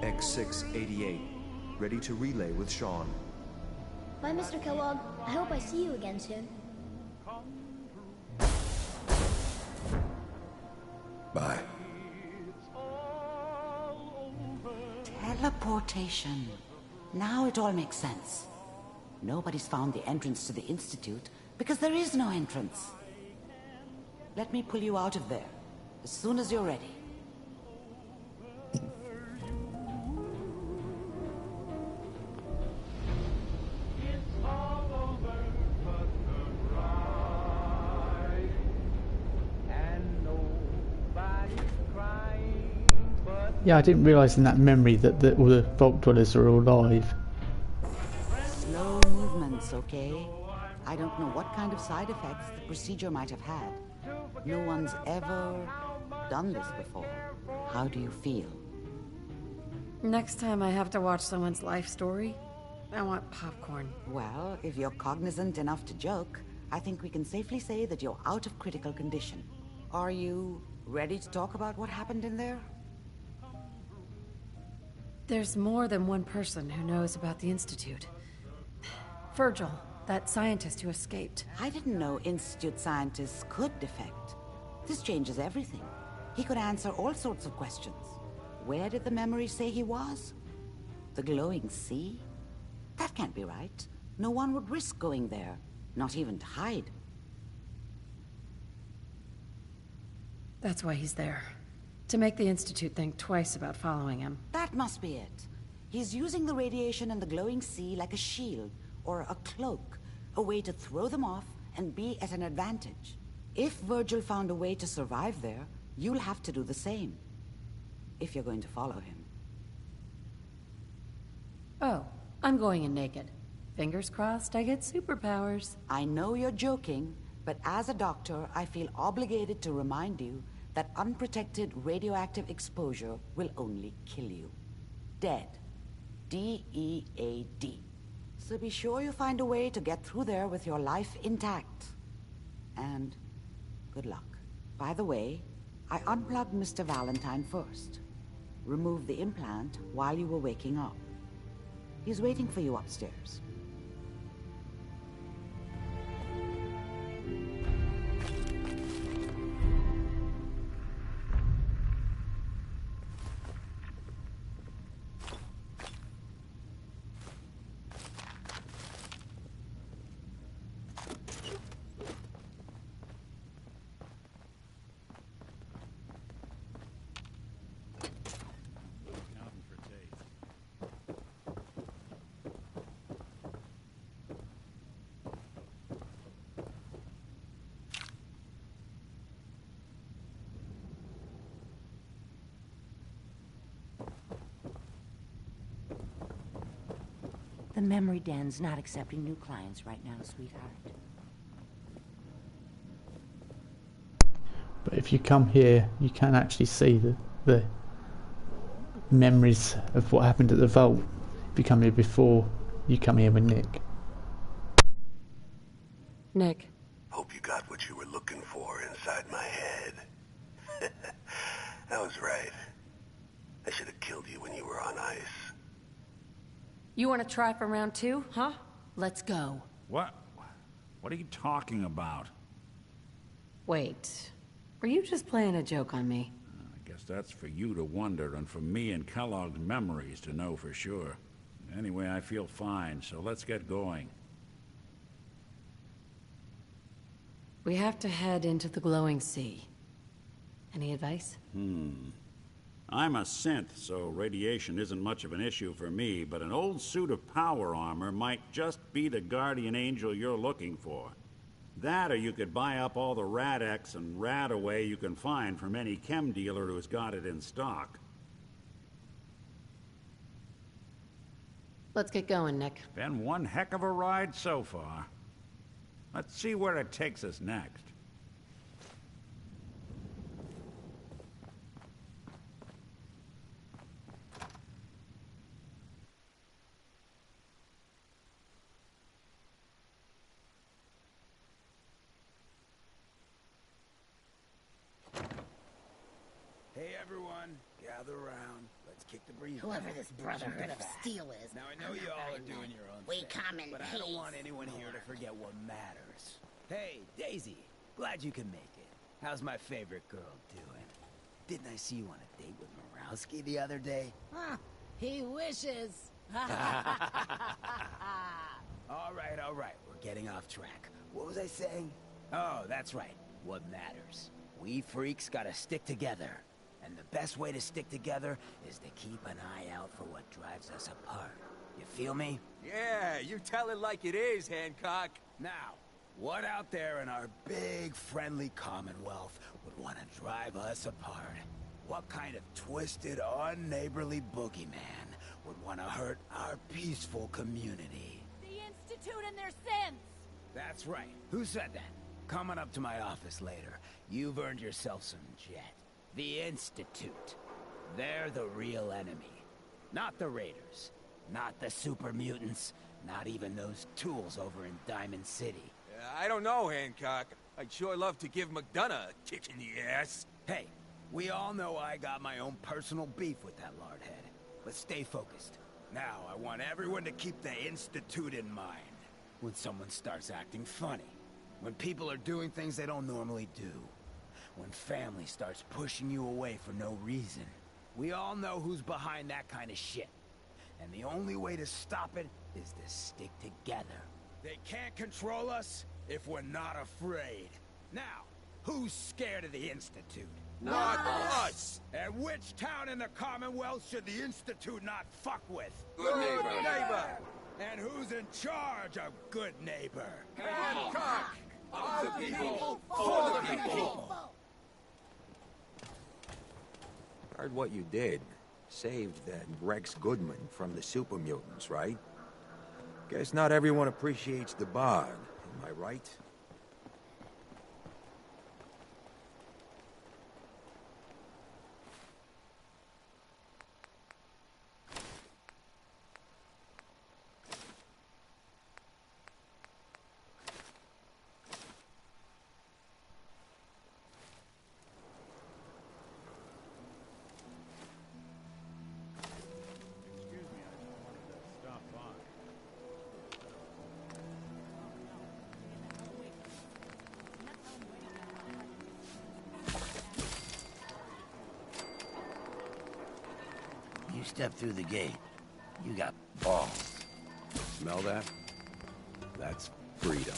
Speaker 5: X688. Ready to relay with Sean.
Speaker 8: Bye, Mr. Kellogg. I hope I see you again soon.
Speaker 21: Bye.
Speaker 20: Teleportation. Now it all makes sense. Nobody's found the entrance to the Institute because there is no entrance. Let me pull you out of there as soon as you're ready.
Speaker 1: Yeah, I didn't realise in that memory that all the Vault Dwellers are all alive.
Speaker 20: Slow movements, okay? I don't know what kind of side effects the procedure might have had. No one's ever done this before. How do you feel?
Speaker 3: Next time I have to watch someone's life story, I want popcorn.
Speaker 20: Well, if you're cognizant enough to joke, I think we can safely say that you're out of critical condition. Are you ready to talk about what happened in there?
Speaker 3: There's more than one person who knows about the Institute. Virgil, that scientist who escaped.
Speaker 20: I didn't know Institute scientists could defect. This changes everything. He could answer all sorts of questions. Where did the memory say he was? The glowing sea? That can't be right. No one would risk going there, not even to hide.
Speaker 3: That's why he's there. To make the Institute think twice about following him.
Speaker 20: That must be it. He's using the radiation and the glowing sea like a shield, or a cloak, a way to throw them off and be at an advantage. If Virgil found a way to survive there, you'll have to do the same. If you're going to follow him.
Speaker 3: Oh, I'm going in naked. Fingers crossed I get superpowers.
Speaker 20: I know you're joking, But as a doctor, I feel obligated to remind you that unprotected radioactive exposure will only kill you. Dead. D-E-A-D. So be sure you find a way to get through there with your life intact. And good luck. By the way, I unplugged Mr. Valentine first. Removed the implant while you were waking up. He's waiting for you upstairs.
Speaker 23: The memory den's not accepting new clients right now, sweetheart.
Speaker 1: But if you come here, you can actually see the memories of what happened at the vault. If you come here before you come here with Nick.
Speaker 3: Nick.
Speaker 22: Hope you got what you were looking for inside my head. I was right. I should have killed you when you were on ice.
Speaker 3: You want to try for round 2, huh? Let's go.
Speaker 2: What? What are you talking about?
Speaker 3: Wait. Were you just playing a joke on me?
Speaker 2: I guess that's for you to wonder and for me and Kellogg's memories to know for sure. Anyway, I feel fine, so let's get going.
Speaker 3: We have to head into the glowing sea. Any advice?
Speaker 2: I'm a synth, so radiation isn't much of an issue for me, but an old suit of power armor might just be the guardian angel you're looking for. That, or you could buy up all the Rad-X and Rad-Away you can find from any chem dealer who's got it in stock.
Speaker 3: Let's get going, Nick.
Speaker 2: Been one heck of a ride so far. Let's see where it takes us next.
Speaker 19: Hey everyone, gather around. Let's kick the breeze.
Speaker 11: Whoever this Brotherhood of Steel is.
Speaker 19: Now I know you all are doing your own
Speaker 11: We
Speaker 19: thing,
Speaker 11: come in
Speaker 19: but I don't
Speaker 11: peace.
Speaker 19: want anyone here to forget what matters. Hey, Daisy, glad you can make it. How's my favorite girl doing? Didn't I see you on a date with Morowski the other day?
Speaker 11: Huh, he wishes.
Speaker 19: All right, we're getting off track. What was I saying? Oh, that's right, what matters. We freaks gotta stick together. And the best way to stick together is to keep an eye out for what drives us apart. You feel me?
Speaker 17: Yeah, you tell it like it is, Hancock.
Speaker 19: Now, what out there in our big, friendly Commonwealth would want to drive us apart? What kind of twisted, unneighborly boogeyman would want to hurt our peaceful community?
Speaker 11: The Institute and their sins.
Speaker 19: That's right. Who said that? Coming up to my office later. You've earned yourself some jet. The Institute. They're the real enemy. Not the Raiders. Not the super mutants. Not even those tools over in Diamond City.
Speaker 17: I don't know, Hancock. I'd sure love to give McDonough a kick in the ass.
Speaker 19: Hey, we all know I got my own personal beef with that lardhead. But stay focused. Now, I want everyone to keep the Institute in mind. When someone starts acting funny. When people are doing things they don't normally do. When family starts pushing you away for no reason. We all know who's behind that kind of shit. And the only way to stop it is to stick together. They can't control us if we're not afraid. Now, who's scared of the Institute?
Speaker 17: Not us!
Speaker 19: And which town in the Commonwealth should the Institute not fuck with?
Speaker 17: Good neighbor!
Speaker 19: And who's in charge of good neighbor?
Speaker 17: Hancock! Of the people, for the people!
Speaker 13: Heard what you did. Saved that Rex Goodman from the super mutants, right? Guess not everyone appreciates the bard, am I right?
Speaker 12: step through the gate. You got balls.
Speaker 13: Smell that? That's freedom.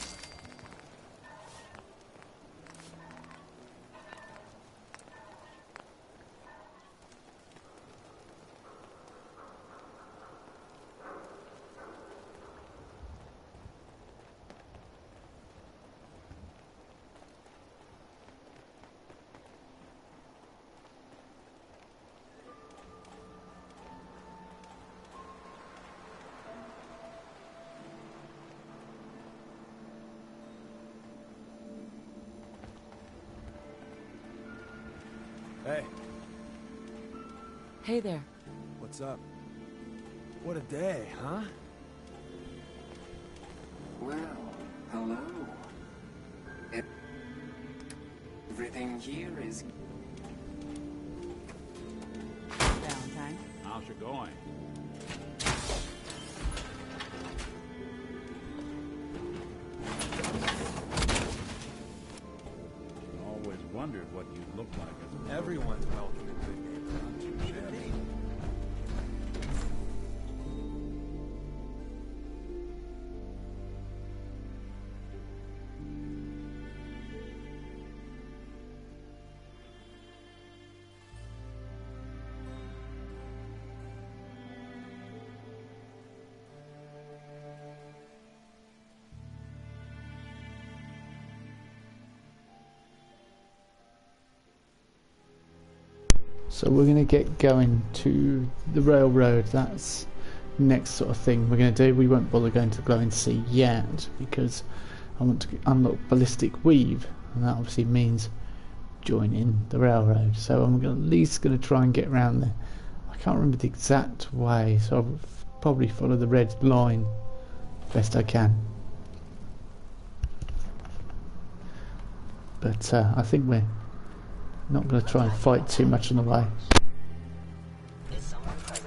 Speaker 9: Hey.
Speaker 3: Hey there.
Speaker 9: What's up? What a day, huh?
Speaker 6: Well, hello. Everything here is...
Speaker 2: Valentine. How's it going? Always wondered what you'd look like as a...
Speaker 9: Everyone's welcome in good neighborhood. I'm too shabby.
Speaker 1: So we're going to get going to the railroad. That's next sort of thing we're going to do. We won't bother going to the glowing sea yet because I want to unlock ballistic weave, and that obviously means joining the railroad. So I'm at least going to try and get around there. I can't remember the exact way, so I'll probably follow the red line best I can. But I think we're not going to try and fight too much on the way.
Speaker 6: Is someone present?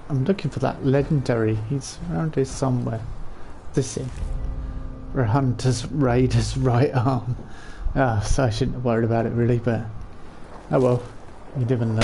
Speaker 1: I'm looking for that legendary. He's around here somewhere. This in. For a hunter's raider's right arm. Ah, so I shouldn't have worried about it really, but oh well. You never know.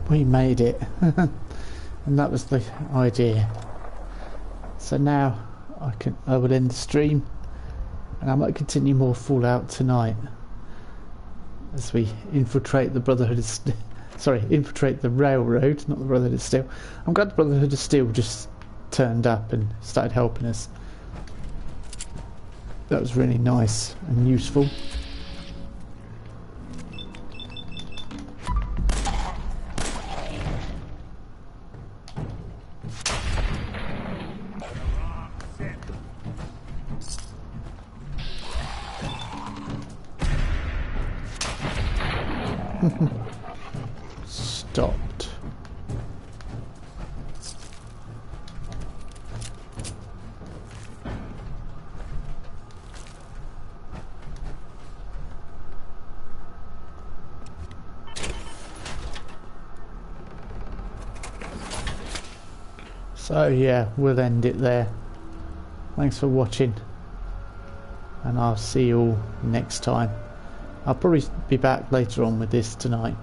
Speaker 1: We made it. And that was the idea. So now I will end the stream, and I might continue more Fallout tonight as we infiltrate the Brotherhood of infiltrate the railroad, not the Brotherhood of Steel. I'm glad the Brotherhood of Steel just turned up and started helping us. That was really nice and useful. Stopped. So yeah, we'll end it there. Thanks for watching, and I'll see you all next time. I'll probably be back later on with this tonight.